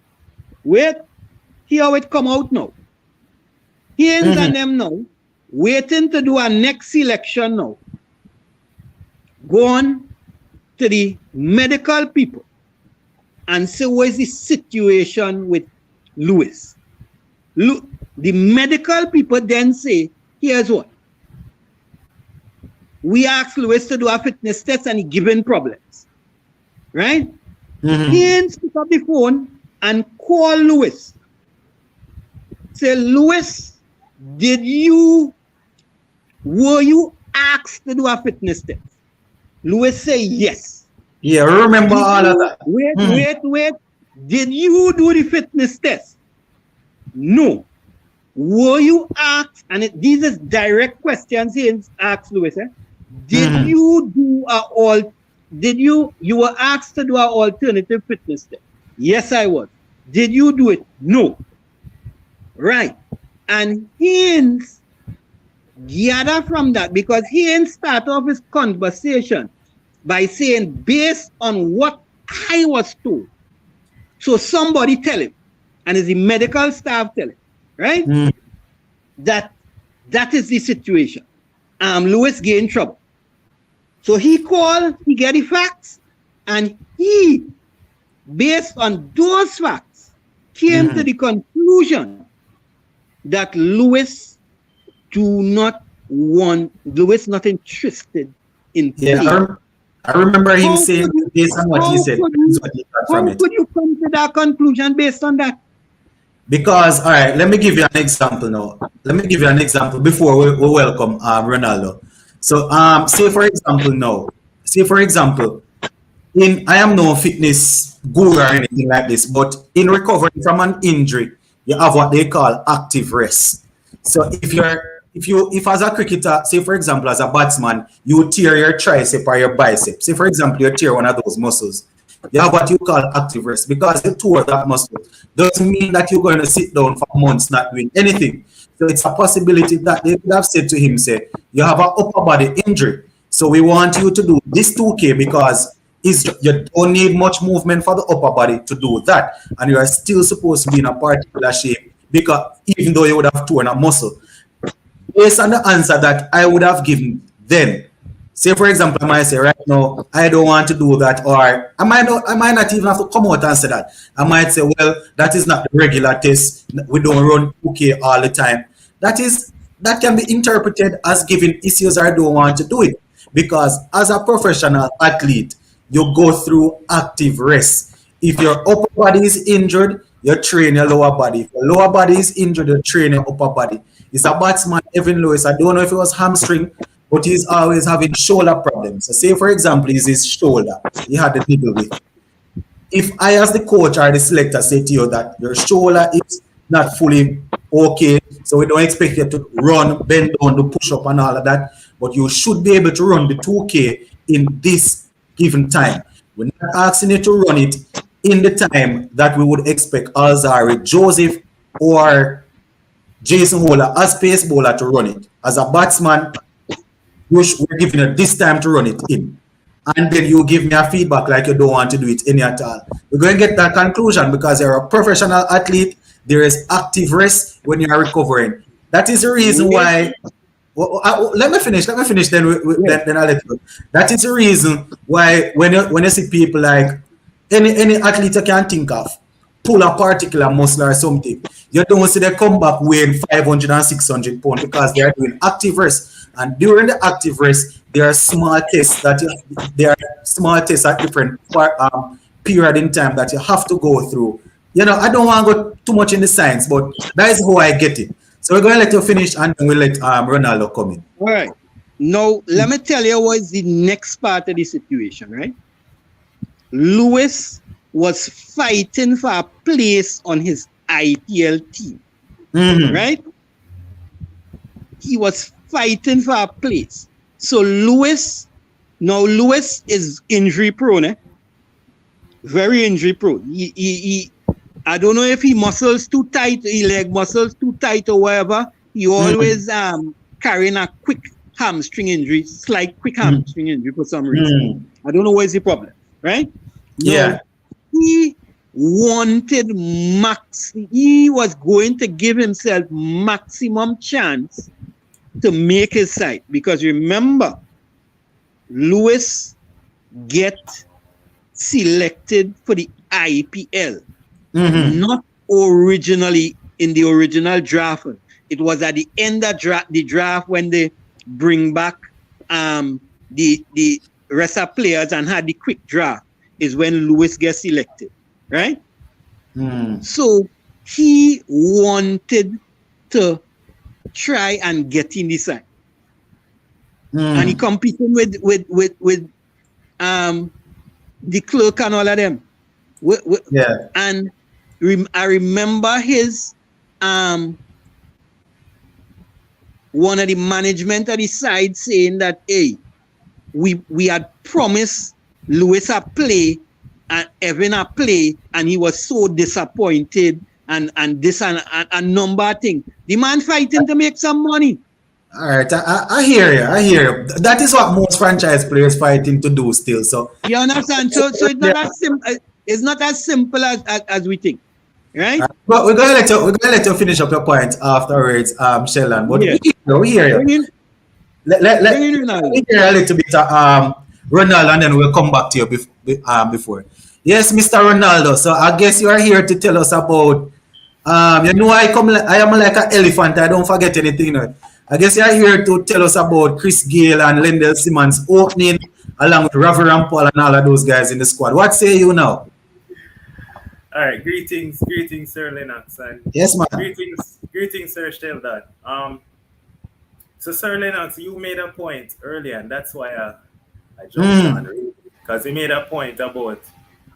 Wait. Here how it come out now. He and them now, waiting to do a next selection now. Go on to the medical people and say, what is the situation with Lewis? Look, the medical people then say, here's what. We asked Lewis to do a fitness test and he given problems. Right? He pick up the phone and call Lewis. Say, Lewis, were you asked to do a fitness test? Lewis say yes. Yeah, remember all of that. Wait. Did you do the fitness test? No. Were you asked, and these are direct questions he asked Lewis, did you do you were asked to do an alternative fitness test? Yes, I was. Did you do it? No. Right. And Haynes gather from that, because Haynes start off his conversation by saying, based on what I was told. So somebody tell him, and it's the medical staff tell him, right? That is the situation. Lewis get in trouble. So he called, he get the facts, And he, based on those facts, came to the conclusion that Lewis not interested in playing. Yeah, I remember him saying based on what he said. How could you come to that conclusion based on that? Because, all right, let me give you an example now. Let me give you an example before we welcome Ronaldo. So, say for example, I am no fitness guru or anything like this, but in recovering from an injury, you have what they call active rest. So if as a cricketer, say for example, as a batsman, you tear your tricep or your bicep. Say for example, you tear one of those muscles. You have what you call active rest because you tore that muscle. Doesn't mean that you're going to sit down for months not doing anything. So it's a possibility that they could have said to him, say, you have an upper body injury. So we want you to do this 2K because you don't need much movement for the upper body to do that. And you are still supposed to be in a particular shape because even though you would have torn a muscle. Based on the answer that I would have given then, say for example, I might say right now, I don't want to do that, or I might not even have to come out and say that. I might say, well, that is not the regular test. We don't run 2K all the time. That can be interpreted as giving issues or I don't want to do it. Because as a professional athlete, you go through active rest. If your upper body is injured, you train your lower body. If your lower body is injured, you train your upper body. It's a batsman, Evan Lewis. I don't know if it was hamstring, but he's always having shoulder problems. So say, for example, is his shoulder he had to deal with. If I, as the coach or the selector, say to you that your shoulder is not fully okay, so we don't expect you to run, bend down, do push-up and all of that, but you should be able to run the 2K in this given time. We're not asking you to run it in the time that we would expect Alzari, Joseph, or Jason Holder as pace bowler to run it. As a batsman, we're giving you this time to run it in. And then you give me a feedback like you don't want to do it any at all. We're going to get that conclusion because you're a professional athlete. There is active rest when you are recovering. That is the reason why. Let me finish. Then then I'll let you go. That is the reason why when you see people like any athlete you can think of pull a particular muscle or something, you don't see them come back weighing 500 and 600 pounds because they are doing active rest. And during the active rest, there are small tests at different period in time that you have to go through. You know, I don't want to go too much in the science, but that is how I get it. So we're going to let you finish and then we'll let Ronaldo come in. All right. Now, let me tell you what is the next part of the situation, right? Lewis was fighting for a place on his IPL team, right? He was fighting for a place. So Lewis is injury prone, eh? Very injury prone. He I don't know if he muscles too tight, he leg muscles too tight or whatever. He always carrying a quick hamstring injury, slight quick hamstring injury for some reason. I don't know what is the problem, right? Yeah. Now, he wanted he was going to give himself maximum chance to make his side. Because remember, Lewis get selected for the IPL. Not originally in the original draft. It was at the end of the draft when they bring back the rest of players and had the quick draft is when Lewis gets selected, right? So he wanted to try and get in the side. And he competed with the clerk and all of them. And I remember his one of the management of the side saying that, hey, we had promised Lewis a play and Evan a play, and he was so disappointed and this and a number of things. The man fighting to make some money. All right, I hear you. That is what most franchise players fighting to do still. So you understand? So it's not as simple. It's not as simple as we think, right? But we're gonna let you finish up your point afterwards, Sheldon. But we hear you. Let me hear a little bit Ronaldo, and then we'll come back to you before. Yes, Mr. Ronaldo. So I guess you are here to tell us about. You know, I am like an elephant. I don't forget anything. You know. I guess you are here to tell us about Chris Gayle and Lendl Simmons opening, along with Ravi Rampal and all of those guys in the squad. What say you now? All right, greetings, Sir Lennox, and yes, man. Greetings, Sir Steldan. So Sir Lennox, you made a point earlier, and that's why I jumped on, because he made a point about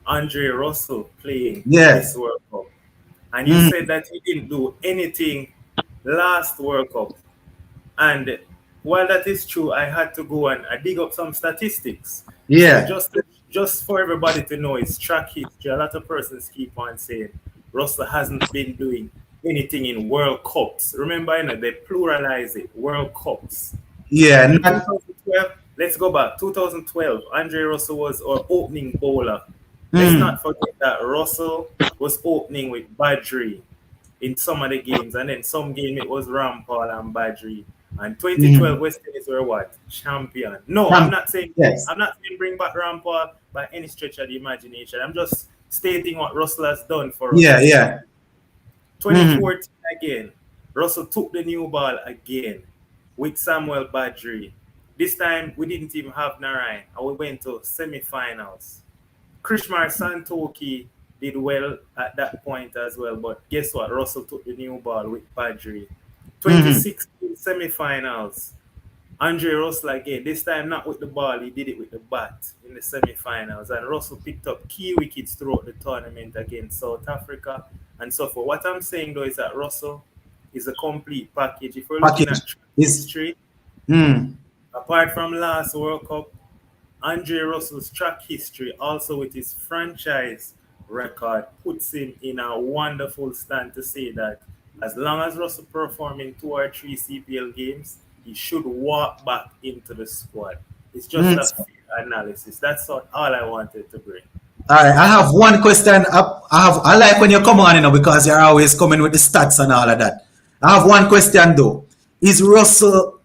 Andre Russell playing this World Cup, and you said that he didn't do anything last World Cup, and while that is true, I had to go and I dig up some statistics. Yeah. So just for everybody to know, it's track history. A lot of persons keep on saying Russell hasn't been doing anything in World Cups. Remember, they pluralize it, World Cups. Yeah. 2012, let's go back. 2012, Andre Russell was our opening bowler. Let's not forget that Russell was opening with Badri in some of the games, and then some game it was Rampal and Badri. And 2012 West Indies were what? Champion. No, I'm not saying bring back Rampal by any stretch of the imagination. I'm just stating what Russell has done for us. Yeah. 2014 again, Russell took the new ball again with Samuel Badri. This time we didn't even have Narayan, and we went to semi-finals. Krishmar Santoki did well at that point as well, but guess what? Russell took the new ball with Badri. 2016 semi-finals, Andre Russell again, this time not with the ball, he did it with the bat in the semi-finals, and Russell picked up key wickets throughout the tournament against South Africa and so forth. What I'm saying though is that Russell is a complete package. If we're looking at history, apart from last World Cup, Andre Russell's track history, also with his franchise record, puts him in a wonderful stand to say that as long as Russell performs in 2 or 3 CPL games, he should walk back into the squad. It's just a fair analysis. That's all I wanted to bring. All right, I have one question. I like when you come on, because you're always coming with the stats and all of that. I have one question though. Is Russell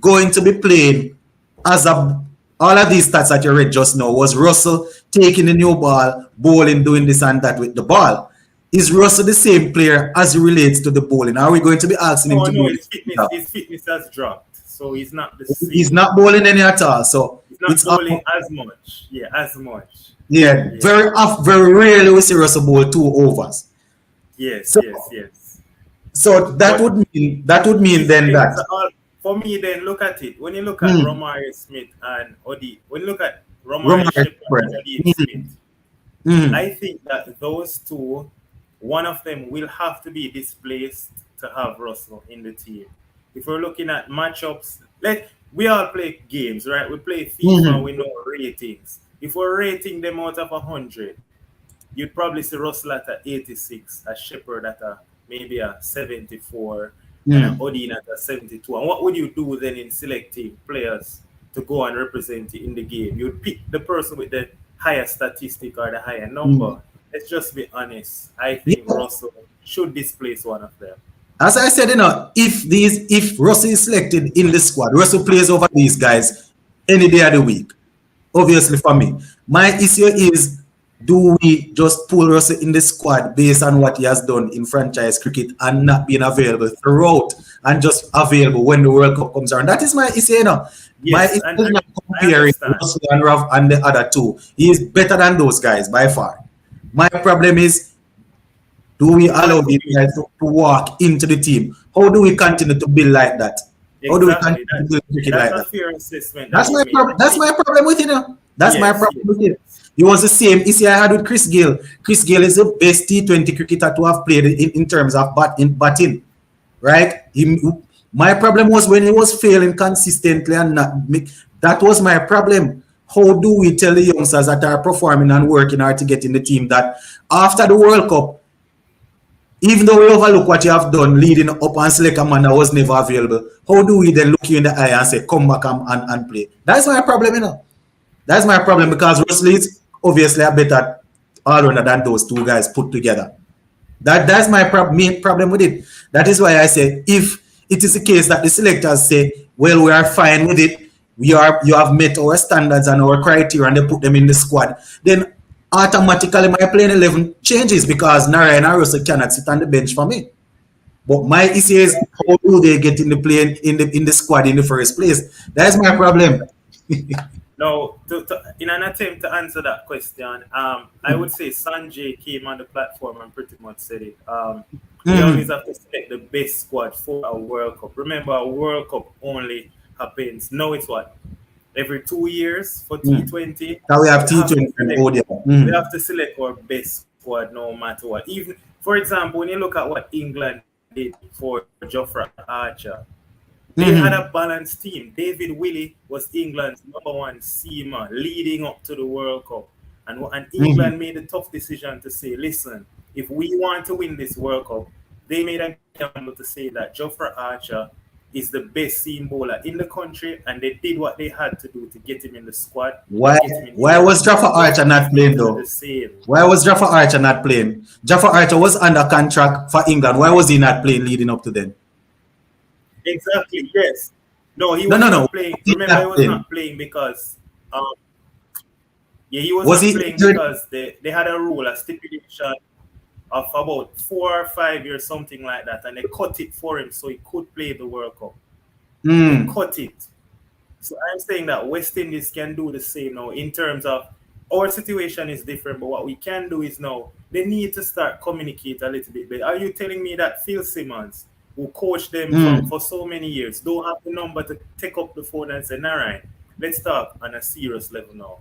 going to be playing as all of these stats that you read just now? Was Russell taking the new ball, bowling, doing this and that with the ball? Is Russell the same player as it relates to the bowling? Are we going to be asking him to bowl? His fitness has dropped, so he's not the same. He's not bowling any at all, so he's not bowling as much. Yeah, as much. Yeah, very rarely we see Russell bowl 2 overs. Yes. So that would mean then that. For me, then look at it. When you look at Romario Smith and Odean, when you look at Romario Smith and Odean Smith, I think that those two, one of them will have to be displaced to have Russell in the team. If we're looking at matchups, we all play games, right? We play FIFA, we know ratings. If we're rating them out of 100, you'd probably see Russell at 86, a Shepherd at maybe a 74, and Odean at 72. And what would you do then in selecting players to go and represent you in the game? You'd pick the person with the higher statistic or the higher number. Let's just be honest. I think Russell should displace one of them. As I said, if Russell is selected in the squad, Russell plays over these guys any day of the week. Obviously, for me, my issue is, do we just pull Russell in the squad based on what he has done in franchise cricket and not being available throughout and just available when the World Cup comes around? That is my issue, My issue is not comparing Russell and Rav and the other two. He is better than those guys by far. My problem is, do we allow these guys to walk into the team? How do we continue to build like that? How do we continue to build cricket like that? That's a fair assessment. That's my problem with it. That's my problem with it. It was the same issue I had with Chris Gayle. Chris Gayle is the best T20 cricketer to have played in terms of batting, right? My problem was when he was failing consistently and not. That was my problem. How do we tell the youngsters that are performing and working hard to get in the team that after the World Cup, even though we overlook what you have done leading up and select a man that was never available, how do we then look you in the eye and say, come back and play? That's my problem, That's my problem, because Russell is obviously a better all-rounder than those two guys put together. That's my main problem with it. That is why I say, if it is the case that the selectors say, well, we are fine with it, you have met our standards and our criteria and they put them in the squad, then automatically my playing 11 changes because Narayan and Russell cannot sit on the bench for me. But my issue is how do they get in the play in the squad in the first place? That's my problem. Now, in an attempt to answer that question, I would say Sanjay came on the platform and pretty much said it. We always have to select the best squad for a World Cup. Remember, a World Cup only happens. Now it's what? Every 2 years for T20. Now we have T20 and Odean. We have to select our best squad no matter what. Even, for example, when you look at what England did for Jofra Archer, they had a balanced team. David Willey was England's #1 seamer leading up to the World Cup. And England made a tough decision to say, listen, if we want to win this World Cup, they made a gamble to say that Jofra Archer is the best seam bowler in the country, and they did what they had to do to get him in the squad. Why was Jofra Archer not playing though? Why was Jofra Archer not playing? Jofra Archer was under contract for England. Why was he not playing leading up to then? Exactly, yes. No, he was not playing. Remember, he was not playing because he was not playing because they had a rule, a stipulation of about 4 or 5 years, something like that, and they cut it for him so he could play the World Cup. They cut it. So I'm saying that West Indies can do the same now in terms of our situation is different, but what we can do is now they need to start communicate a little bit better. Are you telling me that Phil Simmons, who coached them for so many years, don't have the number to take up the phone and say, Narayan, let's talk on a serious level now.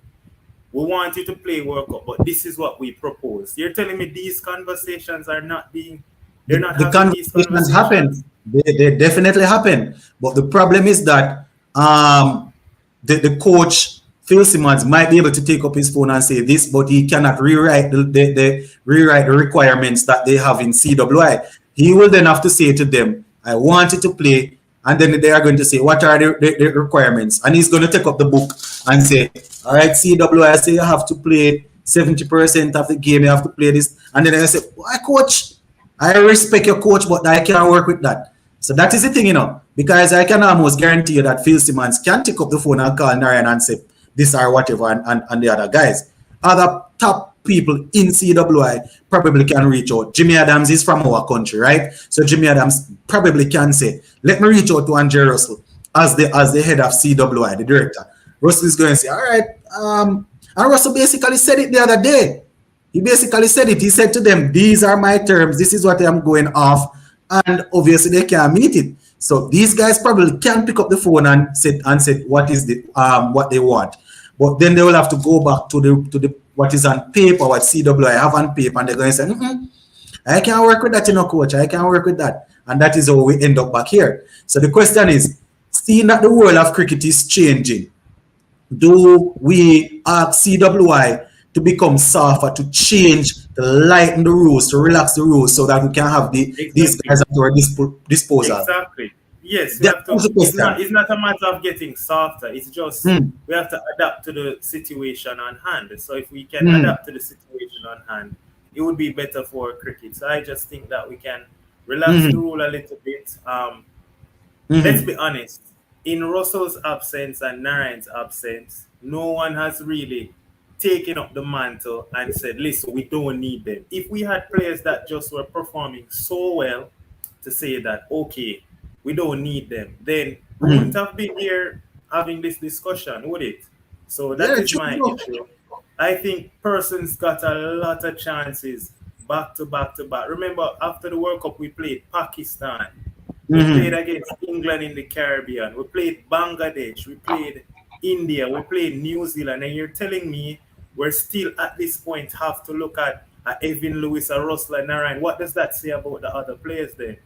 We want you to play World Cup, but this is what we propose. You're telling me these conversations are not being, they're not having these conversations? Happen. They definitely happen. But the problem is that the coach, Phil Simmons, might be able to take up his phone and say this, but he cannot rewrite the requirements that they have in CWI. He will then have to say to them, I want you to play, and then they are going to say, what are the requirements? And he's going to take up the book and say, all right, CWI, say you have to play 70% of the game, you have to play this. And then I say, why, coach? I respect your coach, but I can't work with that. So that is the thing, because I can almost guarantee you that Phil Simmons can take up the phone and call Narayan and say this or whatever, and the other guys. Other top people in CWI probably can reach out. Jimmy Adams is from our country, right? So Jimmy Adams probably can say, let me reach out to Andre Russell as the head of CWI, the director. Russell is going to say, all right. And Russell basically said it the other day. He basically said it. He said to them, these are my terms. This is what I'm going off. And obviously they can't meet it. So these guys probably can pick up the phone and say what is the what they want. But then they will have to go back to the what is on paper, what CWI have on paper, and they're going to say, I can't work with that, coach. I can't work with that. And that is how we end up back here. So the question is, seeing that the world of cricket is changing, do we ask CWI to become softer, to change, to lighten the rules, to relax the rules so that we can have these guys at our disposal? Exactly. Yes, we have to, it's not a matter of getting softer. It's just we have to adapt to the situation on hand. So if we can adapt to the situation on hand, it would be better for cricket. So I just think that we can relax the rule a little bit. Let's be honest. In Russell's absence and Narayan's absence, no one has really taken up the mantle and said, listen, we don't need them. If we had players that just were performing so well to say that, okay, we don't need them, then we wouldn't have been here having this discussion, would it? So that is my issue. I think Persons got a lot of chances back to back to back. Remember, after the World Cup, we played Pakistan. We played against England in the Caribbean. We played Bangladesh. We played India. We played New Zealand. And you're telling me we're still at this point have to look at Evan Lewis or Russell and Narayan. What does that say about the other players then?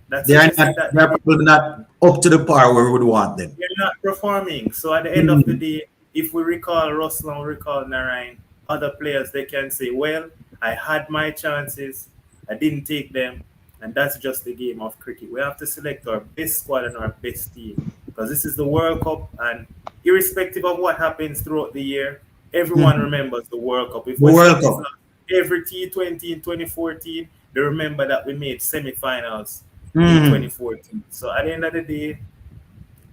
They're probably not up to the par where we would want them. They're not performing. So at the end of the day, if we recall Russell and we recall Narayan, other players, they can say, well, I had my chances. I didn't take them. And that's just the game of cricket. We have to select our best squad and our best team. Because this is the World Cup. And irrespective of what happens throughout the year, everyone remembers the World Cup. If every T20 in 2014, they remember that we made semi-finals in 2014. So at the end of the day,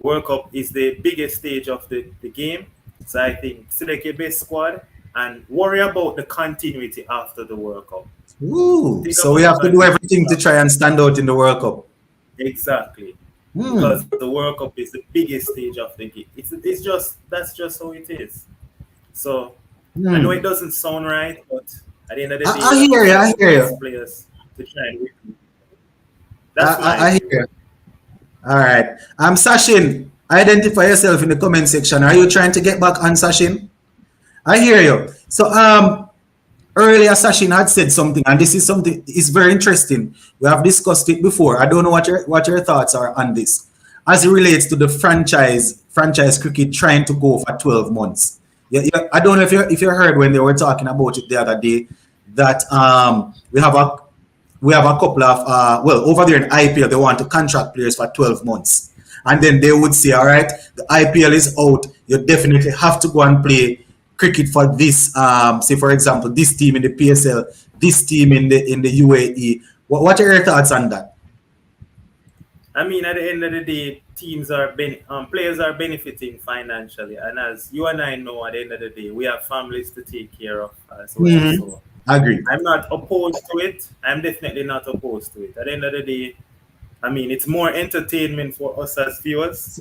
World Cup is the biggest stage of the game. So I think select your best squad and worry about the continuity after the World Cup. Ooh, so we have to do everything to try and stand out in the World Cup. Exactly. Because the World Cup is the biggest stage of the game. It's just that's just how it is. So I know it doesn't sound right, but at the end of the day, I hear you. Players to try and win. I hear you. All right. Sachin, identify yourself in the comment section. Are you trying to get back on Sachin? I hear you. So earlier Sachin had said something, and this is something is very interesting. We have discussed it before. I don't know what your thoughts are on this, as it relates to the franchise cricket trying to go for 12 months. Yeah, I don't know if you heard when they were talking about it the other day that we have a couple of over there in IPL they want to contract players for 12 months, and then they would say, all right, the IPL is out, you definitely have to go and play cricket for this, say for example, this team in the PSL, this team in the UAE. What are your thoughts on that? I mean, at the end of the day, players are benefiting financially, and as you and I know, at the end of the day, we have families to take care of as well. So Agree. I'm not opposed to it. I'm definitely not opposed to it. At the end of the day, I mean, it's more entertainment for us as viewers,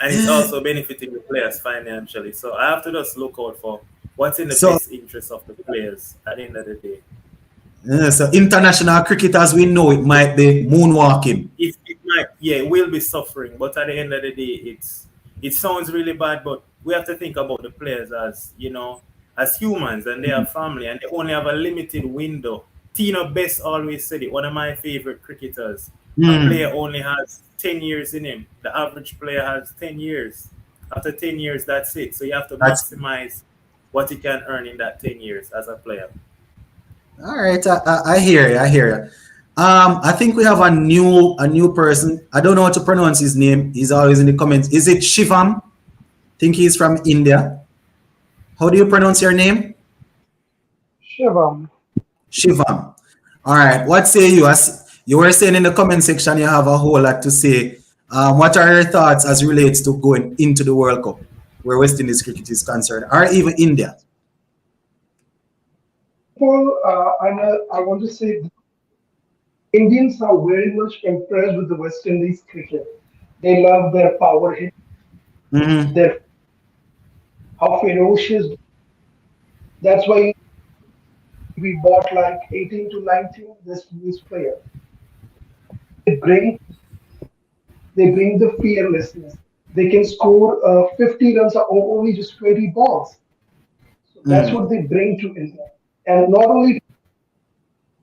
and it's also benefiting the players financially. So I have to just look out for what's in the best interest of the players at the end of the day. So international cricket, as we know, it might be moonwalking. It might, yeah, it will be suffering. But at the end of the day, it sounds really bad. But we have to think about the players as as humans, and they have family, and they only have a limited window. Tina Best always said it. One of my favorite cricketers. A player only has 10 years in him. The average player has 10 years. After 10 years, that's it. So you have to maximize what you can earn in that 10 years as a player. All right, I hear you. I think we have a new person. I don't know how to pronounce his name. He's always in the comments. Is it Shivam? I think he's from India. How do you pronounce your name? Shivam. All right. What say you? As you were saying in the comment section, you have a whole lot to say. What are your thoughts as relates to going into the World Cup, where West Indies cricket is concerned, or even India? Well, I want to say Indians are very much impressed with the West Indies cricket. They love their power hit, their how ferocious. That's why we bought like 18 to 19 West Indies players. They bring the fearlessness. They can score 50 runs on only just 20 balls. So that's what they bring to India, and not only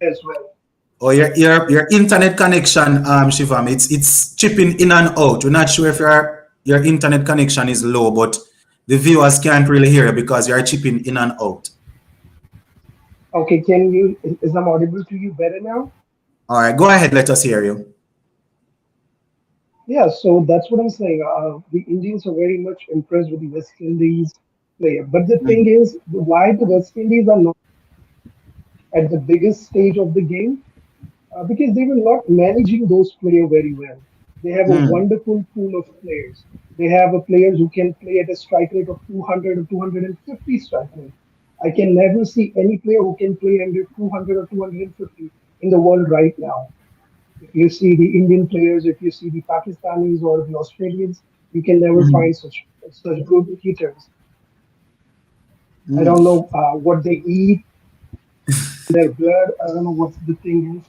as well. Oh, your internet connection, Shivam, it's chipping in and out. We're not sure if your internet connection is low, but the viewers can't really hear you because you're chipping in and out. Okay, is I'm audible to you better now? All right, go ahead. Let us hear you. Yeah, so that's what I'm saying. The Indians are very much impressed with the West Indies player. But the thing is, why the West Indies are not at the biggest stage of the game? Because they were not managing those players very well. They have a wonderful pool of players. They have a players who can play at a strike rate of 200 or 250 strike rate. I can never see any player who can play under 200 or 250 in the world right now. If you see the Indian players, if you see the Pakistanis or the Australians, you can never find such good hitters. I don't know what they eat, their blood. I don't know what the thing is,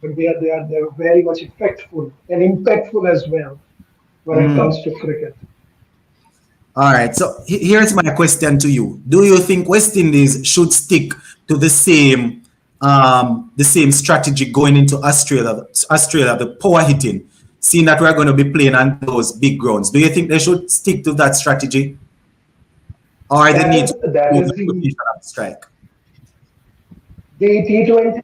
but they're very much effectful and impactful as well when it comes to cricket. All right. So here's my question to you: do you think West Indies should stick to the same strategy going into Australia, the power hitting, seeing that we're going to be playing on those big grounds? Do you think they should stick to that strategy, or they need to strike? The T20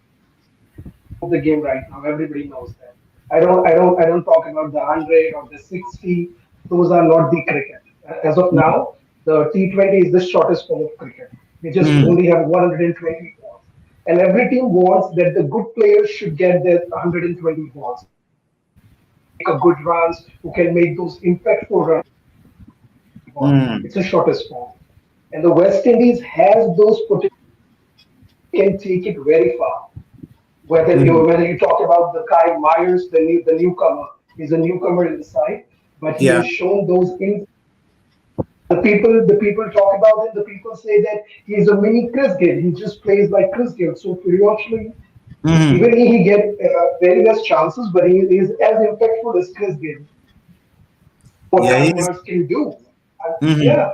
of the game right now, everybody knows that. I don't talk about the 100 or the 60. Those are not the cricket. As of now, the T20 is the shortest form of cricket. We just only have 120 balls. And every team wants that the good players should get their 120 balls. make a good runs, who can make those impactful runs. It's the shortest form. And the West Indies has those potential, can take it very far. Whether you talk about the Kyle Myers, the newcomer, he's a newcomer in the side, but he Yeah. has shown those in the people talk about him, the people say that he's a mini Chris Gayle. He just plays like Chris Gayle. So periodically, Mm-hmm. even he get very less chances, but he is as impactful as Chris Gayle. What Yeah, he Kyle is. Myers can do. Mm-hmm. Yeah,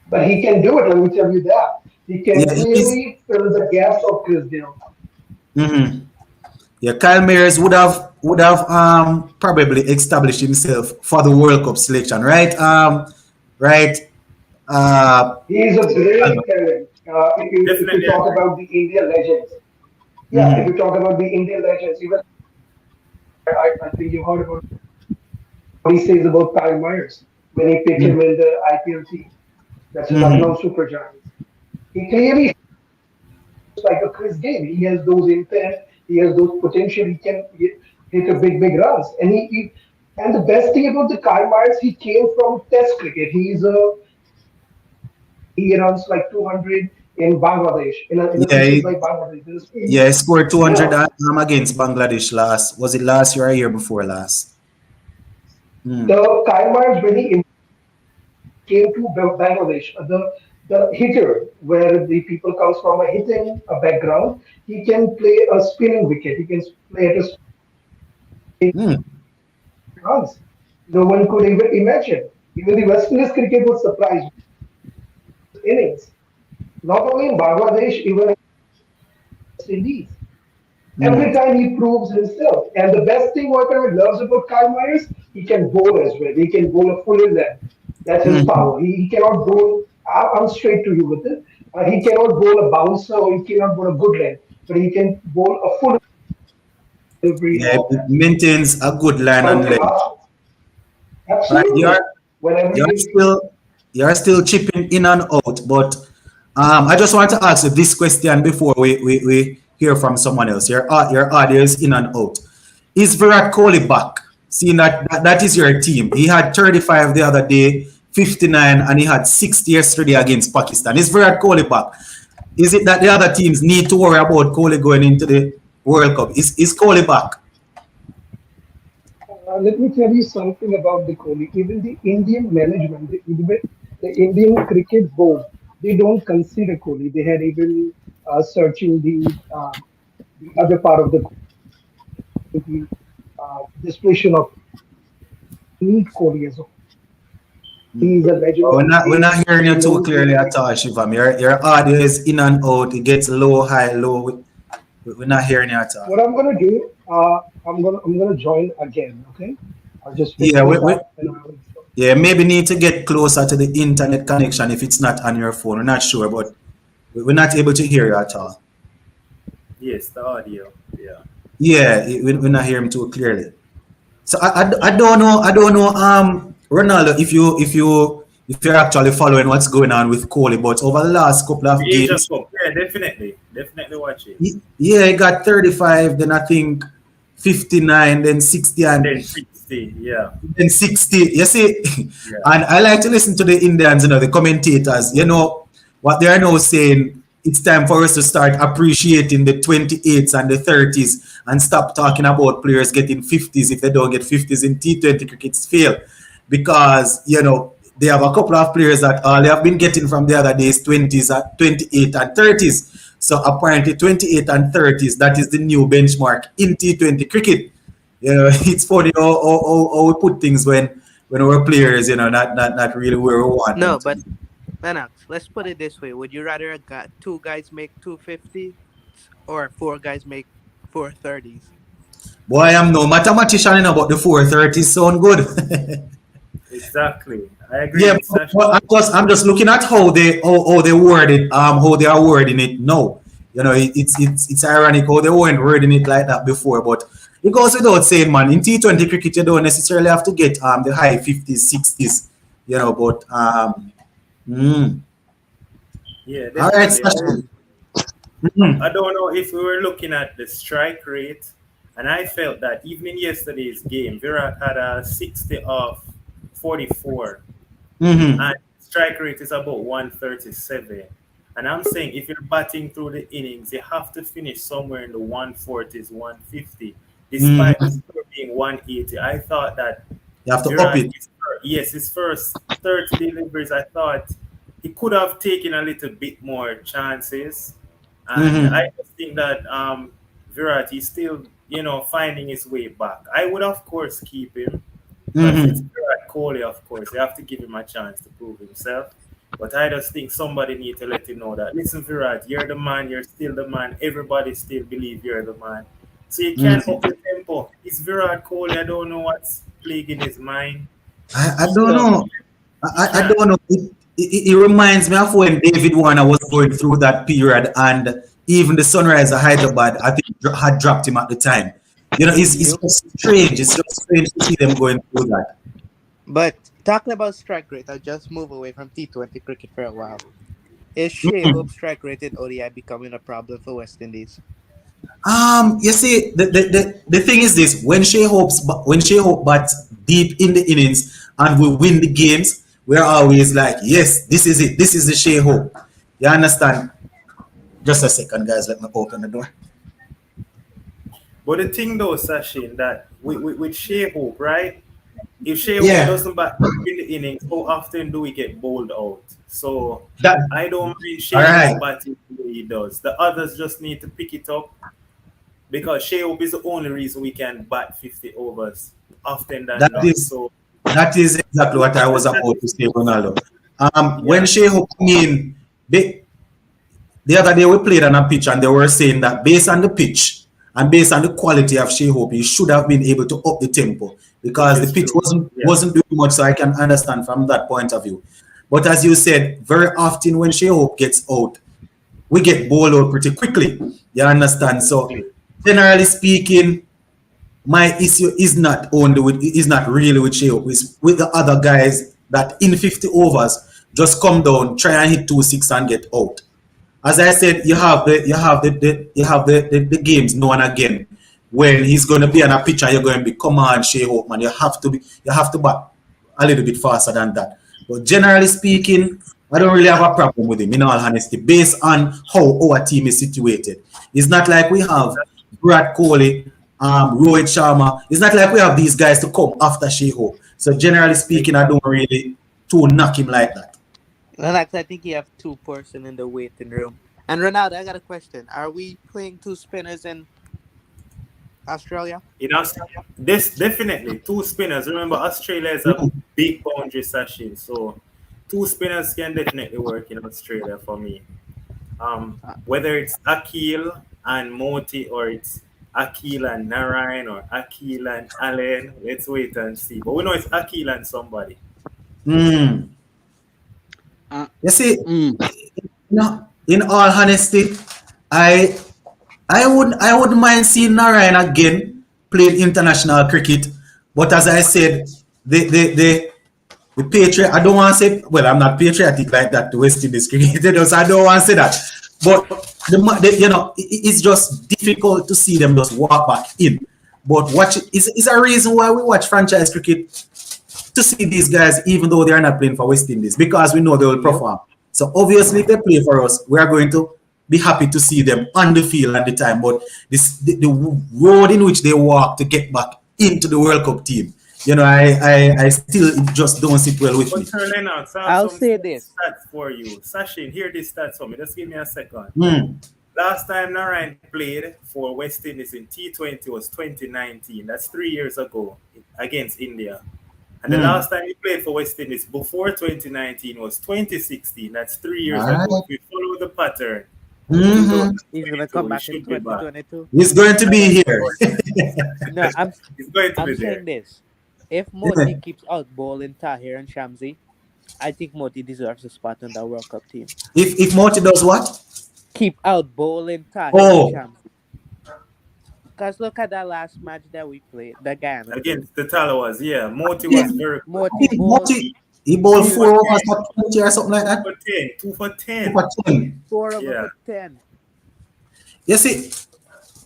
but he can do it, let me tell you that. He can Yeah, he is. clearly fill the gaps of Chris Gayle. Mm-hmm. Yeah, Kyle Mayers would have probably established himself for the World Cup selection, right? Right. Uh, He is a great talent. If you Definitely talk agree. about the Indian legends, yeah, if mhm. you talk about the Indian legends, even I think you heard about what he says about Kyle Myers when he picked him in the IPL team. That's the Mhm. Lucknow Super Giants. He clearly looks like a Chris Gayle. He has those intent. He has those potential. He can hit a big runs. And the best thing about the Kyle Myers, he came from Test cricket. He runs like 200 in Bangladesh, in a Yeah, cricket like Bangladesh. yeah, he scored 200 Yeah, against Bangladesh last. Was it last year or a year before last? Mm. the Kyle Myers when he came to Bangladesh, the hitter where the people comes from a hitting a background, he can play a spinning wicket. He can play at a Mm. runs. No one could even imagine. Even the West Indies cricket was surprised with innings. Not only in Bangladesh, even in West Indies. Every Mm. time he proves himself. And the best thing what I loves about Kyle Myers, he can bowl as well. He can bowl a full length. That's his Mm. power. He cannot bowl. I'm straight to you with it. He cannot bowl a bouncer or he cannot bowl a good length, but he can bowl a full delivery and Yeah, all it that. maintains a good line and But length. Right, absolutely, whenever you're he still you're still chipping in and out, but I just want to ask you this question before we hear from someone else. Your audio is in and out. Is Virat Kohli back? Seeing that is your team. He had 35 the other day, 59, and he had 60 yesterday against Pakistan. Is Virat Kohli back? Is it that the other teams need to worry about Kohli going into the World Cup? Is Kohli back? Let me tell you something about the Kohli. Even the Indian management, the Indian cricket board, they don't consider Kohli. They had even searching the other part of the disposition of need Kohli as well. He's a legend We're of the not, we're game. not hearing He you too knows the clearly game. at all, Shivam. Your audio is in and out. It gets low, high, low. We're not hearing you at all. What I'm gonna do, I'm gonna join again. Okay, I'll just fix Yeah, this up and I will. yeah, maybe need to get closer to the internet connection if it's not on your phone. We're not sure, but we're not able to hear you at all. Yes, the audio. Yeah. Yeah, we're not hearing too clearly. So I don't know. I don't know. Ronaldo, if you're actually following what's going on with Kohli, but over the last couple of The Asian games, Cup. Yeah, definitely. Definitely watch it. yeah, he got 35. Then I think 59, then 60, And and then 60. Yeah. then 60. You see, Yeah. and I like to listen to the Indians, the commentators. What they are now saying. It's time for us to start appreciating the 28s and the 30s and stop talking about players getting 50s if they don't get 50s in T20 cricket's fail. Because, they have a couple of players that all they have been getting from the other days 20s, 28 and 30s. So apparently 28 and 30s, that is the new benchmark in T20 cricket. It's funny how we put things when our players, not really where we want them No, to but be. Lennox, let's put it this way. Would you rather two guys make 250 or four guys make 430s? Boy, I'm no mathematician, but the 430s sound good. Exactly. I agree Yeah, with Sasha. but I'm just looking at how they word it, how they are wording it now. It's ironic how they weren't wording it like that before, but it goes without saying, man. In T20 cricket, you don't necessarily have to get the high 50s, 60s, but mm. Yeah, All right, definitely. Sasha. Mm. I don't know if we were looking at the strike rate And I felt that even in yesterday's game, Virat had a 60 of 44, Mm-hmm. and strike rate is about 137. And I'm saying if you're batting through the innings, you have to finish somewhere in the 140s, 150, despite the Mm-hmm. score being 180. I thought that You have to up Virat, it. yes, his first 30 deliveries, I thought he could have taken a little bit more chances. And Mm-hmm. I just think that Virat is still, finding his way back. I would, of course, keep him because it's Mm-hmm. Virat Kohli, of course. You have to give him a chance to prove himself. But I just think somebody need to let him know that, listen, Virat, you're the man, you're still the man. Everybody still believe you're the man. So you can't up Mm-hmm. the tempo. It's Virat Kohli. I don't know what's plaguing his mind. I don't So know. He I can't. don't know. It reminds me of when David Warner was going through that period, and even the Sunrise of Hyderabad, I think, had dropped him at the time. It's yep. just strange. It's just strange to see them going through that. But talking about strike rate, I'll just move away from T20 cricket for a while. Is Shea Mm. Hope's strike rate in ODI becoming a problem for West Indies? You see, the thing is this: when Shea Hope bats deep in the innings and we win the games, we're always like, yes, this is it. This is the Shea Hope. You understand? Just a second, guys. Let me open the door. But the thing though, Sachin, that with Shea Hope, right? If Shea Hope Yeah, doesn't bat deep in the innings, how often do we get bowled out? So that. I don't mind All Shea right. Hope batting the way he does. The others just need to pick it up because Shea Hope is the only reason we can bat 50 overs often than That not. is So that is exactly what I the was about to say, statistics, Ronaldo. When yeah, Shea Hope came in, the other day we played on a pitch and they were saying that based on the pitch and based on the quality of Shea Hope, he should have been able to up the tempo which because the is pitch true. wasn't Yeah, wasn't doing much. So I can understand from that point of view. But as you said, very often when Shea Hope gets out, we get bowled out pretty quickly. You understand? So exactly. generally speaking, my issue is not really with Shea Hope, it's with the other guys that in 50 overs just come down, try and hit 2-6 and get out. As I said, you have the games now and again when he's going to be on a pitch and you're going to be, come on, Shea Hope, man, you have to bat a little bit faster than that. But generally speaking, I don't really have a problem with him, in all honesty, based on how our team is situated. It's not like we have Brad Kohli, Rohit Sharma. It's not like we have these guys to come after Shea Hope. So generally speaking, I don't Exactly. really to knock him like that. Relax, I think you have two-person in the waiting room. And Ronaldo, I got a question. Are we playing two spinners in Australia? You know, this definitely two spinners. Remember, Australia is a Mm. big boundary session, so two spinners can definitely work in Australia for me. Uh, Whether it's Akil and Moti or it's Akil and Narayan or Akil and Allen, let's wait and see. But we know it's Akil and somebody. Mm. Uh, You see, mm. in all honesty, I I wouldn't mind seeing Narayan again playing international cricket. But as I said, the patriot. I don't want to say. Well, I'm not patriotic like that to West Indies cricketers. I don't want to say that. But it's just difficult to see them just walk back in. But watch is a reason why we watch franchise cricket to see these guys, even though they are not playing for West Indies, because we know they will yep. perform. So obviously, if they play for us, we are going to be happy to see them on the field at the time. But the road in which they walk to get back into the World Cup team, I still it just don't sit well with But me. Sir Lennox, I have I'll some say this. stats for you. Sachin, hear these stats for me. Just give me a second. Mm. Last time Narayan played for West Indies in T20 was 2019. That's 3 years ago against India. And the Mm. last time he played for West Indies before 2019 was 2016. That's 3 years All ago. right. If we follow the pattern, Mm-hmm. He's gonna 2022, come he back in should be back. 2022. He's going to be here. No, He's going to I'm be there. saying this. If Moti Yeah. keeps out bowling Tahir and Shamsi, I think Moti deserves a spot on the World Cup team. If Morty does what? Keep out bowling Tahir and Oh, Shamsi. Cause look at that last match that we played, the Guyana team. Against the Talawas, yeah. Moti Yeah, was very good. Moti bowled Morty, he bowled Two for 4 overs 10. for 20 or something like Two that. for 10. 2 for 2 10. for 10. 4 over Yeah. for 10. You see,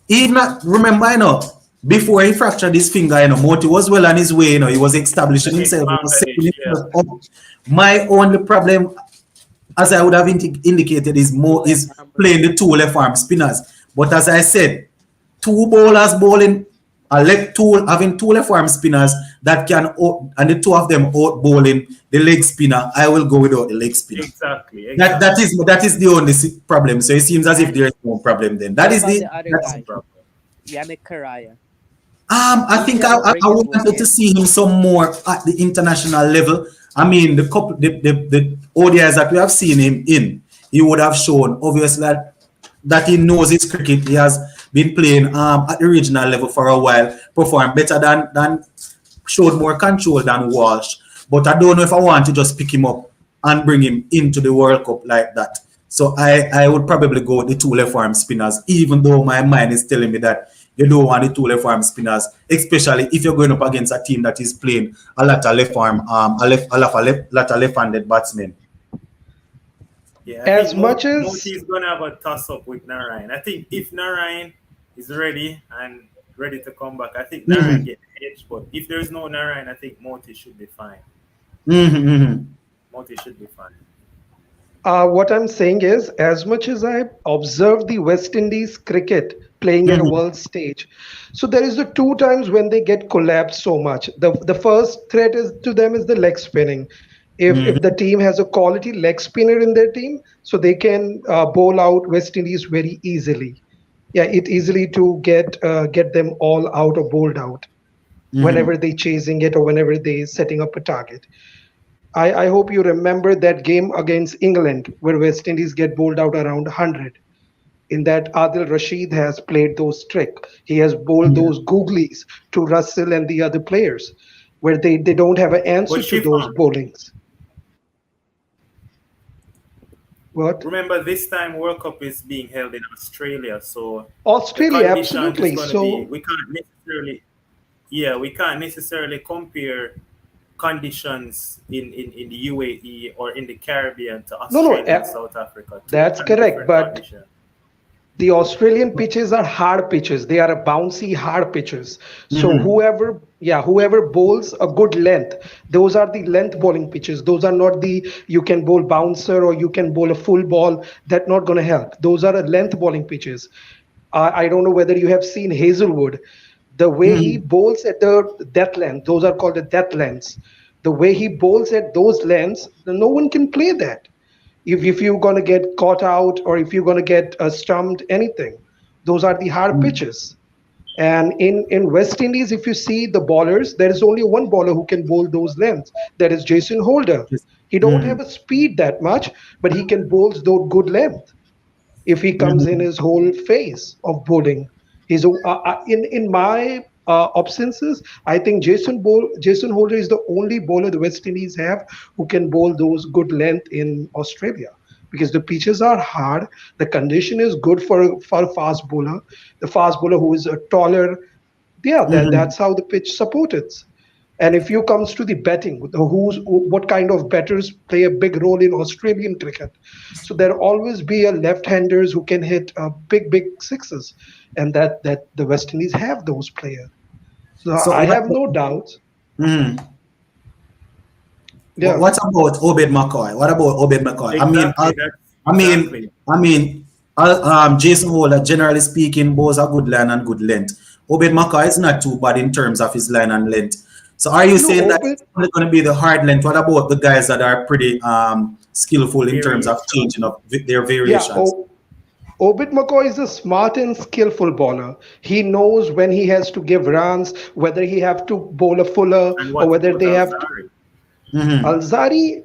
even remember, before he fractured his finger, Moti was well on his way, he was establishing Against himself, he was setting Bangladesh, yeah. himself up. My only problem, as I would have indicated, is more is playing the two left arm spinners. But as I said, two bowlers bowling having two left arm spinners that can and the two of them out bowling the leg spinner, I will go without the leg spinner. Exactly. That is the only problem. So it seems as if there is no problem then. That is the other guy, Yannick Karaya. I think I wanted to see him some more at the international level. I mean, the ODIs that we have seen him in, he would have shown obviously that he knows his cricket. He has been playing at the regional level for a while, performed better than showed more control than Walsh. But I don't know if I want to just pick him up and bring him into the World Cup like that. So I would probably go with the two left arm spinners, even though my mind is telling me that you don't want the two left arm spinners, especially if you're going up against a team that is playing a lot of left arm, a lot of left-handed batsmen. Yeah, as much as Moti is gonna have a toss up with Narayan. I think if Narayan is ready to come back, I think Narayan get the edge. But if there is no Narayan, I think Moti should be fine. Moti should be fine. what I'm saying is, as much as I observe the West Indies cricket playing at a world stage, so there is the two times when they get collapsed so much. The first threat is to them is the leg spinning. If the team has a quality leg spinner in their team, so they can bowl out West Indies very easily. Yeah, it easily to get them all out or bowled out whenever they chasing it or whenever they setting up a target. I hope you remember that game against England where West Indies get bowled out around 100. In that, Adil Rashid has played those tricks. He has bowled those googlies to Russell and the other players where they don't have an answer to those bowlings. What? Remember, this time World Cup is being held in Australia, so Australia, absolutely. So we can't necessarily compare conditions in the UAE or in the Caribbean to Australia and South Africa. That's correct, but the Australian pitches are hard pitches. They are bouncy, hard pitches. So whoever bowls a good length, those are the length bowling pitches. Those are not the you can bowl bouncer or you can bowl a full ball. That's not going to help. Those are length bowling pitches. I don't know whether you have seen Hazelwood. The way he bowls at the death length, those are called the death lengths. The way he bowls at those lengths, no one can play that. If you're going to get caught out or if you're going to get stumped, anything, those are the hard pitches. And in West Indies, if you see the bowlers, there is only one bowler who can bowl those lengths. That is Jason Holder. He don't have a speed that much, but he can bowl those good length if he comes in his whole phase of bowling. He's in my absences. I think Jason Holder is the only bowler the West Indies have who can bowl those good length in Australia because the pitches are hard. The condition is good for a fast bowler. The fast bowler who is a taller, that's how the pitch supported. And if you comes to the betting, what kind of batters play a big role in Australian cricket? So there always be a left-handers who can hit big sixes, and that the West Indies have those players. So I have no doubt. Yeah. What about Obed McCoy? Jason Holder, generally speaking, bowls a good line and good length. Obed McCoy is not too bad in terms of his line and length. So are you saying that it's only going to be the hard length? What about the guys that are pretty skillful in terms of changing up their variations? Obed McCoy is a smart and skillful bowler. He knows when he has to give runs, whether he have to bowl a fuller or whether they have to. Alzari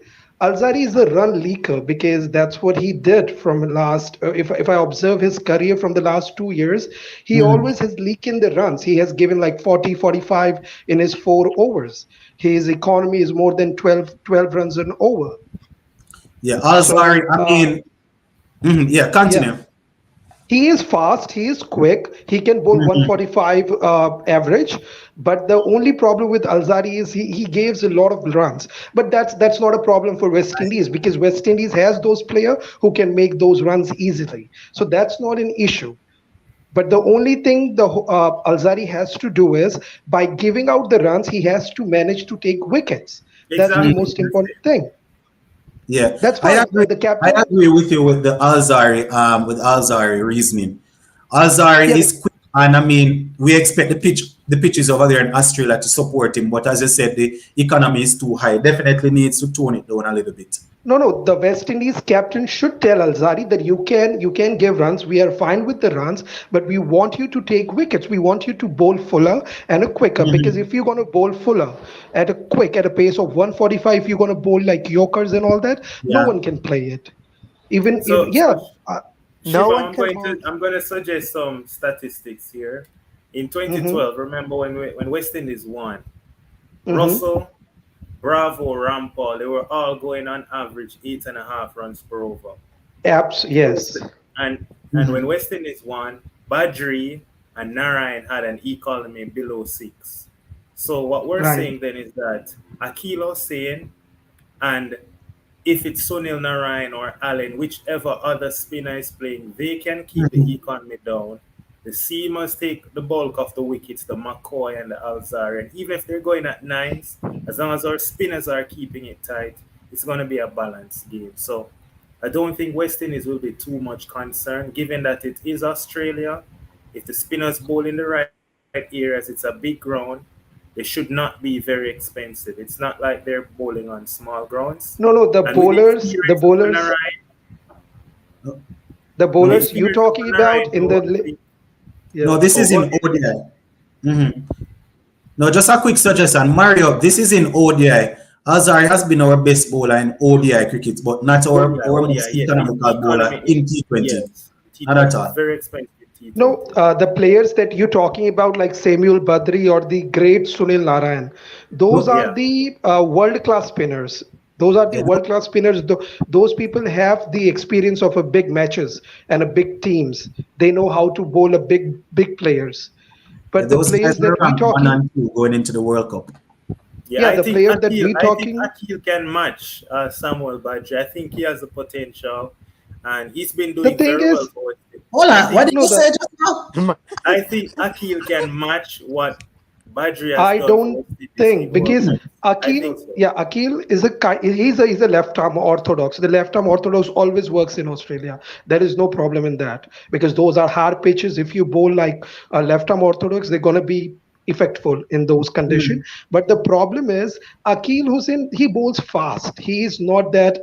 is a run leaker because that's what he did from last. If I observe his career from the last 2 years, he always has leaked in the runs. He has given like 40, 45 in his 4 overs. His economy is more than 12 runs an over. Yeah, Alzari. Continue. Yeah. He is fast, he is quick, he can bowl 145 average, but the only problem with Alzari is he gives a lot of runs. But that's not a problem for West Indies because West Indies has those players who can make those runs easily. So that's not an issue. But the only thing the Alzari has to do is by giving out the runs, he has to manage to take wickets. That's the Exactly. most important thing. Yeah, That's I fine. agree. The I captain, agree with you with the Alzari reasoning. Alzari yeah, is quick, and I mean, we expect the pitches over there in Australia to support him. But as I said, the economy is too high. Definitely needs to tone it down a little bit. no. The West Indies captain should tell Alzari that you can give runs. We are fine with the runs, but we want you to take wickets. We want you to bowl fuller and a quicker. Because Mhm. if you're gonna bowl fuller at a pace of 145, if you're gonna bowl like Yorkers and all that, no Yeah. one can play it. Even So yeah. Uh, No Shiva, one can bowl. I'm going to suggest some statistics here. In mm-hmm, 2012, remember when West Indies won, mm-hmm. Russell, Bravo, Rampal, they were all going on average 8.5 runs per over. Yes. And when Mhm. West Indies won, Badri and Narayan had an economy below 6. So what we're Right. saying then is that Akil Hussain and if it's Sunil Narayan or Allen, whichever other spinner is playing, they can keep the Mhm. economy down. The seamers take the bulk of the wickets, the McCoy and the Alzar. And even if they're going at nines, as long as our spinners are keeping it tight, it's going to be a balanced game. So I don't think West Indies will be too much concerned, given that it is Australia. If the spinners bowl in the right areas, it's a big ground. They should not be very expensive. It's not like they're bowling on small grounds. No. The And with the bowlers, the experience of bowlers, Narayan, the with the No, bowlers you experience of talking Narayan, about in though, the I think, yeah. no, this oh, is go in ahead. ODI. Mhm. No, just a quick suggestion. Mario, this is in ODI. Azari has been our best bowler in ODI cricket, but not our ODI, most yes. The economical bowler economy, in T20. yes. Not T20 at is all. very expensive. No, T20. the players that you're talking about, like Samuel Badri or the great Sunil Narayan, those No, are Yeah. the world-class spinners. Those are the yeah, no, world-class spinners. Those people have the experience of a big matches and a big teams. They know how to bowl a big players. yeah, But the those guys players were that we ranked one talking, and two going into the World Cup. Yeah, yeah, the players that we I think talking, Akil can match Samuel Badri. I think he has the potential, and he's been the doing thing very well is, for it. Hold I on, what think did no, you the say just now? I think Akil can match what Badri has I done for don't West Indies think in World because Cup. I think so. Akil is he's a left arm orthodox. The left arm orthodox always works in Australia. There is no problem in that because those are hard pitches. If you bowl like a left arm orthodox, they're gonna be effectful in those conditions. Mhm. But the problem is Akil Hussain, he bowls fast. He is not that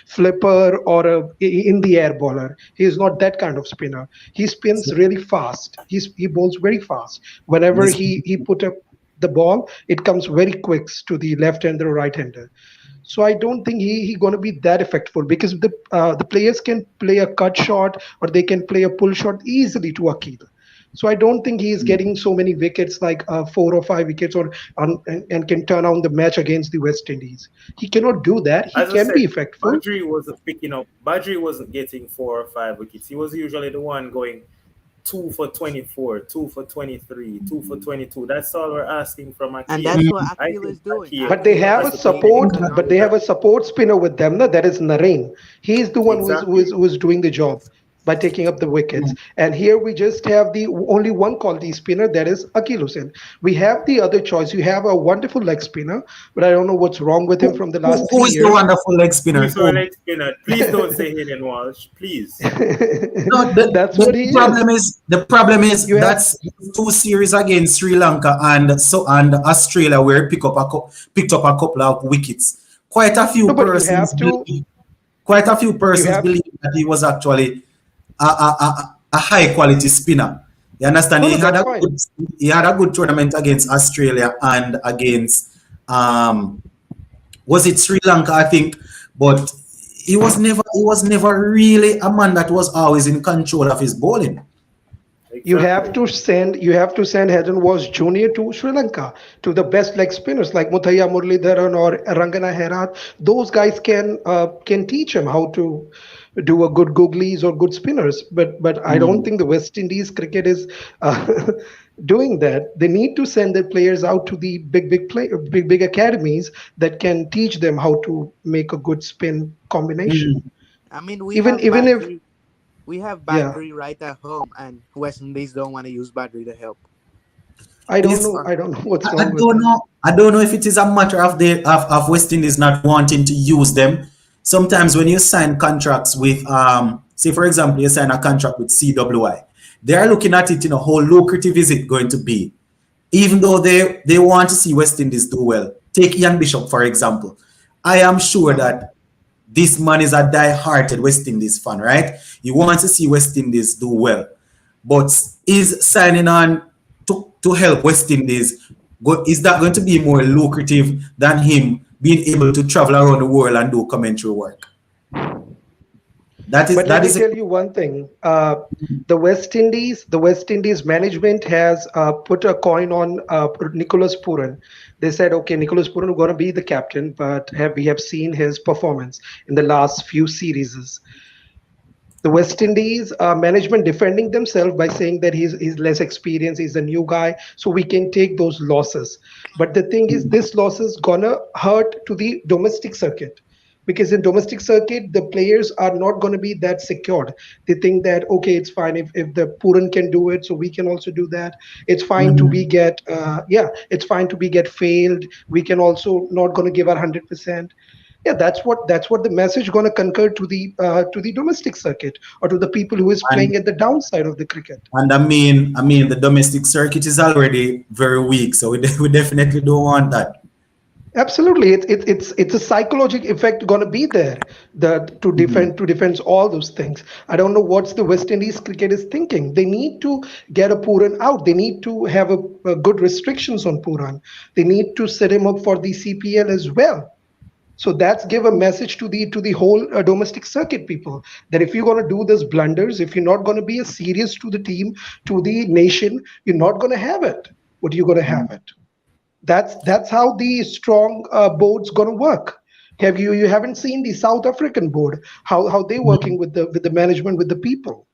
flipper or in the air bowler. He is not that kind of spinner. He spins really fast. He bowls very fast. Whenever This, he put up the ball, it comes very quick to the left hander or right hander. So I don't think he going to be that effective because the players can play a cut shot or they can play a pull shot easily to Akil. So I don't think he is getting so many wickets like 4 or 5 wickets and can turn on the match against the West Indies. He cannot do that. He As I can be said, effective. Badri wasn't picking up. Badri wasn't getting 4 or 5 wickets. He was usually the one going 2 for 24, 2 for 23, 2 for 22. That's all we're asking from And Akil. that's what Mhm. I Akil think is doing. Akil But they Akil have is a has the spinning support. and potential to But do they turning. have that. a support spinner with them. No, that is Narain. He is the one Exactly. who is doing the job by taking up the wickets. And here we just have the only one quality spinner that is Akil Hussain. We have the other choice. You have a wonderful leg spinner, but I don't know what's wrong with him from the last who three is the years. wonderful leg Who spinner? is our next spinner? Please don't say Hayden Walsh. Please. No, That's what he is. the problem is You have that's two series against Sri Lanka and Australia where he picked up a couple of wickets. Quite a no, few but you persons have to. believe, quite a few You persons have believe that he was actually a high quality spinner. You understand? no. That's fine. He had a good tournament against Australia and against um was it Sri Lanka, I think, but he was never really a man that was always in control of his bowling. Exactly. You have to send Hayden was Junior to Sri Lanka to the best leg spinners like Muthaiya Muralidharan or Rangana Herat. Those guys can teach him how to do a good googlies or good spinners. But I don't Mm. think the West Indies cricket is doing that. They need to send their players out to the big academies that can teach them how to make a good spin combination. Mm. I mean, we Even have even if Badri. We have Yeah, Badri right at home, and West Indies don't want to use Badri to help. I don't It's know. Or I don't know what's I wrong with don't that. know. I don't know if it is a matter of West Indies not wanting to use them. Sometimes when you sign contracts with say for example you sign a contract with CWI, they are looking at it in a whole lucrative is it going to be, even though they want to see West Indies do well. Take Ian Bishop for example. I am sure that this man is a die-hearted West Indies fan, right? He wants to see West Indies do well, but is signing on to help West Indies is that going to be more lucrative than him being able to travel around the world and do commentary work? That is But let that me is tell you one thing. The West Indies management has put a coin on Nicholas Puran. They said, okay, Nicholas Puran is going to be the captain, but we have seen his performance in the last few series. The West Indies management defending themselves by saying that he's less experienced, he's a new guy, so we can take those losses. But the thing is, this loss is gonna hurt to the domestic circuit because in domestic circuit the players are not going to be that secured. They think that okay, it's fine if the Puran can do it, so we can also do that. It's fine to be Mhm. get it's fine to be get failed. We can also not going to give our 100%. Yeah, that's what the message going to concur to the domestic circuit or to the people who is playing and at the downside of the cricket. and I mean the domestic circuit is already very weak, so we definitely don't want that. Absolutely, it's a psychological effect going to be there that Mhm. to defend all those things. I don't know what's the West Indies cricket is thinking. They need to get a Puran out. They need to have a good restrictions on Puran. They need to set him up for the CPL as well. So that's give a message to the whole domestic circuit people that if you're going to do this blunders, if you're not going to be a serious to the team, to the nation, you're not going to have it. What are you going to have it? That's how the strong board's going to work. You haven't seen the South African board how they working with the management with the people.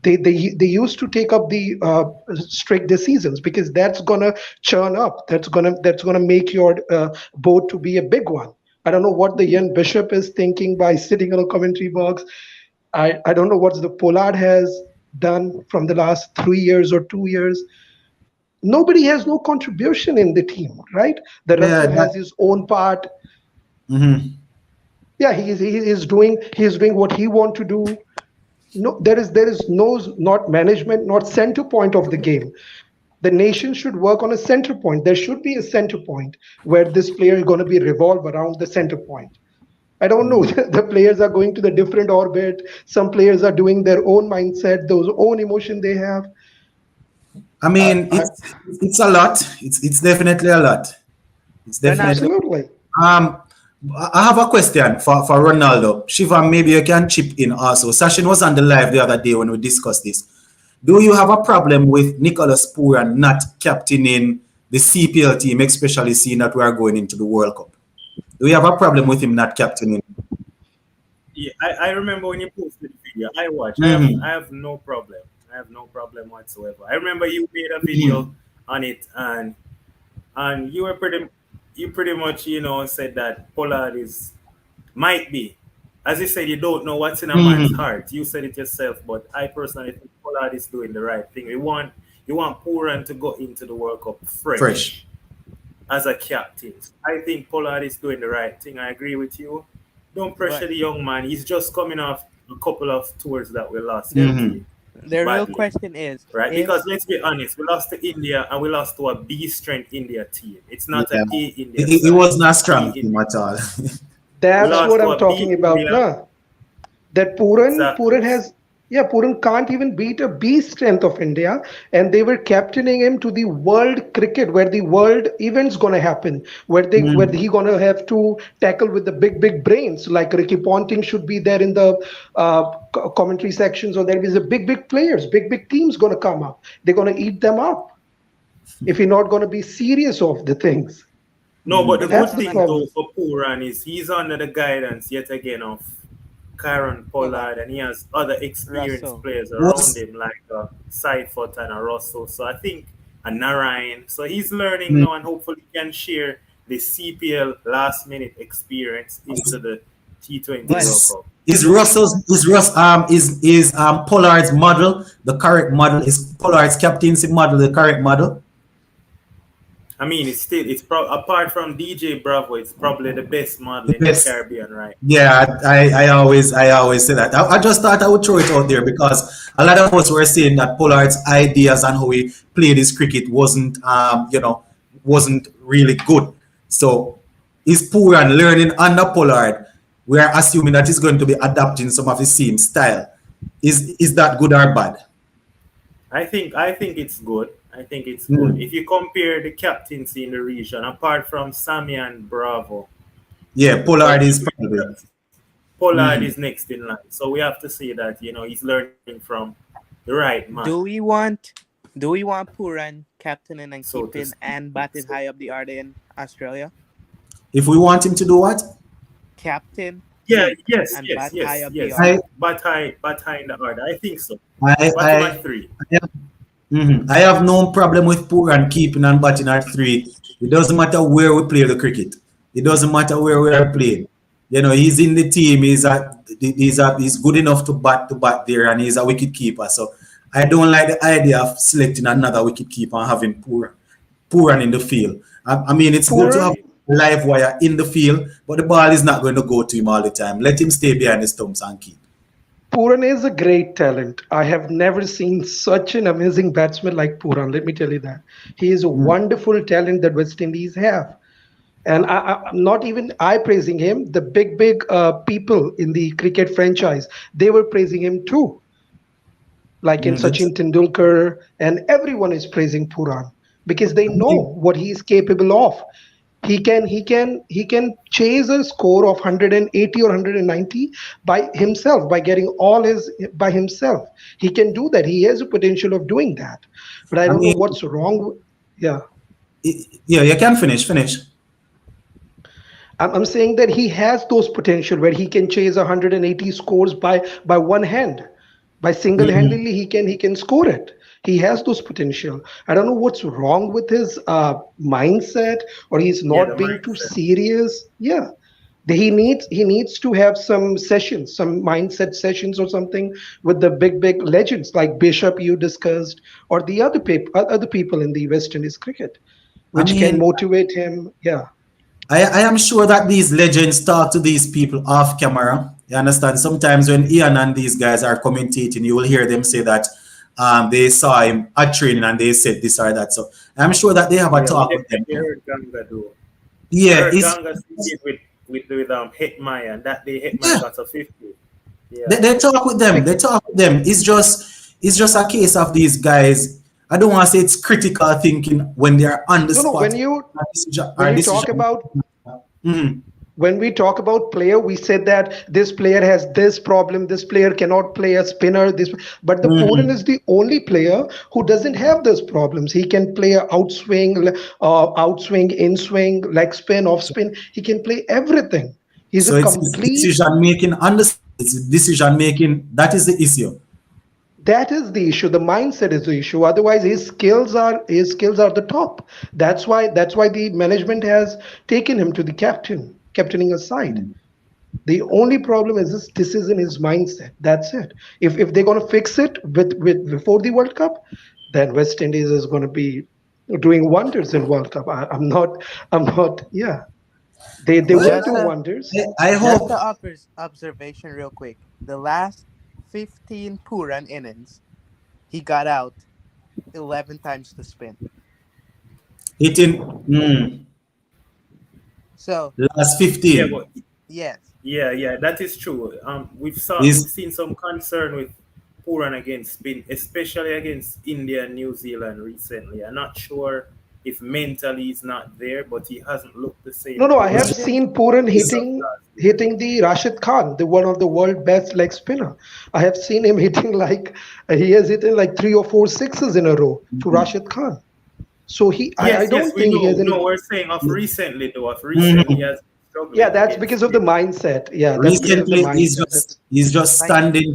They used to take up the strict decisions because that's gonna churn up. That's gonna make your boat to be a big one. I don't know what the young bishop is thinking by sitting on a commentary box. I don't know what the Pollard has done from the last 3 years or 2 years. Nobody has no contribution in the team, right? The Yeah, Russell that. has his own part. Mhm. Yeah, he is doing what he want to do. No, there is no not management, not center point of the game. The nation should work on a center point. There should be a center point where this player is going to be revolve around the center point. I don't know. The players are going to the different orbit. Some players are doing their own mindset, those own emotion they have. I I, mean, I, it's a lot. It's definitely a lot. It's Renat, definitely. absolutely. Um, I have a question for Ronaldo. Shiva, maybe you can chip in also. Sachin was on the live the other day when we discussed this. Do you have a problem with Nicholas Puran not captaining the CPL team, especially seeing that we are going into the World Cup? Do you have a problem with him not captaining? Yeah, I remember when you posted the video. I watched. Mm-hmm. I have no problem. I have no problem whatsoever. I remember you made a Mm-hmm. video on it, and you pretty much said that Pollard is might be. As you said, you don't know what's in a man's Mm-hmm. heart. You said it yourself, but I personally think Pollard is doing the right thing. You want Puran to go into the World Cup Fresh. fresh as a captain. I think Pollard is doing the right thing. I agree with you. Don't but pressure the young man. He's just coming off a couple of tours that we lost the Mm-hmm. really the real badly, question is right? if Because let's be honest, we lost to India and we lost to a B strength India team. It's not Yeah. a A India It side. was not It's a B strong team India. at all. We That's lost what to I'm a B talking about, India. na. That Puran Exactly. has yeah, Puran can't even beat a B strength of India, and they were captaining him to the world cricket where the world events gonna happen, where Mm. he gonna have to tackle with the big brains like Ricky Ponting should be there in the commentary sections, or there is a big players, big teams gonna come up. They're gonna eat them up if you're not gonna be serious of the things. No, but the the That's good the thing movement though problem. for Puran is he's under the guidance yet again of Karen Pollard, Pollard, and he has other experienced Russell, players around Most, him like Seifert and Russell. So I think and Narayan. So he's learning mm, now, and hopefully he can share the CPL last minute experience into the T20 but World it's Cup. Is Pollard's model the correct model? Is Pollard's captaincy model the correct model? I mean, apart from DJ Bravo, it's probably the best model The in the best. Caribbean, right? Yeah, I always say that. I just thought I would throw it out there because a lot of us were saying that Pollard's ideas and how he played his cricket wasn't really good. So he's poor and learning under Pollard. We are assuming that he's going to be adapting some of his same style. Is that good or bad? I think it's good. I think it's good. If you compare the captaincy in the region, apart from Sammy and Bravo, Yeah, Pollard is probably. Pollard is next in line. So we have to say that he's learning from the right man. Do we want Puran captaining and So to keeping speak. and batting high up the order in Australia? If we want him to do what? Captain. Yeah, keep, yes, and yes, bat high yes, up the yes. order. But high in the order. I think so. I But him I at 3. I have no problem with Puran keeping and batting at 3. It doesn't matter where we play the cricket. It doesn't matter where we are playing. He's in the team. He's good enough to bat there, and he's a wicket keeper. So I don't like the idea of selecting another wicket keeper and having Puran in the field. I mean, it's good to have Puran, a live wire in the field, but the ball is not going to go to him all the time. Let him stay behind the stumps and keep. Puran is a great talent. I have never seen such an amazing batsman like Puran. Let me tell you that. He is a wonderful talent that West Indies have. And I'm not even I praising him. The big people in the cricket franchise, they were praising him too. Like in That's- Sachin Tendulkar, and everyone is praising Puran because they know what he is capable of. He can chase a score of 180 or 190 by himself by getting all his by himself. He can do that. He has a potential of doing that. But I I don't know mean, what's wrong. Yeah. yeah, you can finish. I'm saying that he has those potential where he can chase 180 scores by one hand, by Mhm. single-handedly he can score it. He has those potential. I don't know what's wrong with his mindset, or he's Yeah, the not being too mindset. serious. Yeah, he needs to have some sessions, some mindset sessions or something with the big legends like Bishop you discussed, or the other people in the West Indies cricket, I which can mean, motivate him. Yeah. I am sure that these legends talk to these people off camera. You understand? Sometimes when Ian and these guys are commentating, you will hear them say that they saw him at training and they said this or that. So I'm sure that they have a Yeah, we talk with them. definitely heard Ganga do. I Yeah, heard Ganga speak with Hetmaya, and that day Hetmaya yeah. got a 50. Yeah. They talk with them. They talk with them. It's just a case of these guys. I don't want to say it's critical thinking when they are on the No, no. spot. When Or you talk decision. about Mhm. when we talk about player, we said that this player has this problem. This player cannot play a spinner. But the Puran Mhm. is the only player who doesn't have those problems. He can play a outswing, in swing, leg spin, off spin. He can play everything. He's a So it's complete. decision making on the it's decision making that is the issue. That is the issue. The mindset is the issue. Otherwise, his skills are the top. That's why the management has taken him to the captaining a side. The only problem is this is in his mindset. That's it. If they're gonna fix it with before the World Cup, then West Indies is gonna be doing wonders in World Cup. I'm not. Yeah, they Well, will Just do a wonders. I just hope a observation real quick. The last 15 Puran innings, he got out 11 times to spin. hitting So last Yeah, 15 but yes, yeah, that is true. We've is seen some concern with Puran against spin, especially against India and New Zealand recently. I'm not sure if mentally he's not there, but he hasn't looked the No, same no, I Puran have even seen Puran he looked hitting last year. hitting the Rashid Khan, the one of the world best leg spinner. I have seen him hitting like he has hit like three or four sixes in a row to Rashid Khan. So I Yes, yes, don't we think he know. has any. No, we're saying of recently though. Of recently, he Mhm. has been Yeah, struggling that's against because of the spin. mindset. Yeah, that's because of the recently he's mindset. just he's just like standing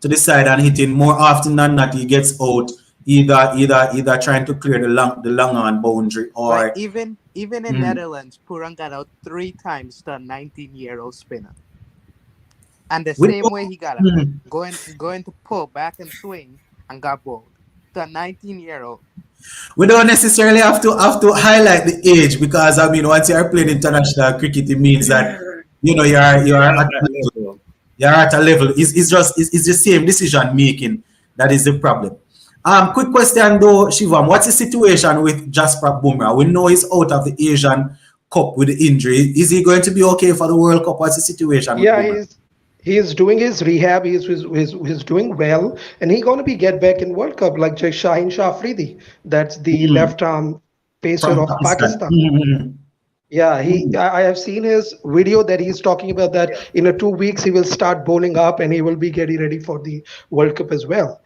to the side and hitting more often than not he gets out either trying to clear the long on boundary like or even in Mhm. Netherlands, Puran got out 3 times to a 19-year-old spinner. And the We same don't, way he got a Mhm. going to pull back and swing and got bowled to a 19-year-old. We don't necessarily have to highlight the age because I mean once you're playing international cricket, it means that you're You're at at a that level. level. You're at a level. It's the same decision making that is the problem. Quick question though, Shivam, what's the situation with Jasper Bumrah? We know he's out of the Asian Cup with the injury. Is he going to be okay for the World Cup? What's the situation with Yeah, Bumrah? he's doing his rehab. He's doing well, and he's going to be get back in World Cup like Shaheen Shah Afridi. That's the Mm. left arm pacer From of Pakistan. Pakistan. Mm. Yeah, Mm. I have seen his video that he's talking about that Yeah. in a 2 weeks he will start bowling up and he will be getting ready for the World Cup as well.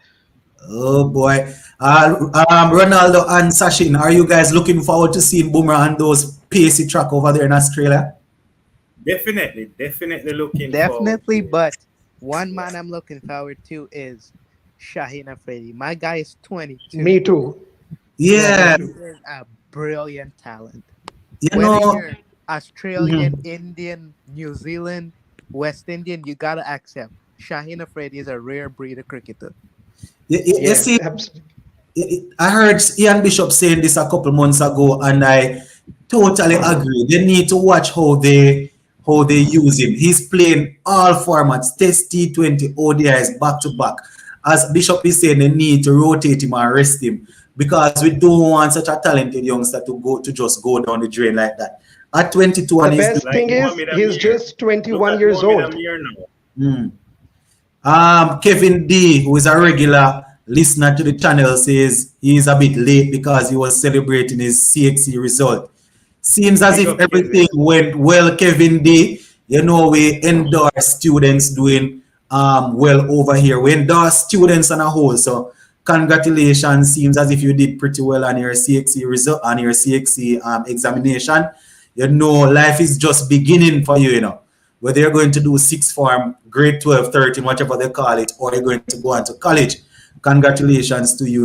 Oh boy. Ronaldo and Sachin, are you guys looking forward to seeing Bumrah on those pacey track over there in Australia? Definitely looking forward Definitely, to it. but one Yeah. man I'm looking forward to is Shaheen Afridi. My guy is 22. Me too. Yeah, me Yeah, He too. is a brilliant talent. you Whether know, you're Australian, mhm. Indian, New Zealand, West Indian, you gotta accept Shaheen Afridi is a rare breed of cricketer. You Yes, see, absolutely. I heard Ian Bishop saying this a couple months ago, and I totally agree. They need to watch how they use him. He's playing all formats, Test, T20, ODIs back to back. As Bishop is saying, they need to rotate him and rest him because we don't want such a talented youngster to just go down the drain like that. At 22 The and he's best doing Like thing is Mohamed he's Amir. just Look 21 at years Mohamed old. Amir now. mm. Kevin D, who is a regular listener to the channel, says he is a bit late because he was celebrating his CXC result. Seems as Big if up everything Kevin. went well, Kevin D. You know, we endorse students doing well over here. We endorse students on a whole. So congratulations. Seems as if you did pretty well on your CXC result, on your CXC examination. You know, life is just beginning for you, whether you're going to do sixth form, grade 12, 13, whatever they call it, or you're going to go on to college. Congratulations to you,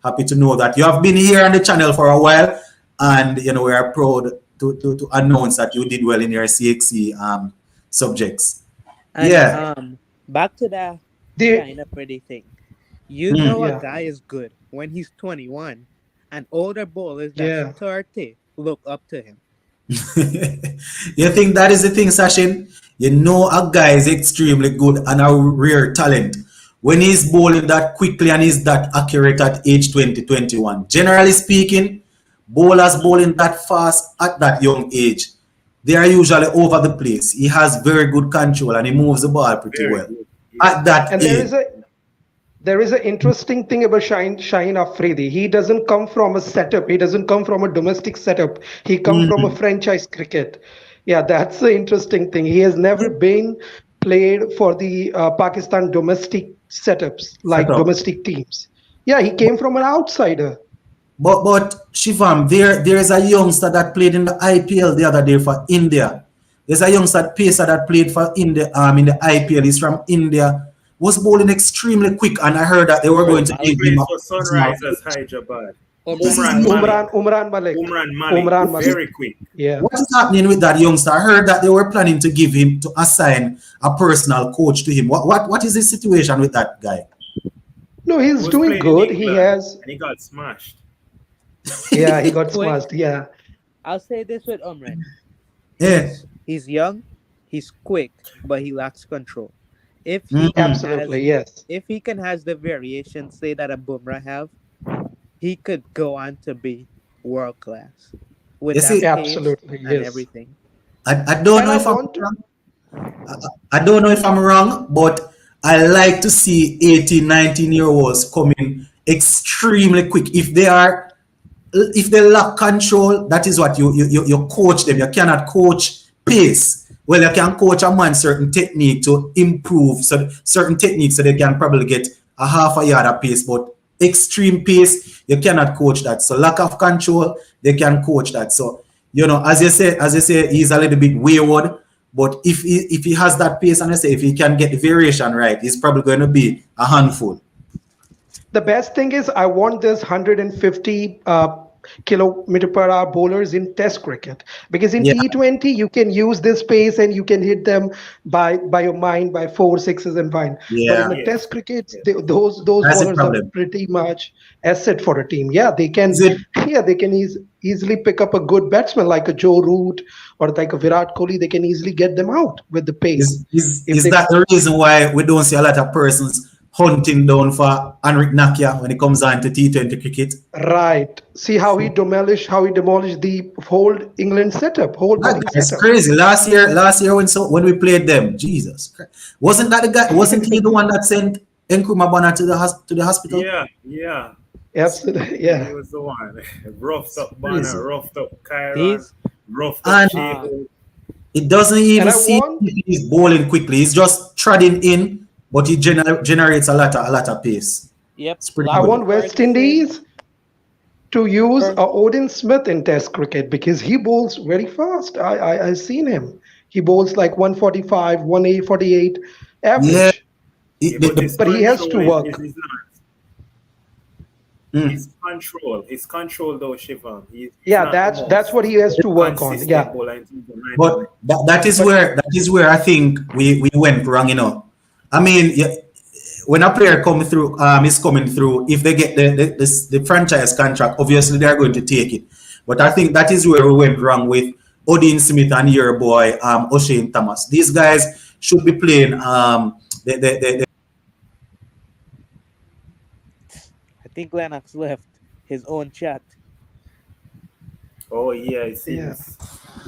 Happy to know that you have been here on the channel for a while, and we are proud to announce that you did well in your CXC subjects. And Yeah. back to the The Shaheen Afridi thing. You Mm. know a yeah, guy is good when he's 21, and older bowlers that's yeah. 30 look up to him. You think that is the thing, Sachin? You know a guy is extremely good and a rare talent when he's bowling that quickly and he's that accurate at age 20, 21. Generally speaking, bowlers bowling that fast at that young age, they are usually over the place. He has very good control and he moves the ball pretty Very well good. Yeah. at that And age. there is an interesting thing about Shaheen Afridi. He doesn't come from a setup. He doesn't come from a domestic setup. He comes from a Mm. franchise cricket. Yeah, that's the interesting thing. He has never been played for the Pakistan domestic setups Set like up. domestic teams. Yeah, he came from an outsider. But Shivam, there is a youngster that played in the IPL the other day for India. There's a youngster pacer that played for India in the IPL. He's from India. Was bowling extremely quick, and I heard that they were going to He give him plays a for personal Sunrisers coach. Hyderabad. This is Umran Malik. Umran Malik. Umran Malik. Umran Malik. Very quick. Yeah. what is happening with that youngster? I heard that they were planning to give him to assign a personal coach to him. What is the situation with that guy? No, He he's was doing playing in good. He England has, and he got smashed. yeah, he got Quick. smashed. Yeah. I'll say this with Umran. Yeah. He's young, he's quick, but he lacks control. If Mm. he can Absolutely. has Yes. if he can has the variation say that a Bumrah have, he could go on to be world class with You that see, pace Absolutely. and Yes. everything. I don't And know I if I'm want to, wrong. I don't know if I'm wrong, but I like to see 18, 19-year-olds coming extremely quick. If they lack control, that is what you coach them. You cannot coach pace. Well, you can coach a man certain technique to improve certain techniques so they can probably get a half a yard of pace, but extreme pace, you cannot coach that. So lack of control, they can coach that. So, as you say, he's a little bit wayward, but if he has that pace and I say if he can get the variation right, he's probably going to be a handful. the best thing is I want this 150 kilometer per hour bowlers in Test cricket. Because in Yeah, T20 you can use this pace and you can hit them by your mind by four sixes and fine. But in yeah. a Test Yes. cricket, Yes. those That's the bowlers are problem. pretty much asset for a team. Yeah, they can. Is it Yeah, they can easily pick up a good batsman like a Joe Root or like a Virat Kohli. They can easily get them out with the pace. If is they that the reason why we don't see a lot of persons hunting down for Henrik Nakia when it comes on to T20 cricket? right, see how he demolished the whole England setup, whole That batting guy's setup. crazy. Last year when we played them, Jesus Christ. Wasn't that the guy? Wasn't he the one that sent Nkrumah Bonner to to the hospital? Yeah. Yeah. Absolutely, He yeah. was the one. Roughed It's up Banner, crazy. roughed up Kyron, These roughed up And uh Shea. it doesn't And even I seem want he's bowling quickly. He's just treading in, but he generates a lot of pace. yep, It's pretty I good. Lockie want West Ferguson. Indies to use Fer- Odean Smith in Test cricket because he bowls very fast. I've seen him. He bowls like 145, 148 Yeah, average, Yeah, but his but he has to control work. is not. mm. His control. His control though, Shivam. He's Yeah, not the that's most what he has to work on. consistent Yeah, bowler in terms of But line. but that is where I think we went wrong. You know, I mean, yeah, when a player is coming through, if they get the franchise contract, obviously they're going to take it. But I think that is where we went wrong with Odean Smith and your boy O'Shane Thomas. These guys should be playing the I think Lennox left his own chat. Oh yeah, it yeah, seems.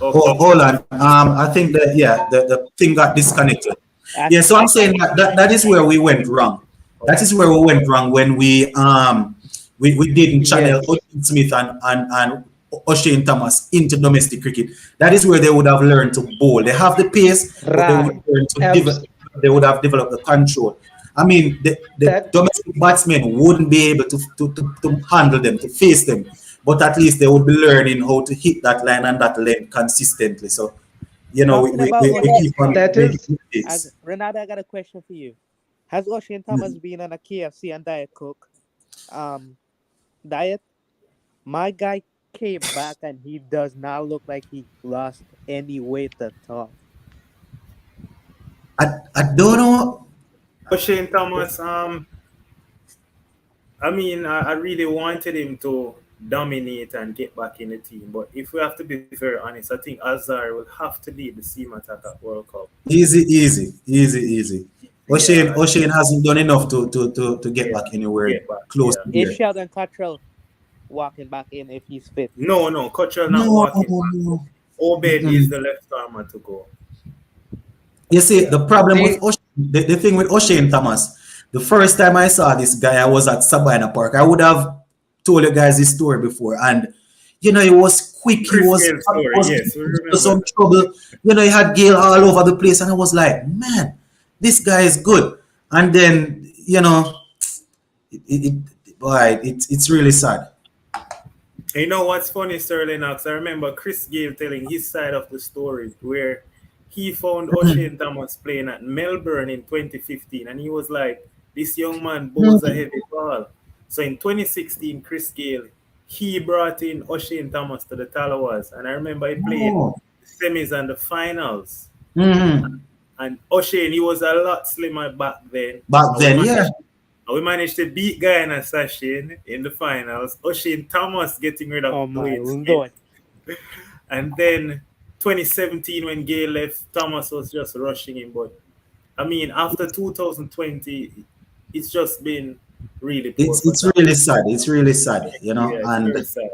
oh, Okay. hold on. I think that yeah, the thing got disconnected. Ask Yeah, so I'm saying that is where we went wrong. That is where we went wrong when we didn't channel yes, Odean Smith and O'Shane Thomas into domestic cricket. That is where they would have learned to bowl. They have the pace, but they would right. learn to Abs- they would have developed the control. I mean, the that domestic batsmen wouldn't be able to handle them, to face them, but at least they would be learning how to hit that line and that lane consistently. So, you know, talking about we O'Shane keep on Thomas. that making is mistakes. Renata, I got a question for you. Has O'Shane Thomas been on a KFC and Diet Coke diet? My guy came back and he does not look like he lost any weight at all. I don't know. But Shane Thomas, I mean, I really wanted him to dominate and get back in the team. But if we have to be very honest, I think Azar will have to lead the seam attack at World Cup. Easy. Yeah, O'Shane hasn't done enough to get yeah, back anywhere get back. close Yeah. to Is here. Sheldon Cottrell walking back in if he's fit? No, Cutcher not No, walking back. Obed is mm-mm. the left armer to go. You see, Yeah. the problem with the The thing with O'Shane Thomas, the first time I saw this guy, I was at Sabina Park. I would have told you guys this story before, and you know, he was quick. He Chris was Gale story, yes, we into remember some that. trouble. You know, he had Gale all over the place, and I was like, man, this guy is good. And then, you know, it's really sad. You know what's funny, Sterling Knox? I remember Chris Gale telling his side of the story where he found O'Shane Thomas playing at Melbourne in 2015, and he was like, "This young man bowls a heavy ball." So in 2016, Chris Gale he brought in O'Shane Thomas to the Talawas, and I remember he played Oh. the semis and the finals. Mhm. And O'Shane, he was a lot slimmer back then. Back And then, yeah. we managed to beat Guyana Sachin in the finals. O'Shane Thomas getting rid of Oh the my weight. lord! And then 2017 when Gale left, Thomas was just rushing him. But I mean, after 2020, it's just been really poor for It's Thomas. really sad. It's really sad, you know. Yeah, it's And very sad.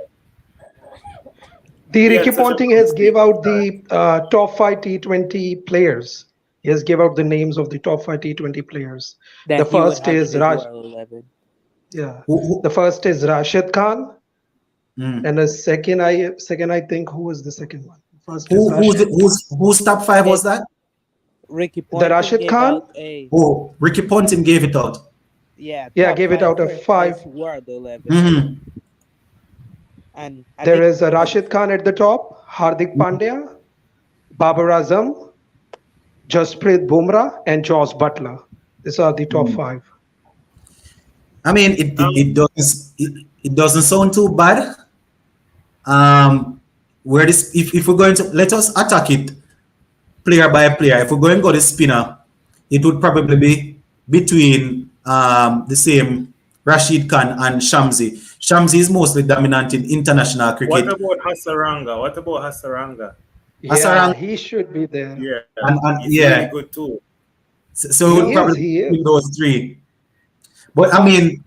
The He Ricky had such a Ponting has gave out consistent the top five T20 players. He has gave out the names of the top five T20 players. That The he would first have in is his Raj. Royal 11. Yeah, who, the first is Rashid Khan, mm. and the second I think who was the second one? First is Rashid. Whose top five was that? Ricky The Ponting Rashid gave Khan. out a Oh, Ricky Ponting gave it out. yeah Yeah, top gave it five out for of five. his World 11, Mhm. and I There think is a Rashid Khan at the top, Hardik Pandya, Babar Azam, Jasprit Bumrah, and Josh Butler. These are the top five. I mean, Um, it doesn't sound too bad. where this if we're going to let us attack it player by player, if we're going to go the spinner, it would probably be between the same Rashid Khan and Shamsi. Shamsi is mostly dominant in international What cricket. about Hasaranga? What about Hasaranga? Yeah, Asarang he should be there. Yeah, and he's really yeah, good too. so it He would is. probably He be between is. those three. But I mean,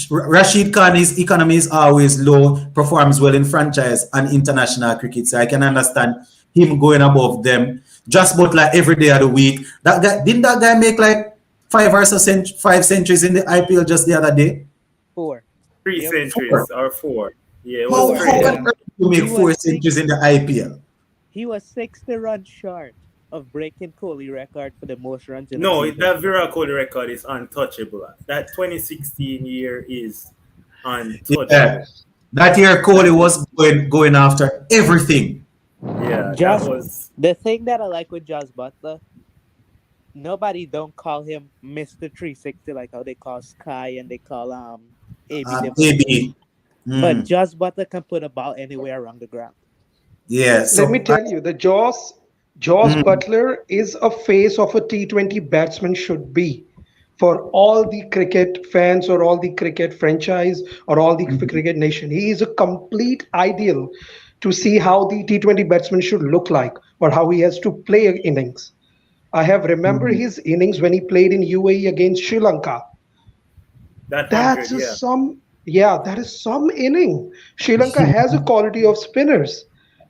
Rashid Khan, his economy is always low, performs well in franchise and international cricket. So I can understand him going above them. Just about like every day of the week. That guy didn't that guy make like five centuries in the IPL just the other day? 4. Three Yep. Four. centuries or four. Yeah, it was How 4. how crazy. on Yeah. earth do you make He was four six. centuries in the IPL? He was 60 runs short of breaking Kohli record for the most runs in a No, season. that Virat Kohli record is untouchable. That 2016 year is Yeah. untouchable. That year That Kohli is, was going after everything. yeah, that Just was. the thing that I like with Josh Butler, nobody don't call him Mr. 360 like how they call Sky and they call AB de Villiers. AB. But Mm. Josh Butler can put a ball anywhere around the ground. Yeah. Let me So tell you, the Jaws mm, Butler is a face of a T20 batsman should be for all the cricket fans or all the cricket franchise or all the cricket nation. He is a complete ideal to see how the T20 batsman should look like or how he has to play innings. I have remember mm, his innings when he played in UAE against Sri Lanka. That 100, That's a yeah. some, yeah, that is some inning. Sri Lanka has a quality of spinners.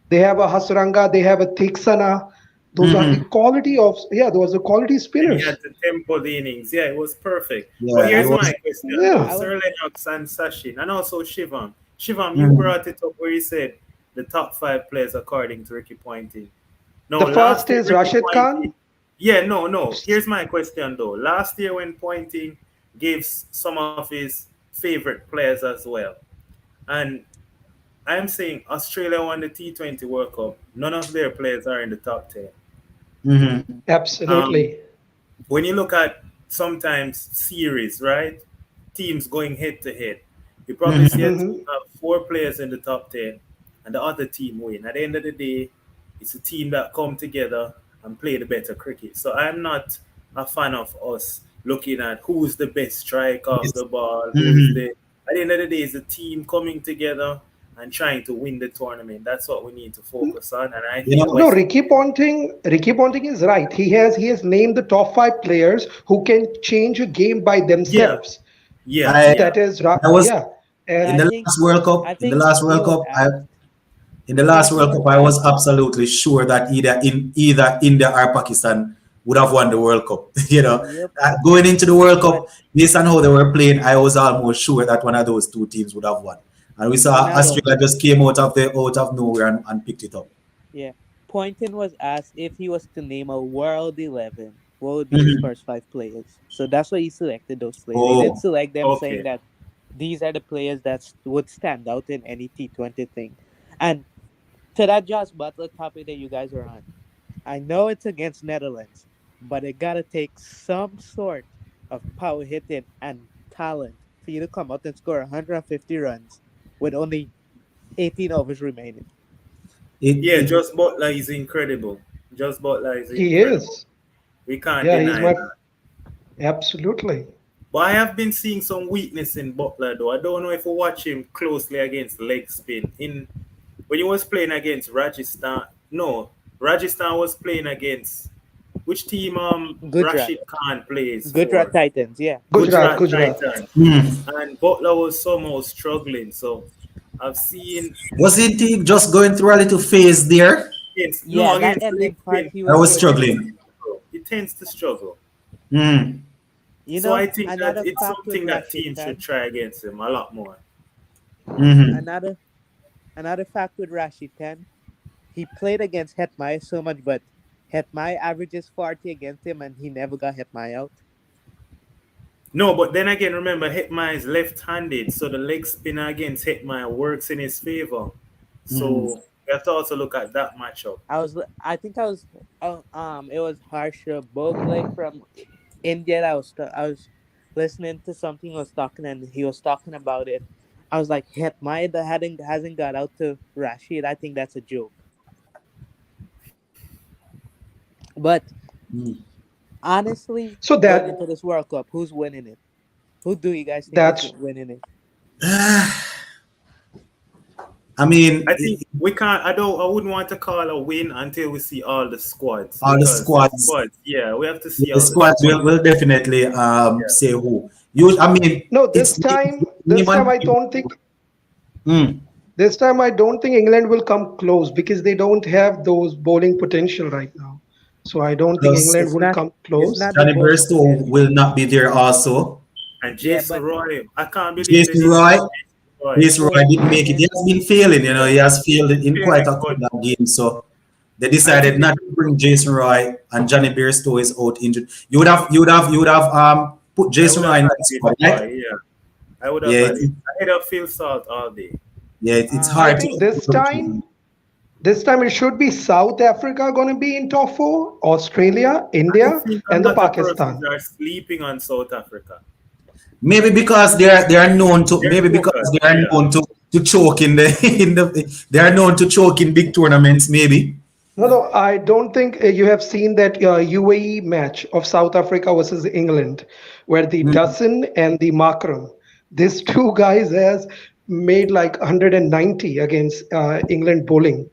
They have a Hasranga, they have a Thiksana. Those are the mm, quality of, yeah, those are quality And he had spinners. to tempo the innings. Yeah, it was perfect. But yeah, it here's And was. my question though. Yeah. I was Sir Lennox and Sachin, and also Shivam. Shivam, you Mm, brought it up where you said the top five players according to Ricky Ponting. The No, first last year is Ricky Rashid Ponting. Khan. Yeah, no, no. Here's my question though. Last year when Ponting gave some of his favorite players as well, and I'm saying Australia won the T20 World Cup. None of their players are in the top 10. mhm, Um, Absolutely. when you look at sometimes series, right? Teams going head to head, you probably see mhm. a Hmm. team have four players in the top 10 and the other team win. At the end of the day, it's a team that come together and play the better cricket. So I'm not a fan of us looking at who's the best striker of Yes. the ball, who is Mhm. the at the end of the day, it's a team coming together and trying to win the tournament. That's what we need to focus on. And I You think know, No, West Ricky Ponting is right. He has named the top five players who can change a game by yeah, themselves. yeah, I yeah. That is right. I was Yeah. and in I And the think last World I Cup. In the think last he World was Cup, asked in the I think last he World was Cup, I asked was absolutely sure that either India or Pakistan would have won the World Cup. yep. Going into the World But Cup, based on how they were playing, I was almost sure that one of those two teams would have won. And we saw Ronaldo, Australia just came out of nowhere and picked it up. yeah. Poynton was asked if he was to name a world 11, what would be his Mhm. first 5 players? So that's why he selected those players. He didn't Oh, select them saying Okay. that these are the players that would stand out in any T20 thing. And to that Josh Butler topic that you guys were on, I know it's against Netherlands, but it gotta take some sort of power hitting and talent for you to come out and score 150 runs with only 18 overs remaining. Yeah, it Just Butler is incredible. Just Butler is he incredible. is. We can't Yeah, he's deny my that. absolutely. But I have been seeing some weakness in Butler though. I don't know if you watch him closely against leg spin. In when he was playing against Rajasthan, no, Rajasthan was playing against which team Gujarat. Rashid Khan plays Gujarat for? Titans, yeah. Gujarat, Gujarat Gujarat. Titans. mm. And Butler was somehow struggling. So I've seen Wasn't he just going through a little phase there? against Yeah, no that against leg ending part spin, he I was was he tends struggling. to struggling. struggle. He tends to struggle. Mm. You So I know, think that another it's fact with something that Rashid teams should Khan, try against him a lot more. Hmm. another another fact with Rashid Khan, he played against Hetmai so much, but Hetmai averages 40 against him and he never got Hetmai out. No, but then again, remember Hetman is left-handed, so the leg spinner against Hetman works in his favor. Mm. So you have to also look at that matchup. I think I was, it was Harsha Bogle from India. I was listening to something he was talking and he was talking about it. I was like, Hetmai that hasn't got out to Rashid. I think that's a joke. But Mm. honestly, So going that into this World Cup, who's winning it? Who do you guys think is that's winning it? I mean, I think we can't. I wouldn't want to call a win until we see all the squads all the because the squads, squads. Yeah, we have to see the all the squads squads. will definitely Yeah. say who. You, I mean, no. it's This name time and I don't think. mm. This time I don't think England will come close because they don't have those bowling potential right now. So I don't think Plus England It's will not. come It's close. not the Johnny bowling Burstow potential. will not be there also. And Yeah, Jason but Roy, I can't believe they Jason didn't Roy, bring Jason Roy. Jason Roy before didn't make it. He has been failing, you know, he has failed in quite Failing, a but couple of games. So they I think decided they not to bring Jason Roy, and Johnny Burstow is out injured. You would have put I Jason would Roy have in had that Jason squad, right? Roy. Yeah, I would have Yeah, had him. I had a Phil Salt all day. it's I hard um, think to this time it should be South Africa going to be in top four, Australia, I India, think a and the lot of persons Pakistan. are sleeping on South Africa. maybe because they are known to They're maybe because focused. they are Yeah, known to choke in the in the they are known to choke in big tournaments, maybe. No, no, I don't think you have seen that UAE match of South Africa versus England, where the Mm. Dussin and the Makram, these two guys has made like 190 against England bowling,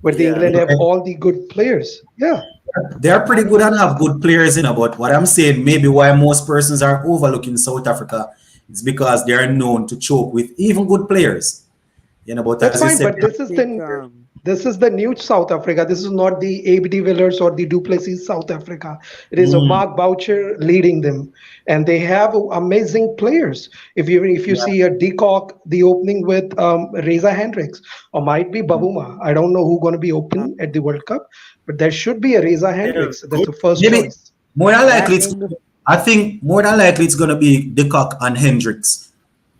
where the yeah. England have all the good players. Yeah, They are pretty good and honestly, have good players, but what I'm saying, maybe why most persons are overlooking South Africa is because they are known to choke with even good players. But that's as you fine. said, But I think this is the new South Africa. This is not the AB de Villiers or the Duplessis South Africa. It is a mm, Mark Boucher leading them, and they have amazing players. If you yeah, see a Decock, the opening with Reza Hendricks, or might be Bavuma. I don't know who's going to be uh, open at the World Cup, but there should be a Reza They have Hendricks. That's good. the first maybe choice. more than that likely, I think more than likely it's gonna be DeCock and Hendricks.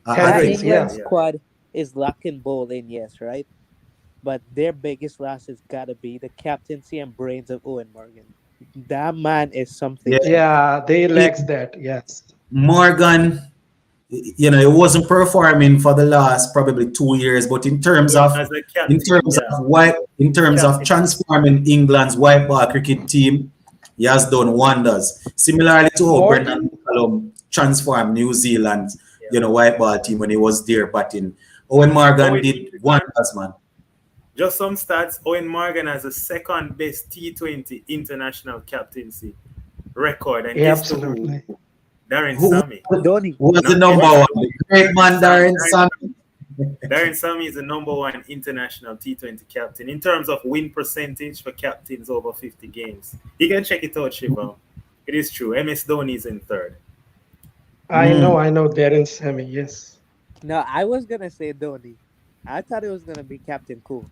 I that think. Hendricks, Yeah, England yeah. yeah. squad is lacking bowling, yes, right? But their biggest loss has got to be the captaincy and brains of Owen Morgan. That man is something Yeah, else. Yeah, they he- lacks that. Yes. Morgan, he wasn't performing for the last probably 2 years, but in terms But of as a captain, yeah, in terms of captain. transforming England's white ball cricket team, he has done wonders. Similarly to how Brendan Morgan, McCullum transformed New Zealand's, Yeah. white ball team when he was there batting. Owen Morgan Owen did Morgan, wonders, man. just some stats. Owen Morgan has the second best T20 international captaincy record, and yeah, guess to who? absolutely. Darren Who, Sammy. who Dhoni. was the Not number Eddie. one? The great man, Darren Sammy. Darren Sammy is the number one international T20 captain in terms of win percentage for captains over 50 games. You can check it out, Shiva. It is true. MS Dhoni is in third. Mm. I know Darren Sammy, yes. No, I was gonna say Dhoni. I thought it was gonna be Captain Cool,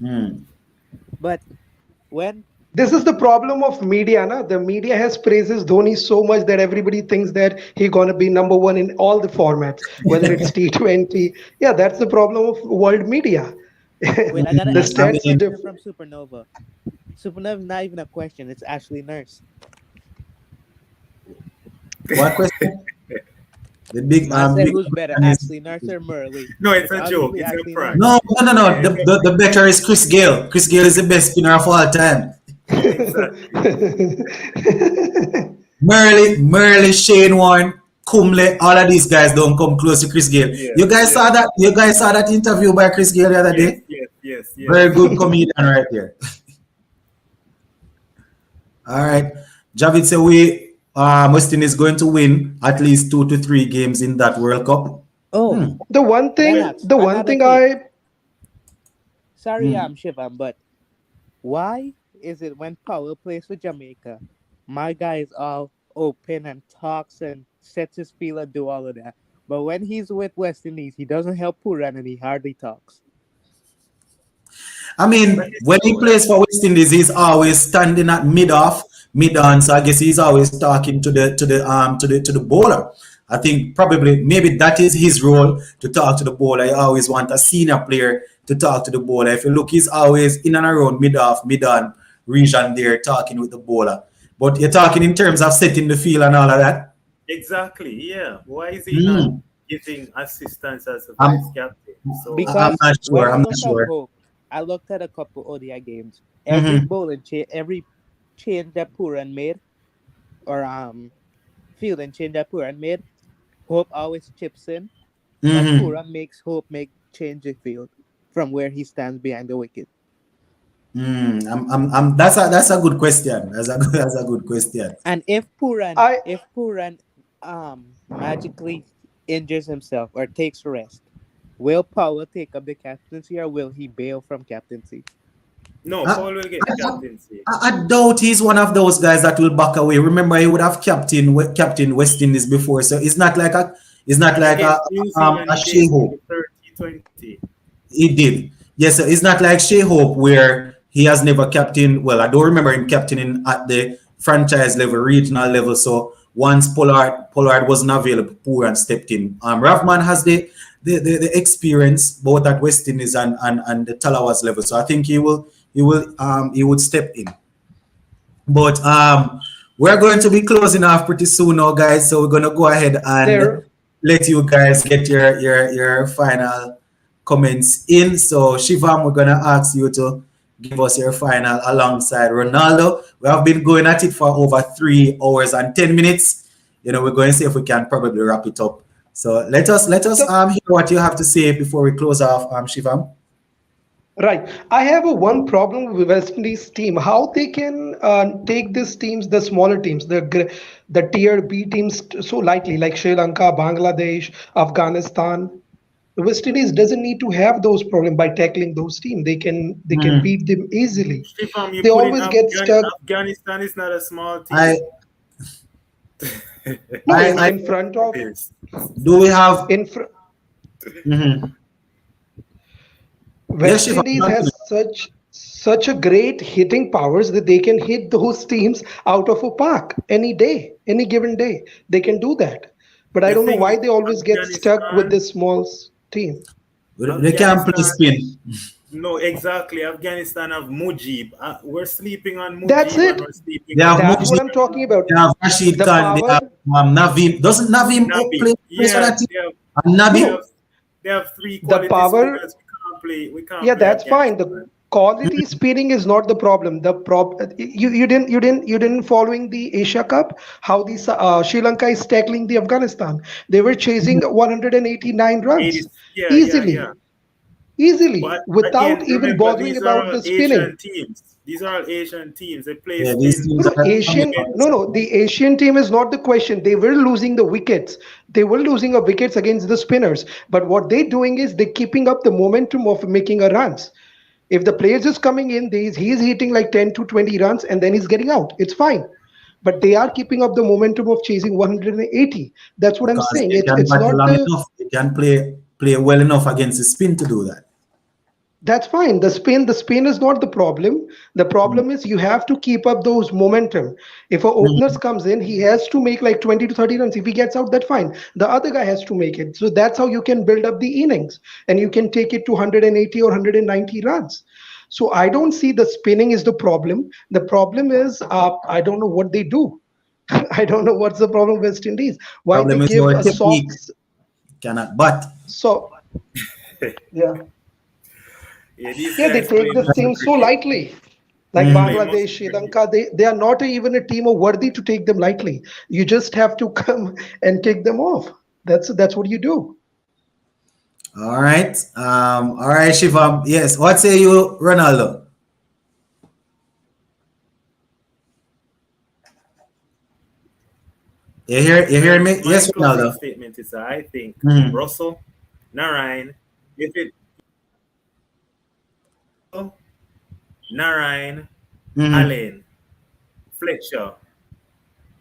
Mm. but when This is the problem of media, na? The media has praises Dhoni so much that everybody thinks that he gonna be number one in all the formats, whether it's T20. Yeah, that's the problem of world media. wait, I gotta The answer I this stats are mean, question different. from Supernova. Supernova is not even a question. It's Ashley Nurse. what question? The big Man said, big "Who's better, question is Ashley Nurse or Murley?" No, it's It's a joke. obviously It's a Ashley prank. Nurse. no. Yeah, The better is Chris Gale. Chris Gale is the best spinner of all time. exactly. Merle, Shane Warne, Kumle, all of these guys don't come close to Chris Gale. Yes, You guys yes, saw that? You guys saw that interview by Chris Gale the other yes, day? yes, yes, yes. Very good comedian right there. All right. Javid said Westin is going to win at least 2 to 3 games in that World Cup. Oh, the one thing, Lennox, the one another thing thing. I Sorry, Hmm. I'm Shivam, but why is it when Power plays for Jamaica, my guy is all open and talks and sets his feel and do all of that, but when he's with West Indies, he doesn't help Puran and he hardly talks. I That mean, is when he true. That plays for West Indies, he's always standing at mid on. So I guess he's always talking to the bowler. I think probably maybe that is his role to talk to the bowler. I always want a senior player to talk to the bowler. If you look, he's always in and around mid on region there talking with the bowler. But you're talking in terms of setting the field and all of that. exactly. Yeah. Why is he not Hmm. giving assistance as a I'm vice captain. So I'm Because not sure. when you I'm not look at sure. Hope, I looked at a couple ODI games. Every Mm-hmm. bowling change, every change that Puran made, or fielding change that Puran made, Hope always chips in, and Mm-hmm. Puran makes Hope make change the field from where he stands behind the wicket. That's a good question. That's a good question. And I if Puran magically injures himself or takes rest, will Powell take up the captaincy or will he bail from captaincy? no, I, Paul will get the I, captaincy. I doubt he's one of those guys that will back away. Remember, he would have captain West Indies before, so it's not like Against New Zealand, a he did Shea in Hope. the third T20. He did. Yes, so it's not like Shea Hope where he has never captained. Well, I don't remember him captaining at the franchise level, regional level. So once Pollard wasn't available, Pooran stepped in. Ravman has the experience both at West Indies and the Talawas level. So I think he would step in. But we're going to be closing off pretty soon now, guys. So we're gonna go ahead and there let you guys get your final comments in. So Shivam, we're gonna ask you to give us your final alongside Ronaldo. We have been going at it for over 3 hours and 10 minutes. We're going to see if we can probably wrap it up. So let us the hear what you have to say before we close off, Shivam. right. I have a one problem with West Indies team. How they can take these teams, the smaller teams, the tier B teams so lightly, like Sri Lanka, Bangladesh, Afghanistan. The West Indies doesn't need to have those problems by tackling those teams. They can Mhm. beat them easily. Shifam, you They put in always get stuck. Afghanistan is not a small I team. No, I I in front of Yes. do we have in fr- mhm. Yes, West Shivam. Indies has such a great hitting powers that they can hit those teams out of a park any day, any given day. They can do that. But I The don't know thing why is, they always get stuck with Afghanistan, this small team. They can't play Afghanistan, spin. no, exactly. Afghanistan have Mujib. We're sleeping on That's Mujib and it. we're sleeping They on have That's what Mujib, I'm talking about. they have Rashid The Khan, they power. have Navim. Doesn't Navim Nabi. play for Yeah, that team? they have And they Nabi? have No, they have three the quality power. spinners. We can't Yeah, play that's fine. The Afghanistan. quality speeding is not the problem. You didn't following the Asia Cup how the Sri Lanka is tackling the Afghanistan. They were chasing 189 80, runs yeah. easily, easily But without again, even remember bothering these are about all the spinning. Asian teams. These are all Asian teams. They play Yeah, these spin teams No, no, are Asian. No, against no. The Asian team is not the question. They were losing the wickets. They were losing a wickets against the spinners. But what they're doing is they're keeping up the momentum of making a runs. If the players is coming in, he's hitting like 10 to 20 runs and then he's getting out. It's fine. But they are keeping up the momentum of chasing 180. That's what I'm because saying. they It's can it's battle not long the enough. They can play well enough against the spin to do that. That's fine. The spin is not the problem. The Mm. problem is you have to keep up those momentum. If a opener Mhm. comes in, he has to make like 20 to 30 runs. If he gets out, that's fine. The other guy has to make it. So that's how you can build up the innings and you can take it to 180 or 190 runs. So I don't see the spinning is the problem. The problem is I don't know what they do. I don't know what's the problem with West Indies. Why they Problem is give your a technique soft cannot bat. so yeah. yeah, these Yeah, they guys take play this muscle team so cricket. lightly. Like They Mhm. play Bangladesh, muscle Sri cricket. Lanka, they are not even a team of worthy to take them lightly. You just have to come and take them off. That's what you do. All right. All right, Shivam. Yes. What say you, Ronaldo? You hear Well, me? my Yes, closing Ronaldo. statement is that I think Mhm. Russell, Narayan, if it Narayan, Mhm. Allen, Fletcher,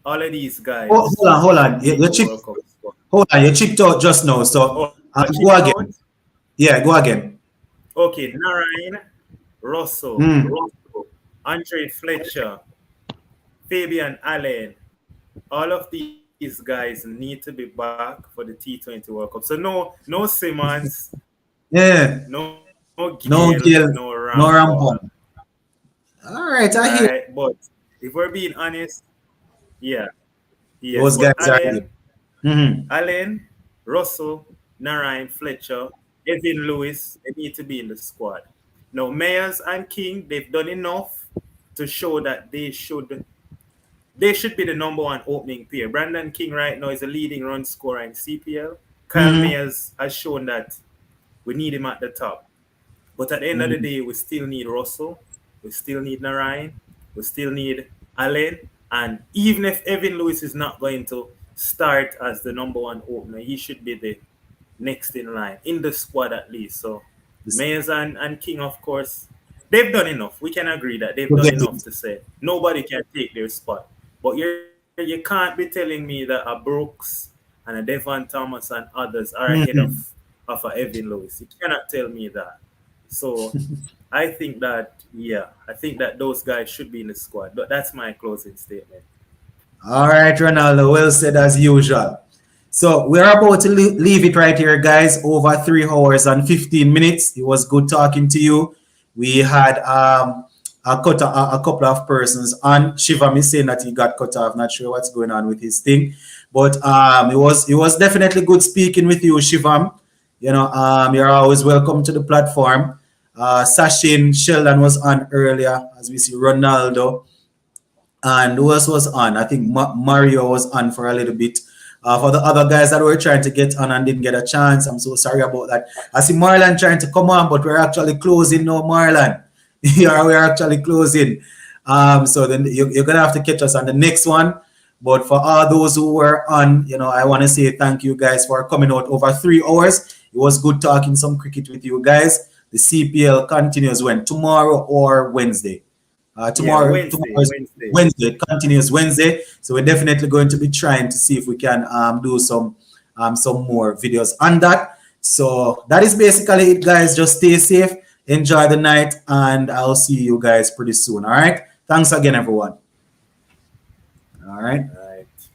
all of these Oh, guys hold on, hold for the on. You T20 chipped. World Cup squad. Hold on. You chipped out just now. So Oh, I go chip out. again. Yeah, go again. Okay, Narayan, Russell, Mm. Andre Fletcher, Fabian Allen, all of these guys need to be back for the T20 World Cup. So no Simmons, Yeah. no Gale, no No Gil, Rampal. no Rampon. All All right, I right, hear but if we're being honest, yeah, yes, those but guys are here. Mhm. Allen, Russell, Narayan, Fletcher, Evan Lewis, they need to be in the squad. Now, Mayers and King, they've done enough to show that they should be the number one opening pair. Brandon King right now is a leading run scorer in CPL. Kyle Mayers has shown that we need him at the top. But at the end of the day, we still need Russell, we still need Narayan, we still need Allen. And even if Evan Lewis is not going to start as the number one opener, he should be the next in line, in the squad at least. So Mayers and King, of course, they've done enough. We can agree that they've done enough to say nobody can take their spot. But you can't be telling me that a Brooks and a Devon Thomas and others are ahead of a Evan Lewis. You cannot tell me that. So I think that those guys should be in the squad. But that's my closing statement. All right, Ronaldo, well said as usual. So we're about to leave it right here, guys. Over 3 hours and 15 minutes. It was good talking to you. We had a couple of persons on. Shivam is saying that he got cut off. Not sure what's going on with his thing, but it was definitely good speaking with you, Shivam. You know, you're always welcome to the platform. Sachin Sheldon was on earlier, as we see Ronaldo. And who else was on? I think Mario was on for a little bit. For the other guys that were trying to get on and didn't get a chance, I'm so sorry about that. I see Marlon trying to come on, but we're actually closing now, Marlon. Yeah, we're actually closing. So then you're going to have to catch us on the next one. But for all those who were on, you know, I want to say thank you guys for coming out over 3 hours. It was good talking some cricket with you guys. The CPL continues when? Tomorrow or Wednesday? Wednesday continues Wednesday, so we're definitely going to be trying to see if we can do some more videos on that. So that is basically it, guys. Just stay safe, enjoy the night, and I'll see you guys pretty soon. All right, thanks again, everyone. All right.